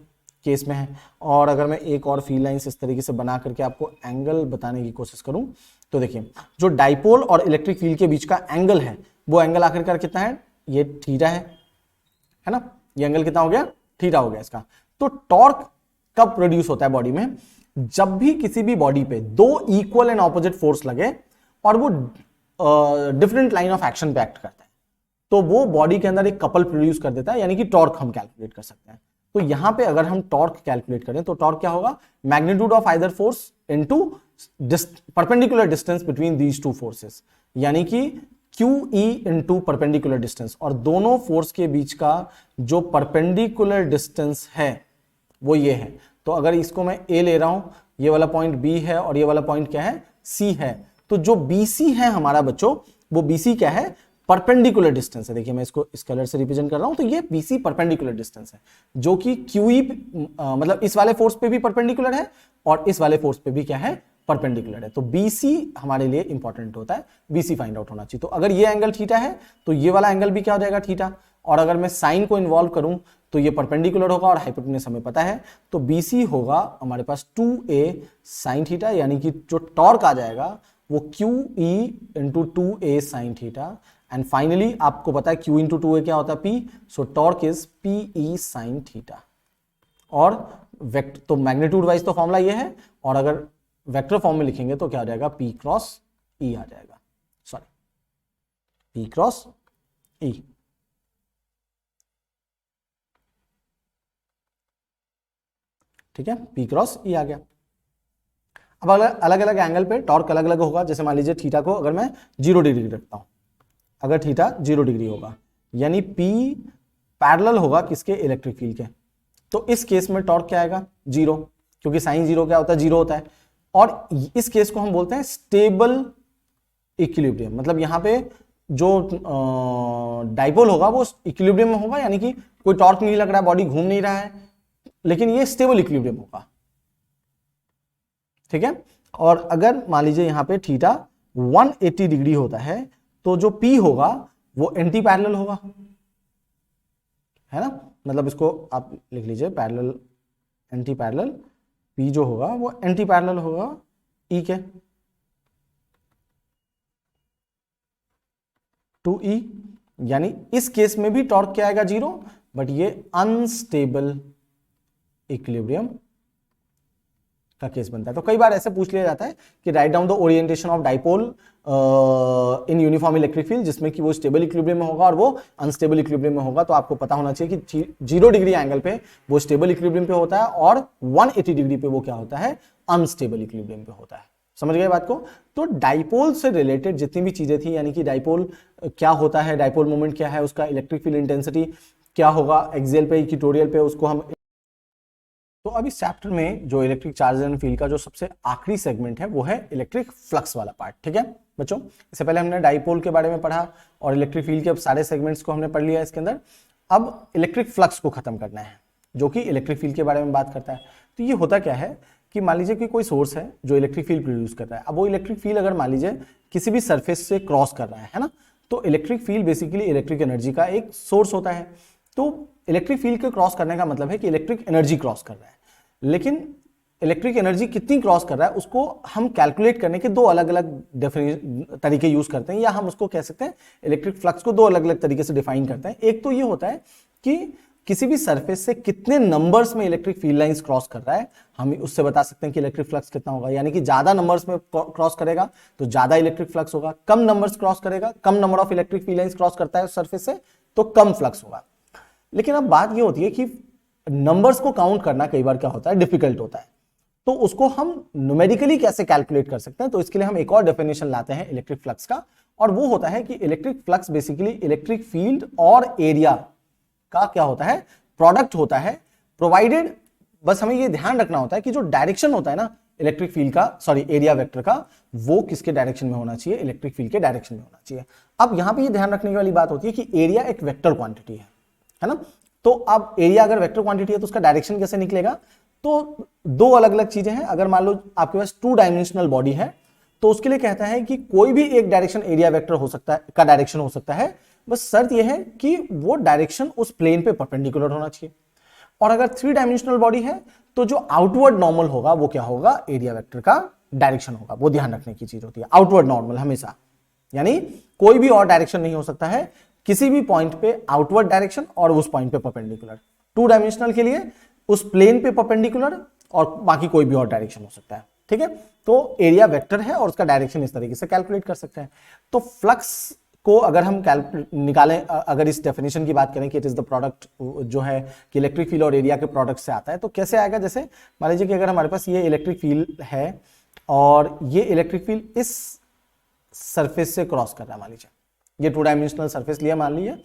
केस में है। और अगर मैं एक और फील्ड लाइंस इस तरीके से बना करके आपको एंगल बताने की कोशिश करूं तो देखिए जो डाइपोल और इलेक्ट्रिक फील्ड के बीच का एंगल है वो एंगल आखिरकार कितना है, ये थीटा है ना। ये एंगल कितना हो गया, थीटा हो गया इसका। तो टॉर्क कब प्रोड्यूस होता है बॉडी में, जब भी किसी भी बॉडी पे दो इक्वल एंड ऑपोजिट फोर्स लगे और वो डिफरेंट लाइन ऑफ एक्शन पे एक्ट करता है। तो वो बॉडी के अंदर एक कपल प्रोड्यूस कर देता है, यानी कि टॉर्क हम कैलकुलेट कर सकते हैं। तो यहां पे अगर हम टॉर्क कैलकुलेट करें तो टॉर्क क्या होगा, magnitude of either force into perpendicular distance between these two forces, यानी कि QE इंटू परपेंडिकुलर डिस्टेंस, और दोनों फोर्स के बीच का जो परपेंडिकुलर डिस्टेंस है वो ये है। तो अगर इसको मैं A ले रहा हूं, ये वाला पॉइंट B है और ये वाला पॉइंट क्या है, C है, तो जो BC है हमारा बच्चों, वो BC क्या है, परपेंडिकुलर डिस्टेंस है। देखिए मैं इसको इस कलर से रिप्रेजेंट कर रहा हूं, तो ये BC परपेंडिकुलर डिस्टेंस है, जो कि QE मतलब इस वाले फोर्स पे भी परपेंडिकुलर है और इस वाले फोर्स पे भी क्या है, परपेंडिकुलर है। तो BC हमारे लिए इंपॉर्टेंट होता है, BC फाइंड आउट होना चाहिए। तो अगर ये एंगल थीटा है तो ये वाला एंगल भी क्या हो जाएगा, थीटा, और अगर मैं साइन को इन्वॉल्व करूं तो ये परपेंडिकुलर होगा और हाइपोटेन्यूज हमें पता है, तो BC होगा हमारे पास 2A साइन थीटा, यानी कि जो टॉर्क आ जाएगा वो QE into 2A sine theta, and finally आपको पता है Q इंटू 2A क्या होता है, P, so torque is PE sine theta. और वेक्टर तो मैग्नीट्यूड वाइज तो फॉर्मूला ये है, और अगर वेक्टर फॉर्म में लिखेंगे तो क्या हो जाएगा, P क्रॉस E आ जाएगा, सॉरी P क्रॉस E। ठीक है, P क्रॉस E आ गया। अब अलग अलग एंगल पे टॉर्क अलग अलग होगा। जैसे मान लीजिए थीटा को अगर मैं 0 डिग्री रखता हूं, अगर थीटा 0 डिग्री होगा यानी P पैरेलल होगा किसके, इलेक्ट्रिक फील्ड के, तो इस केस में टॉर्क क्या आएगा, 0, क्योंकि साइन 0 क्या होता है, 0 होता है। और इस केस को हम बोलते हैं स्टेबल इक्विलिब्रियम, मतलब यहां पे जो डाइपोल होगा वो इक्विलिब्रियम में होगा, यानी कि कोई टॉर्क नहीं लग रहा है, बॉडी घूम नहीं रहा है, लेकिन ये स्टेबल इक्विलिब्रियम होगा। ठीक है, और अगर मान लीजिए यहां पे थीटा 180 डिग्री होता है तो जो P होगा वो एंटी पैरेलल होगा, है ना, मतलब इसको आप लिख लीजिए पैरेलल, एंटी पैरेलल, P जो होगा वो एंटी पैरेलल होगा E के, टू E, यानी इस केस में भी टॉर्क क्या आएगा, 0, बट ये अनस्टेबल इक्विलिब्रियम का केस बनता है। तो कई बार ऐसे पूछ लिया जाता है कि write down the orientation of dipole in uniform electric field, जिसमें कि वो स्टेबल इक्विलिब्रियम में होगा और वो अनस्टेबल इक्विलिब्रियम में होगा। तो आपको पता होना चाहिए कि 0 डिग्री एंगल पे वो स्टेबल इक्विलिब्रियम पे होता है और 180 डिग्री पे वो क्या होता है, अनस्टेबल इक्विलिब्रियम पे होता है। समझ गए बात को। तो डाइपोल से रिलेटेड जितनी भी चीजें थी, यानी कि डाइपोल क्या होता है, डाइपोल मोमेंट क्या है, उसका इलेक्ट्रिक फील्ड इंटेंसिटी क्या होगा एक्सियल पे, इक्वेटोरियल पे, उसको हम। तो अब इस चैप्टर में जो इलेक्ट्रिक चार्ज एंड फील्ड का जो सबसे आखिरी सेगमेंट है वो है इलेक्ट्रिक फ्लक्स वाला पार्ट। ठीक है बच्चों, इससे पहले हमने डाइपोल के बारे में पढ़ा और इलेक्ट्रिक फील्ड के सारे सेगमेंट्स को हमने पढ़ लिया इसके अंदर। अब इलेक्ट्रिक फ्लक्स को खत्म करना है, जो कि इलेक्ट्रिक फील्ड के बारे में बात करता है। तो ये होता क्या है कि मान लीजिए कि कोई सोर्स है जो इलेक्ट्रिक फील्ड प्रोड्यूस कर रहा है। अब वो इलेक्ट्रिक फील्ड अगर मान लीजिए किसी भी सरफेस से क्रॉस कर रहा है ना, तो electric field basically electric energy का एक सोर्स होता है। तो इलेक्ट्रिक फील्ड के क्रॉस करने का मतलब है कि इलेक्ट्रिक एनर्जी क्रॉस कर रहा है, लेकिन इलेक्ट्रिक एनर्जी कितनी क्रॉस कर रहा है उसको हम कैलकुलेट करने के दो अलग अलग तरीके यूज करते हैं, या हम उसको कह सकते हैं इलेक्ट्रिक फ्लक्स को दो अलग अलग तरीके से डिफाइन करते हैं। एक तो ये होता है कि किसी भी सरफेस से कितने नंबर्स में इलेक्ट्रिक फील्ड लाइंस क्रॉस कर रहा है, हम उससे बता सकते हैं कि इलेक्ट्रिक फ्लक्स कितना होगा। यानी कि ज्यादा नंबर्स में क्रॉस करेगा तो ज्यादा इलेक्ट्रिक फ्लक्स होगा, कम नंबर्स क्रॉस करेगा, कम number of electric field lines cross करता है उस सरफेस से तो कम फ्लक्स होगा। लेकिन अब बात ये होती है कि नंबर्स को काउंट करना कई बार क्या होता है, डिफिकल्ट होता है। तो उसको हम न्यूमेरिकली कैसे कैलकुलेट कर सकते हैं, तो इसके लिए हम एक और डेफिनेशन लाते हैं इलेक्ट्रिक फ्लक्स का, और वो होता है कि electric flux basically electric field और एरिया का क्या होता है, प्रोडक्ट होता है, प्रोवाइडेड, बस हमें ये ध्यान रखना होता है कि जो डायरेक्शन होता है ना इलेक्ट्रिक फील्ड का, सॉरी एरिया वेक्टर का, वो किसके डायरेक्शन में होना चाहिए, इलेक्ट्रिक फील्ड के डायरेक्शन में होना चाहिए। अब यहां पे ये ध्यान रखने वाली बात होती है कि एरिया एक वेक्टर क्वांटिटी है ना। तो अब एरिया अगर वेक्टर क्वांटिटी है तो उसका डायरेक्शन कैसे निकलेगा, तो दो अलग अलग चीजें हैं। अगर मान लो आपके पास 2 डायमेंशनल बॉडी है तो उसके लिए कहता है कि कोई भी एक डायरेक्शन एरिया वेक्टर हो सकता है, का डायरेक्शन हो सकता है, बस शर्त यह है कि वो डायरेक्शन उस प्लेन पे परपेंडिकुलर होना चाहिए। और अगर 3 डायमेंशनल बॉडी है तो जो आउटवर्ड नॉर्मल होगा वो क्या होगा, एरिया वेक्टर का डायरेक्शन होगा। वो ध्यान रखने की चीज होती है, आउटवर्ड नॉर्मल हमेशा, यानी कोई भी और डायरेक्शन नहीं हो सकता है किसी भी पॉइंट पे, आउटवर्ड डायरेक्शन और उस पॉइंट पे परपेंडिकुलर। 2 डायमेंशनल के लिए उस प्लेन पे परपेंडिकुलर और बाकी कोई भी और डायरेक्शन हो सकता है। ठीक है, तो एरिया वेक्टर है और उसका डायरेक्शन इस तरीके से कैलकुलेट कर सकते हैं। तो फ्लक्स को अगर हम निकालें, अगर इस डेफिनेशन की बात करें कि इट इज द प्रोडक्ट जो है कि इलेक्ट्रिक फील्ड और एरिया के प्रोडक्ट से आता है, तो कैसे आएगा? जैसे मान लीजिए कि अगर हमारे पास ये इलेक्ट्रिक फील्ड है और ये इलेक्ट्रिक फील्ड इस सरफेस से क्रॉस कर रहा है, मान लीजिए ये 2 डायमेंशनल सरफेस लिया मान लीजिए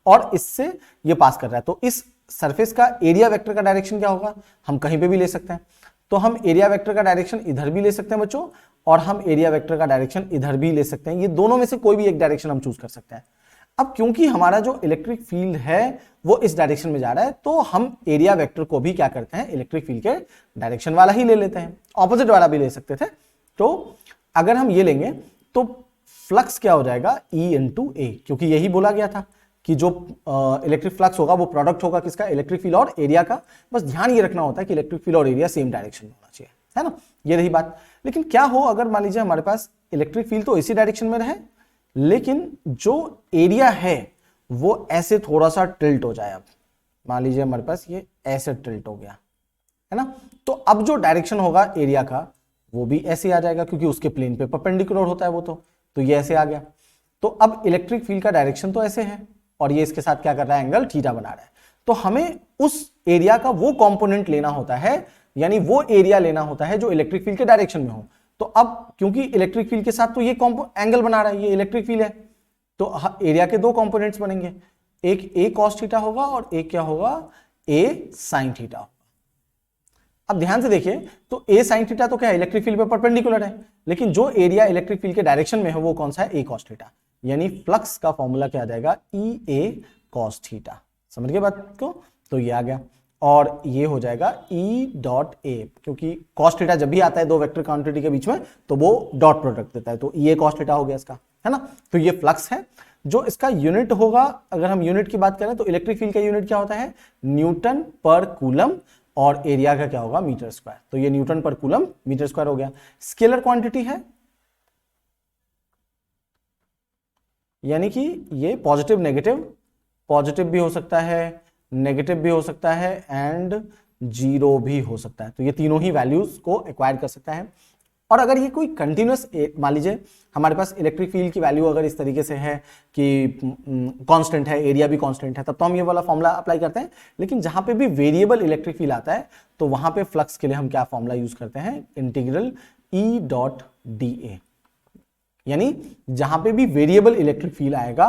और इससे ये पास कर रहा है, तो इस सरफेस का एरिया वेक्टर का डायरेक्शन क्या होगा? हम कहीं पे भी ले सकते हैं, तो हम एरिया वेक्टर का डायरेक्शन इधर भी ले सकते हैं बच्चों, और हम एरिया वेक्टर का डायरेक्शन इधर भी ले सकते हैं। ये दोनों में से कोई भी एक डायरेक्शन हम चूज कर सकते हैं। अब क्योंकि हमारा जो इलेक्ट्रिक फील्ड है वो इस डायरेक्शन में जा रहा है, तो हम एरिया वेक्टर को भी क्या करते हैं? इलेक्ट्रिक फील्ड के डायरेक्शन वाला ही ले लेते हैं, ऑपोजिट वाला भी ले सकते थे। तो अगर हम ये लेंगे तो फ्लक्स क्या हो जाएगा? E इंटू ए, क्योंकि यही बोला गया था कि जो इलेक्ट्रिक फ्लक्स होगा वो प्रोडक्ट होगा किसका? इलेक्ट्रिक फील्ड और एरिया का। बस ध्यान ये रखना होता है कि इलेक्ट्रिक फील्ड और एरिया सेम डायरेक्शन में होना चाहिए, है ना, ये रही बात। लेकिन क्या हो अगर मान लीजिए हमारे पास इलेक्ट्रिक फील्ड तो इसी डायरेक्शन में रहे, लेकिन जो एरिया है वो ऐसे थोड़ा सा टिल्ट हो जाए। अब मान लीजिए हमारे पास ये ऐसे टिल्ट हो गया, है ना, तो अब जो डायरेक्शन होगा एरिया का वो भी ऐसे आ जाएगा, क्योंकि उसके प्लेन पे परपेंडिकुलर होता है वो, तो ये ऐसे आ गया। तो अब इलेक्ट्रिक फील्ड का डायरेक्शन तो ऐसे है और ये इसके साथ क्या कर रहा है? एंगल थीटा बना रहा है। तो हमें उस एरिया का वो कंपोनेंट लेना होता है, यानी वो एरिया लेना होता है जो इलेक्ट्रिक फील्ड के डायरेक्शन में हो। तो अब क्योंकि इलेक्ट्रिक फील्ड के साथ तो ये एंगल बना रहा है, ये इलेक्ट्रिक फील्ड है, तो एरिया के 2 कंपोनेंट्स बनेंगे, एक ए कॉस थीटा होगा और एक क्या होगा? ए साइन थीटा होगा। अब ध्यान से देखिए, तो ए साइन थीटा तो क्या है? इलेक्ट्रिक फील्ड पे परपेंडिकुलर है, लेकिन जो एरिया इलेक्ट्रिक फील्ड के डायरेक्शन में है वो कौन सा है? ए कॉस थीटा। यानी फ्लक्स का फॉर्मूला क्या आ जाएगा? ई ए कॉस थीटा। समझ गए बात को? तो ये आ गया और ये हो जाएगा ई डॉट ए, क्योंकि कॉस थीटा जब भी आता है 2 वेक्टर क्वांटिटी के बीच में तो वो डॉट प्रोडक्ट देता है, तो ई ए कॉस थीटा हो गया इसका, है ना। तो ये फ्लक्स है। जो इसका यूनिट होगा, अगर हम यूनिट की बात करें तो इलेक्ट्रिक फील्ड का यूनिट क्या होता है? न्यूटन पर कूलम, और एरिया का क्या होगा? Metre square. तो ये न्यूटन पर कूलम मीटर स्क्वायर हो गया। स्केलर क्वांटिटी है, यानी कि ये पॉजिटिव नेगेटिव, पॉजिटिव भी हो सकता है, नेगेटिव भी हो सकता है एंड जीरो भी हो सकता है। तो ये तीनों ही वैल्यूज को एक्वायर कर सकता है। और अगर ये कोई कंटिन्यूअस, मान लीजिए हमारे पास इलेक्ट्रिक फील्ड की वैल्यू अगर इस तरीके से है कि कांस्टेंट है, एरिया भी कांस्टेंट है, तब तो हम ये वाला फॉर्मूला अप्लाई करते हैं। लेकिन जहां पे भी वेरिएबल इलेक्ट्रिक फील्ड आता है तो वहां पे फ्लक्स के लिए हम क्या फॉर्मूला यूज करते हैं? इंटीग्रल ई डॉट डी ए। यानी जहां पे भी वेरिएबल इलेक्ट्रिक फील्ड आएगा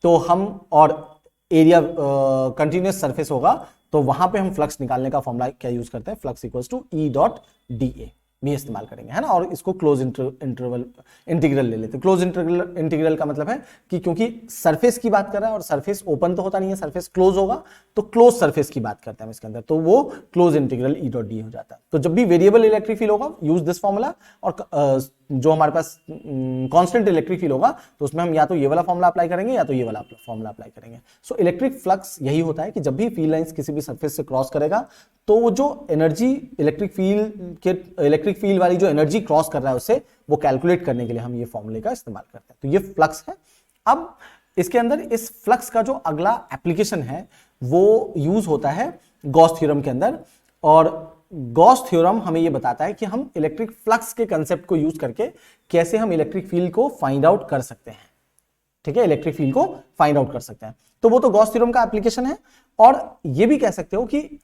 तो हम, और एरिया कंटिन्यूअस सरफेस होगा, तो वहां पे हम फ्लक्स निकालने का फॉर्मूला क्या यूज करते हैं? Flux equals to E dot D A भी इस्तेमाल करेंगे, है ना। और इसको क्लोज इंटरवल इंटीग्रल ले लेते हैं। क्लोज इंटीग्रल का मतलब है कि क्योंकि सरफेस की बात कर रहा है और सरफेस ओपन तो होता नहीं है, सरफेस क्लोज होगा, तो क्लोज सरफेस की बात करते हैं हम इसके अंदर, तो वो क्लोज इंटीग्रल ई डॉट डी हो जाता है। तो जब भी वेरिएबल इलेक्ट्रिक फील्ड होगा यूज दिस फॉर्मूला, और जो हमारे पास कांस्टेंट इलेक्ट्रिक फील्ड होगा तो उसमें हम या तो ये वाला फॉर्मूला अप्लाई करेंगे या तो ये वाला फॉर्मूला अप्लाई करेंगे। सो इलेक्ट्रिक फ्लक्स यही होता है कि जब भी फील्ड लाइंस किसी भी सरफेस से क्रॉस करेगा तो वो जो एनर्जी इलेक्ट्रिक फील्ड वाली जो एनर्जी क्रॉस कर रहा है उससे वो कैलकुलेट करने के लिए हम ये फॉर्मूले का इस्तेमाल करते हैं। तो ये फ्लक्स है। अब इसके अंदर इस फ्लक्स का जो अगला एप्लीकेशन है वो यूज होता है गॉस थ्योरम के अंदर, और गॉस थ्योरम हमें ये बताता है कि हम इलेक्ट्रिक फ्लक्स के कंसेप्ट को यूज करके कैसे हम इलेक्ट्रिक फील्ड को फाइंड आउट कर सकते हैं। ठीक है, इलेक्ट्रिक फील्ड को फाइंड आउट कर सकते हैं। तो वो तो गॉस थ्योरम का एप्लीकेशन है। और ये भी कह सकते हो कि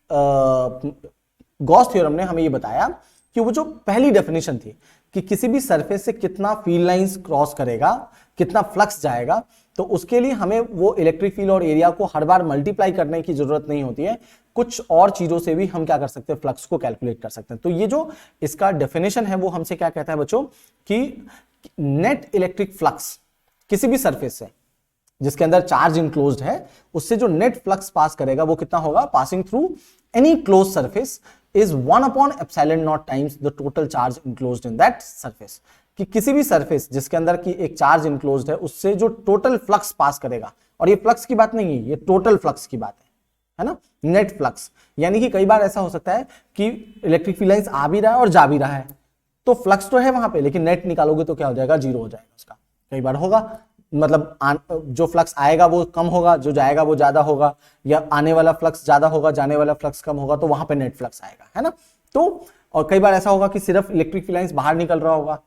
गॉस थ्योरम ने हमें ये बताया कि वो जो पहली डेफिनेशन थी कि किसी भी सरफेस से कितना फील्ड लाइंस क्रॉस करेगा, कितना फ्लक्स जाएगा, तो उसके लिए हमें वो इलेक्ट्रिक फील्ड और एरिया को हर बार मल्टीप्लाई करने की जरूरत नहीं होती है। कुछ और चीजों से भी हम क्या कर सकते हैं? फ्लक्स को कैलकुलेट कर सकते हैं। तो ये जो इसका डेफिनेशन है वो हमसे क्या कहता है बच्चों कि नेट इलेक्ट्रिक फ्लक्स किसी भी सरफेस से जिसके अंदर चार्ज इनक्लोज्ड है उससे जो नेट फ्लक्स पास करेगा वो कितना होगा? Passing through any close surface is 1/ε0 times the total charge enclosed in that surface. कि किसी भी सरफेस जिसके अंदर की एक चार्ज इनक्लोज्ड है उससे जो टोटल फ्लक्स पास करेगा, और ये फ्लक्स की बात नहीं है, ये टोटल फ्लक्स की बात है ना, नेट फ्लक्स। यानी कि कई बार ऐसा हो सकता है कि इलेक्ट्रिक फील्ड लाइंस आ भी रहा है और जा भी रहा है, तो फ्लक्स तो है वहां पे, लेकिन नेट निकालोगे तो क्या हो जाएगा? जीरो हो जाएगा उसका। कई बार होगा, मतलब जो फ्लक्स आएगा वो कम होगा, जो जाएगा वो ज्यादा होगा, या आने वाला फ्लक्स ज्यादा होगा, जाने वाला फ्लक्स कम होगा, तो वहां पे नेट फ्लक्स आएगा, है ना। तो और कई बार ऐसा होगा कि सिर्फ इलेक्ट्रिक फील्ड लाइंस बाहर निकल रहा होगा,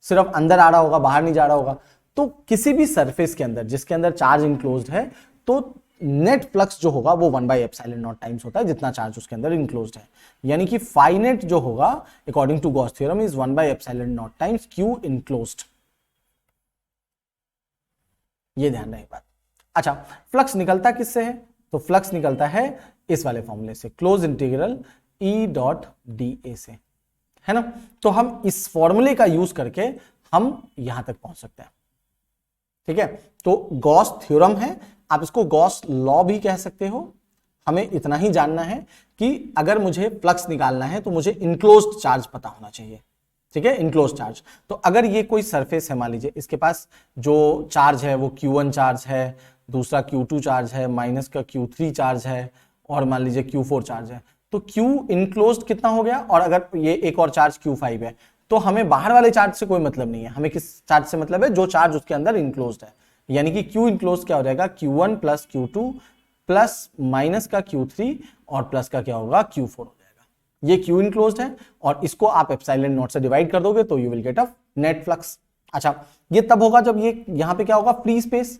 सिर्फ अंदर आ रहा होगा, बाहर नहीं जा रहा होगा, तो किसी भी सरफेस के अंदर जिसके अंदर चार्ज इंक्लोज्ड है तो नेट फ्लक्स जो होगा वो 1/ε0 टाइम्स होता है जितना चार्ज उसके अंदर इंक्लोज्ड है, यानी कि फाइनेट जो होगा according to Gauss theorem is 1/ε0 times Q enclosed. ये ध्यान रहे बात। अच्छा, फ्लक्स निकलता किससे है? तो फ्लक्स निकलता है इस वाले फॉर्मूले से, close integral E dot D से, है ना। तो हम इस फॉर्मूले का यूज करके हम यहां तक पहुंच सकते हैं, ठीक है। तो गॉस थ्योरम है, आप इसको गॉस लॉ भी कह सकते हो। हमें इतना ही जानना है कि अगर मुझे फ्लक्स निकालना है तो मुझे इनक्लोज्ड चार्ज पता होना चाहिए, ठीक है, इनक्लोज्ड चार्ज। तो अगर ये कोई सरफेस है, मान लीजिए इसके पास जो चार्ज है वो Q1 चार्ज है, दूसरा Q2 चार्ज है, माइनस का Q3 चार्ज है, और मान लीजिए Q4 चार्ज है, तो Q इनक्लोज्ड कितना हो गया, और अगर ये एक और चार्ज Q5 है, तो हमें बाहर वाले चार्ज से कोई मतलब नहीं है, हमें किस चार्ज से मतलब है? जो चार्ज उसके अंदर इनक्लोज्ड है, यानी कि Q इनक्लोज्ड क्या हो जाएगा? Q1 plus Q2 plus minus का Q3 और प्लस का क्या होगा? Q4 हो जाएगा। ये Q इनक्लोज्ड है और इसको आप एप्सिलॉन नॉट से डिवाइड कर दोगे तो you will get a net flux. अच्छा, ये तब होगा जब ये यहां पे क्या होगा? Free space.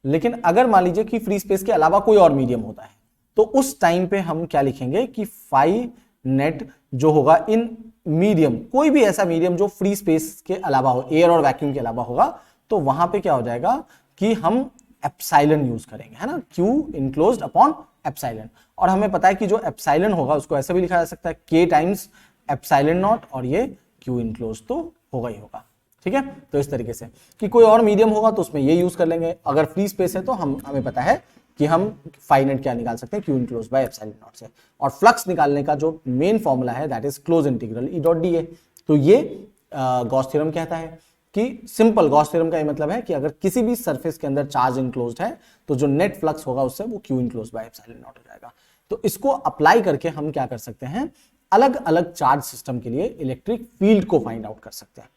लेकिन अगर मान लीजिए कि फ्री स्पेस के अलावा कोई और मीडियम होता है, तो उस टाइम पे हम क्या लिखेंगे कि फाई नेट जो होगा इन मीडियम, कोई भी ऐसा मीडियम जो फ्री स्पेस के अलावा हो, एयर और वैक्यूम के अलावा होगा, तो वहां पे क्या हो जाएगा कि हम एप्सिलॉन यूज करेंगे, है ना, Q इनक्लोज्ड अपॉन एप्सिलॉन। और हमें पता है कि जो एप्सिलॉन होगा उसको ऐसे भी लिखा जा सकता है K टाइम्स एप्सिलॉन नॉट, और ये Q इनक्लोज्ड तो होगा ही होगा, ठीक है। तो इस तरीके से कि कोई और मीडियम होगा तो उसमें ये यूज कर लेंगे, अगर फ्री स्पेस है तो हमें पता है कि हम फाइनेट क्या निकाल सकते हैं? Q enclosed by epsilon not से। और फ्लक्स निकालने का जो मेन फॉर्मूला है that is close integral E dot D ए। तो ये गॉस थ्योरम कहता है कि सिंपल गॉस थ्योरम का ये मतलब है कि अगर किसी भी सरफेस के अंदर चार्ज इंक्लोज्ड है तो जो नेट फ्लक्स होगा उससे वो Q enclosed by epsilon not हो जाएगा। तो इसको अप्लाई करके हम क्या कर सकते हैं? अलग अलग चार्ज सिस्टम के लिए इलेक्ट्रिक फील्ड को फाइंड आउट कर सकते हैं,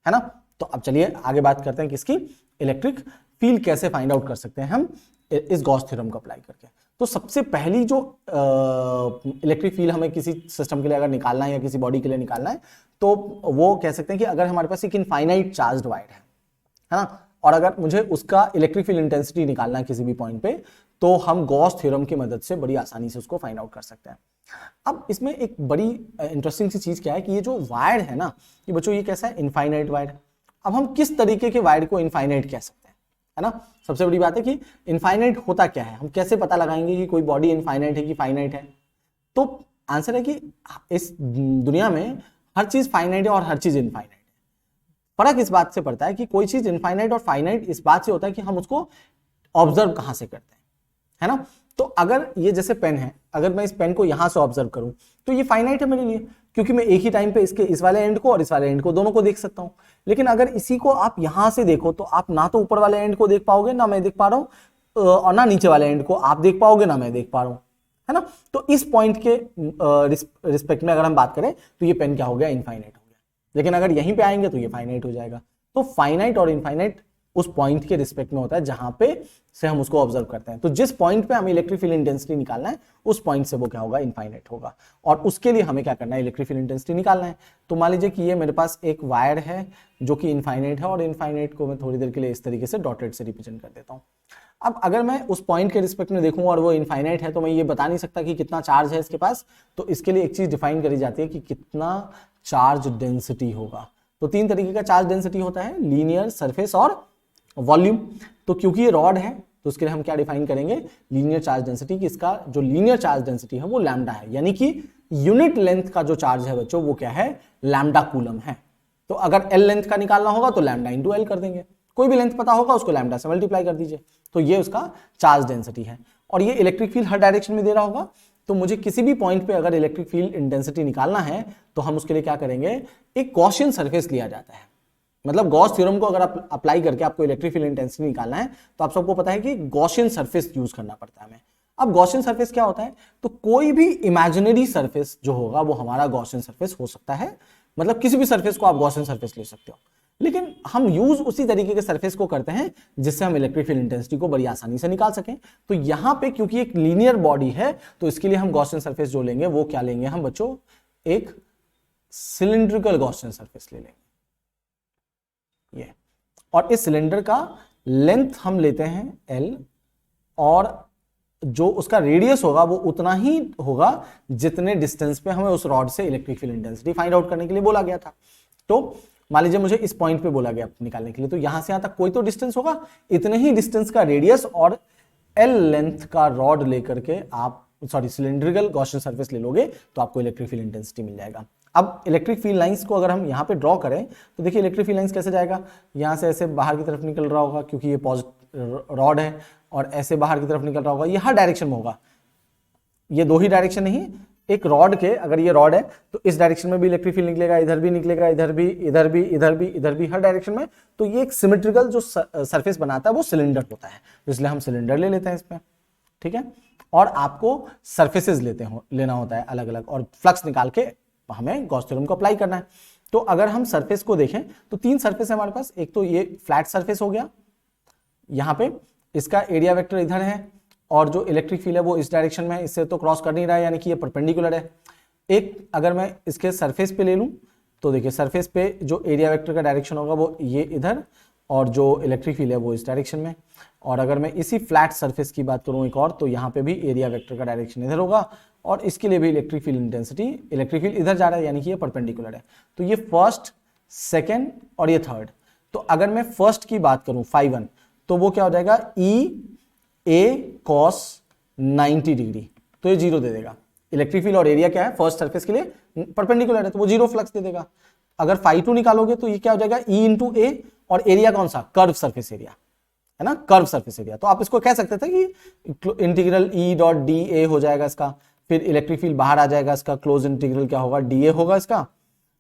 है ना। तो अब चलिए आगे बात करते हैं किसकी? इलेक्ट्रिक फील्ड कैसे फाइंड आउट कर सकते हैं हम इस गॉस थ्योरम को अप्लाई करके। तो सबसे पहली जो इलेक्ट्रिक फील्ड हमें किसी सिस्टम के लिए अगर निकालना है या किसी बॉडी के लिए निकालना है, तो वो कह सकते हैं कि अगर हमारे पास एक इनफाइनाइट चार्ज्ड वायर है ना, और अगर मुझे उसका इलेक्ट्रिक फील्ड इंटेंसिटी निकालना है किसी भी पॉइंट पे, तो हम गॉस थ्योरम की मदद से बड़ी आसानी से उसको फाइंड आउट कर सकते हैं। अब इसमें एक बड़ी इंटरेस्टिंग सी चीज क्या है कि ये जो वायर है ना, ये बच्चों ये कैसा है? Infinite wire. अब हम किस तरीके के वायर को इनफाइनाइट कह सकते हैं, है ना। सबसे बड़ी बात है कि इनफाइनाइट होता क्या है, हम कैसे पता लगाएंगे कि कोई बॉडी इनफाइनाइट है कि फाइनाइट है? तो आंसर है कि इस दुनिया में हर चीज फाइनाइट है और हर चीज इनफाइनाइट है। फर्क इस बात से पड़ता है कि कोई चीज इनफाइनाइट और फाइनाइट इस बात से होता है कि हम उसको ऑब्जर्व कहां से करते हैं, है ना। तो अगर ये जैसे पेन है, अगर मैं इस पेन को यहां से ऑब्जर्व करूं तो ये फाइनाइट है मेरे लिए, क्योंकि मैं एक ही टाइम पे इसके इस वाले एंड को और इस वाले एंड को दोनों को देख सकता हूं। लेकिन अगर इसी को आप यहां से देखो तो आप ना तो ऊपर वाले एंड को देख पाओगे, ना मैं देख पा रहा हूं, और ना नीचे वाले एंड को आप देख पाओगे, ना मैं देख पा रहा हूं, है ना। तो इस पॉइंट के रिस्पेक्ट में अगर हम बात करें तो ये पेन क्या हो गया? इनफाइनाइट हो गया। लेकिन अगर यहीं पे आएंगे तो ये फाइनाइट हो जाएगा। तो फाइनाइट और इनफाइनाइट उस पॉइंट के रिस्पेक्ट में होता है जहां पे से हम उसको ऑब्जर्व करते हैं। तो जिस पॉइंट पे हमें इलेक्ट्रिक फील्ड इंटेंसिटी निकालना है उस पॉइंट से वो क्या होगा? इनफाइनाइट होगा। और उसके लिए हमें क्या करना है? इलेक्ट्रिक फील्ड इंटेंसिटी निकालना है। तो मान लीजिए कि ये मेरे पास एक वायर है जो कि इनफाइनाइट है, और इनफाइनाइट को मैं थोड़ी देर के लिए इस तरीके से डॉटेड से रिप्रेजेंट कर देता हूं। अब अगर मैं उस पॉइंट के रिस्पेक्ट में देखूं और वो इनफाइनाइट है, तो मैं ये बता नहीं सकता कि कितना चार्ज है इसके पास। तो इसके लिए एक चीज डिफाइन करी जाती है कि कितना चार्ज डेंसिटी होगा। तो तीन तरीके का चार्ज डेंसिटी होता है, लीनियर, सरफेस और वॉल्यूम। तो क्योंकि ये रॉड है तो उसके लिए हम क्या डिफाइन करेंगे? लीनियर चार्ज डेंसिटी, कि इसका जो लीनियर चार्ज डेंसिटी है वो लैम्डा है, यानी कि यूनिट लेंथ का जो चार्ज है बच्चों वो क्या है? लैम्डा कूलम है। तो अगर एल लेंथ का निकालना होगा तो लैम्डा इंटू एल कर देंगे, कोई भी लेंथ पता होगा उसको लैम्डा से मल्टीप्लाई कर दीजिए। तो ये उसका चार्ज डेंसिटी है। और ये इलेक्ट्रिक फील्ड हर डायरेक्शन में दे रहा होगा। तो मुझे किसी भी पॉइंट पे अगर इलेक्ट्रिक फील्ड इंटेंसिटी निकालना है तो हम उसके लिए क्या करेंगे? एक गॉसियन सरफेस लिया जाता है। मतलब गॉस थ्योरम को अगर आप अप्लाई करके आपको इलेक्ट्रिक फील्ड इंटेंसिटी निकालना है तो आप सबको पता है कि गॉसियन सरफेस यूज करना पड़ता है हमें। अब गॉसियन सरफेस क्या होता है? तो कोई भी इमेजिनरी सरफेस जो होगा वो हमारा गॉसियन सरफेस हो सकता है। मतलब किसी भी सरफेस को आप गॉसियन सरफेस ले सकते हो, लेकिन हम यूज उसी तरीके के सरफेस को करते हैं जिससे हम इलेक्ट्रिक फील्ड इंटेंसिटी को बड़ी आसानी से निकाल सकें। तो यहां पे क्योंकि एक लीनियर बॉडी है तो इसके लिए हम गॉसियन सरफेस जो लेंगे वो क्या लेंगे हम बच्चों? एक सिलिंड्रिकल गॉसियन सरफेस ले लेंगे। ये और इस सिलेंडर का लेंथ हम लेते हैं l, और जो उसका रेडियस होगा वो उतना ही होगा जितने डिस्टेंस पे हमें उस रॉड से electric field intensity find out करने के लिए बोला गया था। तो मान लीजिए मुझे इस पॉइंट पे बोला गया निकालने के लिए, तो यहां से यहां तक कोई तो डिस्टेंस होगा, इतने ही डिस्टेंस का रेडियस और एल लेंथ का रॉड लेकर के आप सिलिंड्रिकल गॉसियन सरफेस ले लोगे तो आपको इलेक्ट्रिक फील्ड इंटेंसिटी मिल जाएगा। अब इलेक्ट्रिक फील्ड लाइंस को अगर हम यहाँ पे ड्रॉ करें तो देखिए इलेक्ट्रिक फील्ड लाइंस कैसे जाएगा, यहाँ से ऐसे बाहर की तरफ निकल रहा होगा क्योंकि ये पॉजिटिव रॉड है, और ऐसे बाहर की तरफ निकल रहा होगा, ये हर डायरेक्शन में होगा, ये दो ही डायरेक्शन नहीं, एक रॉड के, अगर ये रॉड है तो इस डायरेक्शन में भी इलेक्ट्रिक फील्ड निकलेगा, इधर भी निकलेगा, इधर भी, इधर भी, इधर भी, इधर भी, हर डायरेक्शन में। तो ये एक सिमेट्रिकल जो सरफेस बनाता है वो सिलेंडर होता है, इसलिए हम सिलेंडर ले लेते हैं इसमें, ठीक है। और आपको सरफेसेस लेना होता है अलग अलग, और फ्लक्स निकाल के हमें गॉस थ्योरम को अप्लाई करना है। तो अगर हम सरफेस को देखें तो तीन सरफेस है हमारे पास, एक तो ये फ्लैट सरफेस हो गया, यहां पे इसका एरिया वेक्टर इधर है, और जो इलेक्ट्रिक फील्ड है वो इस डायरेक्शन में है, इससे तो क्रॉस कर नहीं रहा है, यानी कि ये परपेंडिकुलर है। एक अगर मैं इसके सरफेस पे ले लूं तो देखिए सरफेस पे जो एरिया वेक्टर का डायरेक्शन होगा वो ये इधर, और जो इलेक्ट्रिक फील्ड है वो इस डायरेक्शन में। और अगर मैं इसी फ्लैट सरफेस की बात करूं एक और, तो यहाँ पे भी एरिया वेक्टर का डायरेक्शन इधर होगा, और इसके लिए भी electric field intensity, electric field इधर जा रहा है यानी कि ये परपेंडिकुलर है। तो ये फर्स्ट, सेकेंड और ये थर्ड। तो अगर मैं फर्स्ट की बात करूं φ1, तो वो क्या हो जाएगा E A cos 90 डिग्री, तो ये जीरो दे देगा। इलेक्ट्रिक फील्ड और एरिया क्या है फर्स्ट सरफेस के लिए परपेंडिकुलर है, तो वो जीरो फ्लक्स दे देगा। अगर φ2 निकालोगे तो ये क्या हो जाएगा E इंटू ए, और एरिया कौन सा, कर्व सरफेस एरिया है ना, कर्व सरफेस एरिया। तो आप इसको कह सकते थे कि integral E dot D A हो जाएगा इसका, फिर इलेक्ट्रिक फील्ड बाहर आ जाएगा इसका, क्लोज इंटीग्रल क्या होगा, डी ए होगा इसका।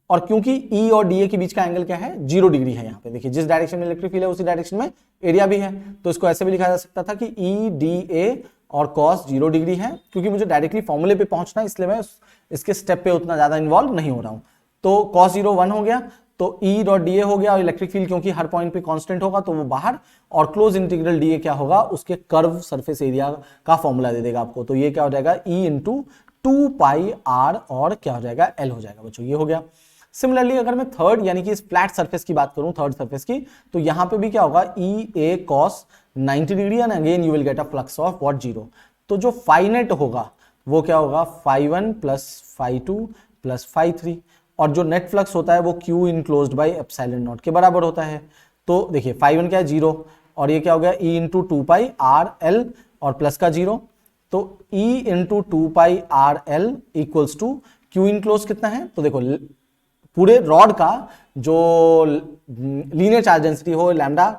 और क्योंकि E और DA के बीच का एंगल क्या है, 0 डिग्री है, यहाँ पे देखिए जिस डायरेक्शन में इलेक्ट्रिक फील्ड है उसी डायरेक्शन में एरिया भी है, तो इसको ऐसे भी लिखा जा सकता था कि EDA और cos 0 डिग्री है। क्योंकि मुझे डायरेक्टली फॉर्मूले पे पहुंचना है इसलिए मैं इसके स्टेप पे उतना ज्यादा इन्वॉल्व नहीं हो रहा हूं। तो cos 0 1 हो गया, तो E डॉट DA हो गया, और इलेक्ट्रिक फील्ड क्योंकि हर पॉइंट पे कांस्टेंट होगा तो वो बाहर, और क्लोज इंटीग्रल DA क्या होगा, उसके कर्व सरफेस एरिया का फॉर्मूला दे देगा आपको। तो ये क्या हो जाएगा E इंटू 2 पाई R, और क्या हो जाएगा L हो जाएगा बच्चों, ये हो गया। सिमिलरली अगर मैं थर्ड यानी कि इस फ्लैट सरफेस की बात करूं, थर्ड सरफेस की, तो यहां पे भी क्या होगा EA cos 90 degree, and again you will get a flux of what 0। तो जो φ-नेट होगा वो क्या होगा, φ1 प्लस φ2 प्लस φ3, और जो नेट फ्लक्स होता है वो Q enclosed by epsilon not के बराबर होता है। तो देखिए φ1 क्या है 0, और ये क्या हो गया E into 2 pi R L, और प्लस का 0, तो E into 2 pi R L equals to Q enclose कितना है, तो देखो पूरे रॉड का जो लीनियर चार्ज डेंसिटी हो लैम्डा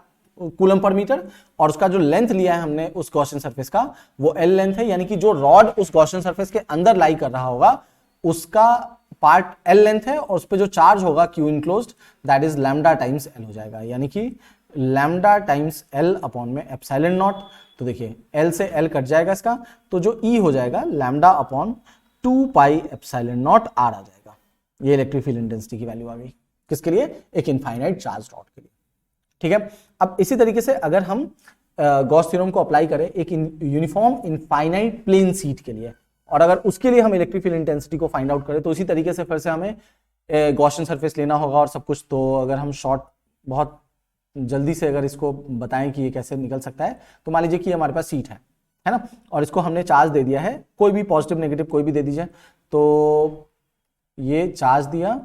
कूलम पर मीटर, और उसका जो लेंथ लिया है हमने उस गॉसियन सरफेस का वो एल लेंथ है, यानी कि जो रॉड उस गॉसियन सरफेस के अंदर लाई कर रहा होगा उसका पार्ट एल लेंथ है, और उस पर जो चार्ज होगा Q enclosed that is lambda times L हो जाएगा, यानी कि लैम्डा टाइम्स एल अपॉन में एप्सिलॉन नॉट। तो देखिए एल से एल कट जाएगा इसका, तो जो E हो जाएगा lambda upon 2 pi epsilon not r आ जाएगा। ये इलेक्ट्रिक फील्ड इंटेंसिटी की वैल्यू आ गई, किसके लिए, एक इनफाइनाइट चार्ज रॉड के लिए, ठीक है। अब इसी तरीके से अगर हम गॉस थ्योरम को अप्लाई करें एक यूनिफॉर्म इनफाइनाइट प्लेन शीट के लिए, और अगर उसके लिए हम इलेक्ट्रिक फील्ड इंटेंसिटी को फाइंड आउट करें, तो इसी तरीके से फिर से हमें गॉसियन सरफेस लेना होगा और सब कुछ। तो अगर हम शॉर्ट बहुत जल्दी से अगर इसको बताएं कि ये कैसे निकल सकता है, तो मान लीजिए कि हमारे पास शीट है ना, और इसको हमने चार्ज दे दिया है, कोई भी पॉजिटिव नेगेटिव कोई भी दे दीजिए। तो ये चार्ज दिया,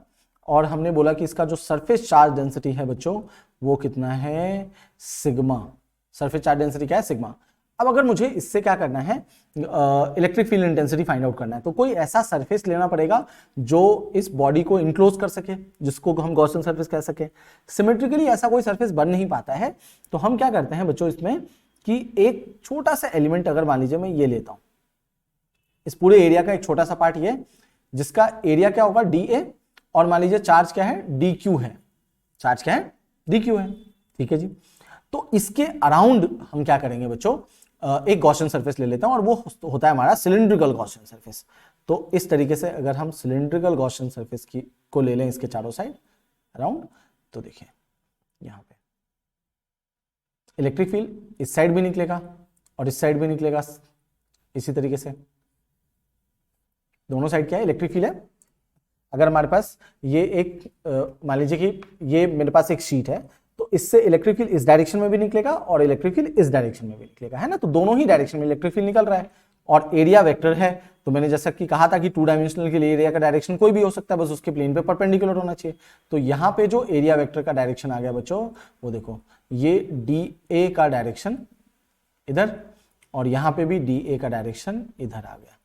और हमने बोला कि इसका जो सरफेस चार्ज डेंसिटी है बच्चों वो कितना है, सिग्मा। सरफेस चार्ज डेंसिटी क्या है, सिग्मा। अब अगर मुझे इससे क्या करना है, electric field intensity find out करना है, तो कोई ऐसा सरफेस लेना पड़ेगा जो इस बॉडी को इनक्लोज कर सके, जिसको हम गॉसियन सरफेस कह सके। सिमेट्रिकली ऐसा कोई सरफेस बन नहीं पाता है, तो हम क्या करते हैं बच्चों इसमें कि एक छोटा सा एलिमेंट, अगर मान लीजिए मैं ये लेता हूं, इस पूरे एरिया का एक छोटा सा पार्ट ये, जिसका एरिया क्या होगा DA, और मान लीजिए चार्ज क्या है DQ है, चार्ज क्या है DQ है, ठीक है जी। तो इसके अराउंड हम क्या करेंगे बच्चों, एक गॉसियन सरफेस ले लेता हूं, और वो होता है हमारा सिलिंड्रिकल गॉसियन सरफेस। तो इस तरीके से अगर हम सिलिंड्रिकल गॉसियन सरफेस की को ले लें इसके चारों साइड अराउंड, तो देखिए यहां पे इलेक्ट्रिक फील्ड इस साइड भी निकलेगा और इस साइड भी निकलेगा, इसी तरीके से दोनों साइड क्या है, इलेक्ट्रिक फील्ड है। अगर हमारे पास ये एक मान लीजिए कि ये मेरे पास एक शीट है, तो इससे इलेक्ट्रिक फील्ड इस डायरेक्शन में भी निकलेगा और इलेक्ट्रिक फील्ड इस डायरेक्शन में भी निकलेगा, है ना। तो दोनों ही डायरेक्शन में इलेक्ट्रिक फील्ड निकल रहा है और एरिया वेक्टर है। तो मैंने जैसा कि कहा था कि 2 डायमेंशनल के लिए एरिया का डायरेक्शन कोई भी हो सकता है, बस उसके प्लेन पे परपेंडिकुलर होना चाहिए। तो यहाँ पे जो एरिया वेक्टर का डायरेक्शन आ गया बच्चों, वो देखो ये डी ए का डायरेक्शन इधर और यहाँ पे भी डी ए का डायरेक्शन इधर आ गया,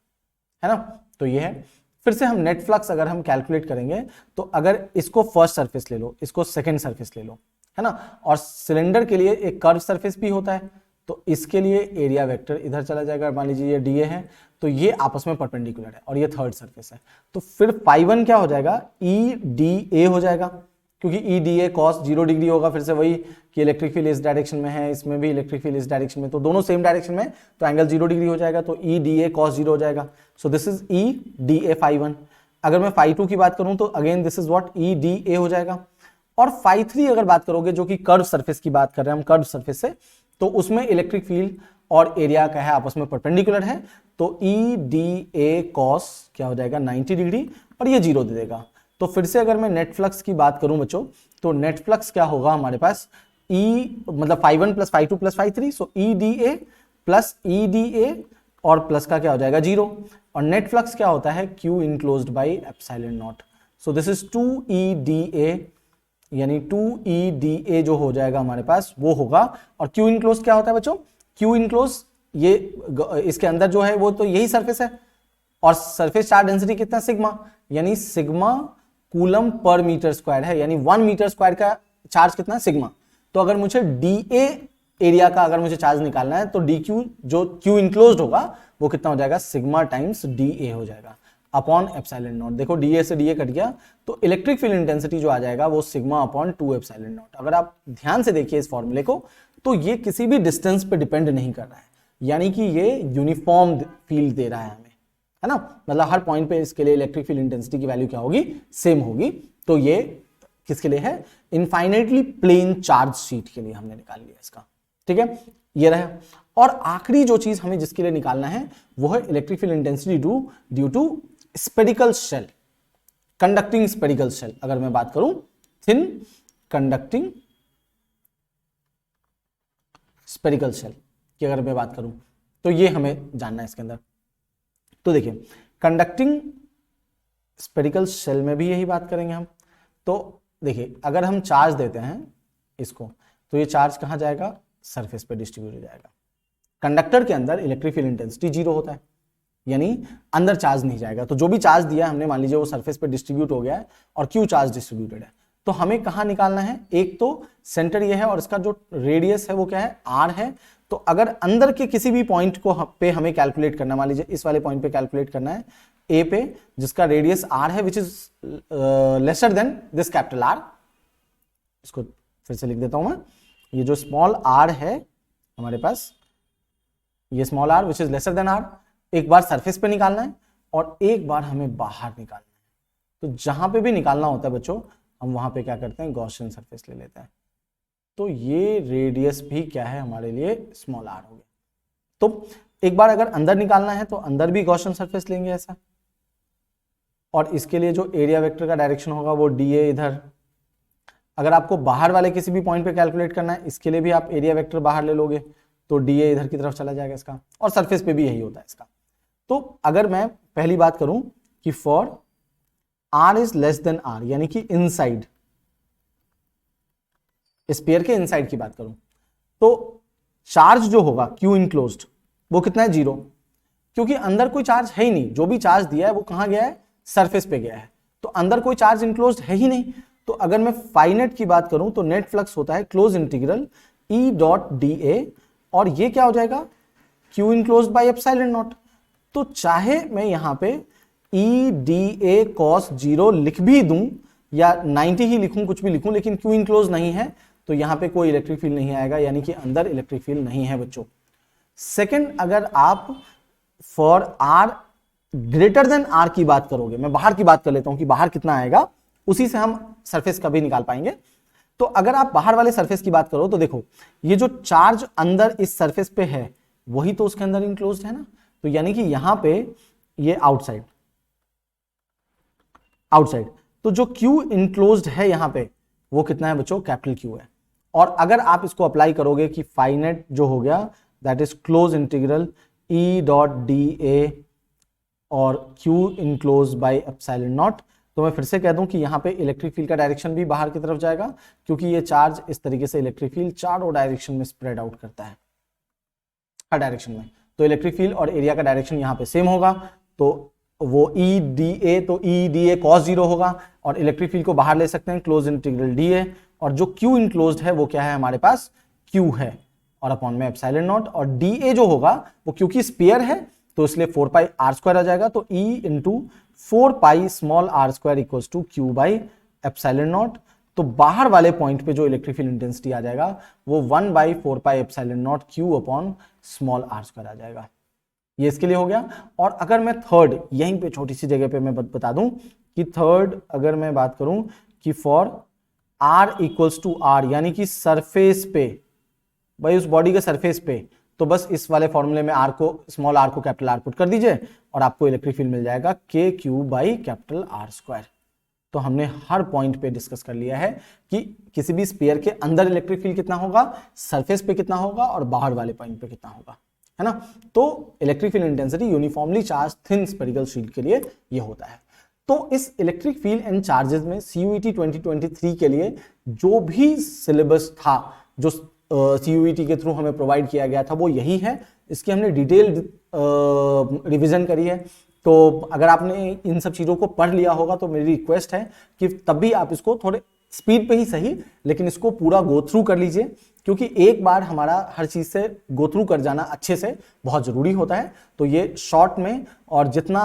है ना। तो ये है। फिर से हम नेट फ्लक्स अगर हम कैलकुलेट करेंगे तो अगर इसको फर्स्ट सरफेस ले लो, इसको सेकंड सरफेस ले लो, है ना, और सिलेंडर के लिए एक कर्व सरफेस भी होता है, तो इसके लिए एरिया वेक्टर इधर चला जाएगा। मान लीजिए ये डीए है तो ये आपस में परपेंडिकुलर है और ये थर्ड सरफेस है, तो फिर φ1 क्या हो जाएगा, ई डी ए हो जाएगा, क्योंकि ई डी ए कॉस 0 डिग्री होगा। फिर से वही कि इलेक्ट्रिक फील्ड इस डायरेक्शन में है, इसमें भी इलेक्ट्रिक फील्ड इस डायरेक्शन में, तो दोनों सेम डायरेक्शन में, तो एंगल 0 डिग्री हो जाएगा, तो ई डी ए कॉस 0 हो जाएगा। So this is E D A φ1। अगर मैं φ2 की बात करूं तो again this is what, E D A हो जाएगा। और φ3 अगर बात करोगे, जो कि कर्व सरफेस की बात कर रहे हैं हम, कर्व सरफेस से, तो उसमें इलेक्ट्रिक फील्ड और एरिया का है आपस में परपेंडिकुलर है, तो ई डी ए कॉस क्या हो जाएगा 90 डिग्री और ये 0 दे देगा। तो फिर से अगर मैं नेट फ्लक्स की बात करूं बच्चों, तो नेट फ्लक्स क्या होगा हमारे पास, ई मतलब φ1 plus φ2 plus φ3, so E D A plus E D A और प्लस का क्या हो जाएगा 0। और नेट फ्लक्स क्या होता है, Q enclosed by epsilon not. So this is 2 E D ए, यानी 2 ई डी ए जो हो जाएगा हमारे पास वो होगा। और Q इनक्लोज क्या होता है बच्चों, Q इनक्लोज ये इसके अंदर जो है वो तो यही सरफेस है, और सरफेस चार्ज डेंसिटी कितना, सिग्मा, यानी sigma coulomb per metre square है, यानी 1 मीटर स्क्वायर का चार्ज कितना है, सिग्मा। तो अगर मुझे डी ए एरिया का अगर मुझे चार्ज निकालना है तो डी क्यू जो Q इनक्लोज्ड होगा वो कितना हो जाएगा, सिग्मा टाइम्स डी ए हो जाएगा अपॉन एप्सिलॉन नॉट। देखो डी ए से डी ए कट गया, तो इलेक्ट्रिक फील्ड इंटेंसिटी जो आ जाएगा वो सिग्मा अपॉन 2 एप्सिलॉन नॉट। अगर आप ध्यान से देखिए इस फॉर्मूले को, तो ये किसी भी डिस्टेंस पे डिपेंड नहीं कर रहा है, यानी कि ये यूनिफॉर्म फील्ड दे रहा है हमें, है ना। मतलब हर पॉइंट पे इसके लिए इलेक्ट्रिक फील्ड इंटेंसिटी की वैल्यू क्या होगी, सेम होगी। तो ये किसके लिए है, इनफाइनाइटली प्लेन चार्ज शीट के लिए हमने निकाल लिया इसका, ठीक है, ये रहा। और आखिरी जो चीज हमें जिसके लिए निकालना है वो है electric field intensity due to spherical shell, conducting spherical shell. अगर मैं बात करूं थिन कंडक्टिंग स्पेरिकल शेल की अगर मैं बात करूं, तो ये हमें जानना है इसके अंदर। तो देखिए कंडक्टिंग स्पेरिकल शेल में भी यही बात करेंगे हम। तो देखिए अगर हम चार्ज देते हैं इसको, तो ये चार्ज कहां जाएगा, सरफेस पे डिस्ट्रीब्यूट हो जाएगा। कंडक्टर के अंदर इलेक्ट्रिक फील्ड इंटेंसिटी 0 होता है, यानी अंदर चार्ज नहीं जाएगा। तो जो भी चार्ज दिया हमने, मान लीजिए वो सरफेस पे डिस्ट्रीब्यूट हो गया है और Q चार्ज डिस्ट्रीब्यूटेड है, तो हमें कहां निकालना है, एक तो सेंटर ये है और इसका जो रेडियस है वो क्या है, R है। तो अगर अंदर के किसी भी पॉइंट को पे हमें कैलकुलेट करना, मान लीजिए इस वाले पॉइंट पे कैलकुलेट करना है A पे, जिसका रेडियस R है, which is lesser than this capital R। इसको फिर से लिख देता हूं मैं, ये जो स्मॉल r है हमारे पास, ये small r which is lesser than r, एक बार सरफेस पे निकालना है और एक बार हमें बाहर निकालना है। तो जहां पे भी निकालना होता है बच्चों, हम वहां पे क्या करते हैं, गॉसियन सरफेस ले लेते हैं। तो ये रेडियस भी क्या है हमारे लिए, स्मॉल r हो गया। तो एक बार अगर अंदर निकालना है तो अंदर भी गॉसियन सरफेस लेंगे ऐसा, और इसके लिए जो एरिया वेक्टर का डायरेक्शन होगा वो डी ए इधर। अगर आपको बाहर वाले किसी भी पॉइंट पे कैलकुलेट करना है, इसके लिए भी आप एरिया वेक्टर बाहर ले लोगे, तो डी ए इधर की तरफ चला जाएगा इसका, और सरफेस पे भी यही होता है इसका। तो अगर मैं पहली बात करूं कि for r is less than r, यानी कि इनसाइड, स्फीयर के इनसाइड की बात करूं, तो चार्ज जो होगा Q इनक्लोज्ड वो कितना है, 0, क्योंकि अंदर कोई चार्ज है ही नहीं। जो भी चार्ज दिया है वो कहां गया है, सरफेस पे गया है, तो अंदर कोई चार्ज इनक्लोज्ड है ही नहीं। तो अगर मैं फाई नेट की बात करूं तो नेट फ्लक्स होता है close integral E dot D A, और ये क्या हो जाएगा, Q enclosed by epsilon naught. तो चाहे मैं यहां पे ई डी ए कॉस 0 लिख भी दूं या 90 ही लिखूं, कुछ भी लिखूं, लेकिन Q इनक्लोज नहीं है तो यहां पे कोई इलेक्ट्रिक फील्ड नहीं आएगा, यानी कि अंदर इलेक्ट्रिक फील्ड नहीं है बच्चों। सेकंड, अगर आप for r greater than r की बात करोगे, मैं बाहर की बात कर लेता हूं कि बाहर कितना आएगा, उसी से हम सरफेस का भी निकाल पाएंगे। तो अगर आप बाहर वाले सरफेस की बात करो तो देखो ये जो चार्ज अंदर इस सरफेस पे है वही तो उसके अंदर इनक्लोज्ड है ना, तो यानी कि यहां पे ये आउटसाइड, तो जो Q इनक्लोज्ड है यहां पे वो कितना है बच्चों, कैपिटल Q है। और अगर आप इसको अप्लाई करोगे कि फाइनेट जो हो गया that is close integral E dot D A और Q enclose by epsilon naught, तो मैं फिर से कह दूं कि यहाँ पे इलेक्ट्रिक फील्ड का डायरेक्शन भी बाहर की तरफ जाएगा, क्योंकि ये चार्ज इस तरीके से इलेक्ट्रिक फील्ड चारों डायरेक्शन में स्प्रेड आउट करता है हर डायरेक्शन में। तो इलेक्ट्रिक फील्ड और एरिया का डायरेक्शन यहाँ पे सेम होगा, तो वो ई डी ए, तो ई डी ए कॉस जीरो होगा, और इलेक्ट्रिक फील्ड को बाहर ले सकते हैं क्लोज इंटीग्रल डी ए, और जो Q इनक्लोज्ड है वो क्या है हमारे पास Q है, और अपॉन में एप्सिलॉन नॉट, और डी ए जो होगा वो क्योंकि स्फीयर है तो इसलिए 4 पाई आर स्क्वायर आ जाएगा, तो E into 4 pi small are square equals to Q by epsilon naught. तो बाहर वाले पॉइंट पे जो इलेक्ट्रिक फील्ड इंटेंसिटी आ जाएगा वो 1 by 4 pi epsilon not Q upon small are square आ जाएगा। ये इसके लिए हो गया। और अगर मैं थर्ड यहीं पे छोटी सी जगह पे मैं बता दूं कि थर्ड अगर मैं बात करूं कि for R equals to R, यानी कि सरफेस पे, भाई उस बॉडी के सरफेस पे, तो बस इस वाले फॉर्मूले में R को, स्मॉल r को कैपिटल R पुट कर दीजिए और आपको इलेक्ट्रिक फील्ड मिल जाएगा KQ by capital R square. तो हमने हर पॉइंट पे डिस्कस कर लिया है कि किसी भी स्फीयर के अंदर इलेक्ट्रिक फील्ड कितना होगा, सरफेस पे कितना होगा और बाहर वाले पॉइंट पे कितना होगा, है ना। तो electric field intensity uniformly charge thin spherical shield के लिए ये होता है। तो इस इलेक्ट्रिक फील्ड एंड चार्जेस में CUET 2023 के लिए जो भी सिलेबस था, जो CUET के थ्रू हमें प्रोवाइड किया गया था, वो यही है। इसकी हमने डिटेल रिवीजन करी है। तो अगर आपने इन सब चीज़ों को पढ़ लिया होगा तो मेरी रिक्वेस्ट है कि तब भी आप इसको थोड़े स्पीड पे ही सही, लेकिन इसको पूरा गो थ्रू कर लीजिए, क्योंकि एक बार हमारा हर चीज़ से गो थ्रू कर जाना अच्छे से बहुत ज़रूरी होता है। तो ये शॉर्ट में और जितना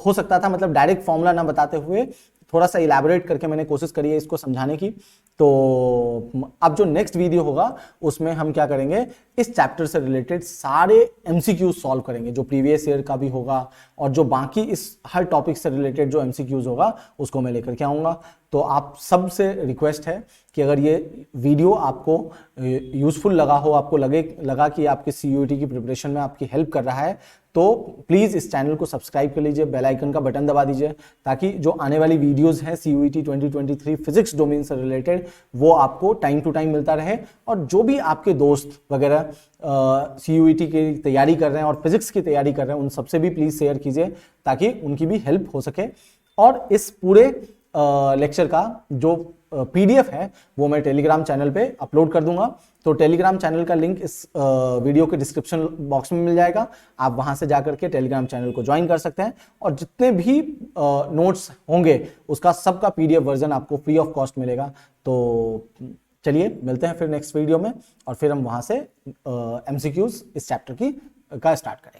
हो सकता था, मतलब डायरेक्ट फॉर्मूला ना बताते हुए थोड़ा सा इलैबोरेट करके मैंने कोशिश करी है इसको समझाने की। तो अब जो नेक्स्ट वीडियो होगा उसमें हम क्या करेंगे, इस चैप्टर से रिलेटेड सारे MCQs सॉल्व करेंगे, जो प्रीवियस ईयर का भी होगा और जो बाकी इस हर टॉपिक से रिलेटेड जो MCQs होगा उसको मैं लेकर के आऊँगा। तो आप सबसे रिक्वेस्ट है कि अगर ये वीडियो आपको यूजफुल लगा हो, आपको लगा कि आपके CUET की प्रिपरेशन में आपकी हेल्प कर रहा है, तो प्लीज़ इस चैनल को सब्सक्राइब कर लीजिए, बेल आइकन का बटन दबा दीजिए, ताकि जो आने वाली वीडियोस हैं CUET 2023 फिजिक्स डोमेन से रिलेटेड वो आपको टाइम टू टाइम मिलता रहे। और जो भी आपके दोस्त वगैरह CUET की तैयारी कर रहे हैं और फिजिक्स की तैयारी कर रहे हैं, उन सबसे भी प्लीज़ शेयर कीजिए ताकि उनकी भी हेल्प हो सके। और इस पूरे लेक्चर का जो PDF है वो मैं टेलीग्राम चैनल पे अपलोड कर दूंगा। तो टेलीग्राम चैनल का लिंक इस वीडियो के डिस्क्रिप्शन बॉक्स में मिल जाएगा, आप वहां से जाकर के टेलीग्राम चैनल को ज्वाइन कर सकते हैं। और जितने भी नोट्स होंगे उसका सबका PDF वर्जन आपको फ्री ऑफ कॉस्ट मिलेगा। तो चलिए मिलते हैं फिर नेक्स्ट वीडियो में, और फिर हम वहां से MCQs इस चैप्टर का स्टार्ट करेंगे।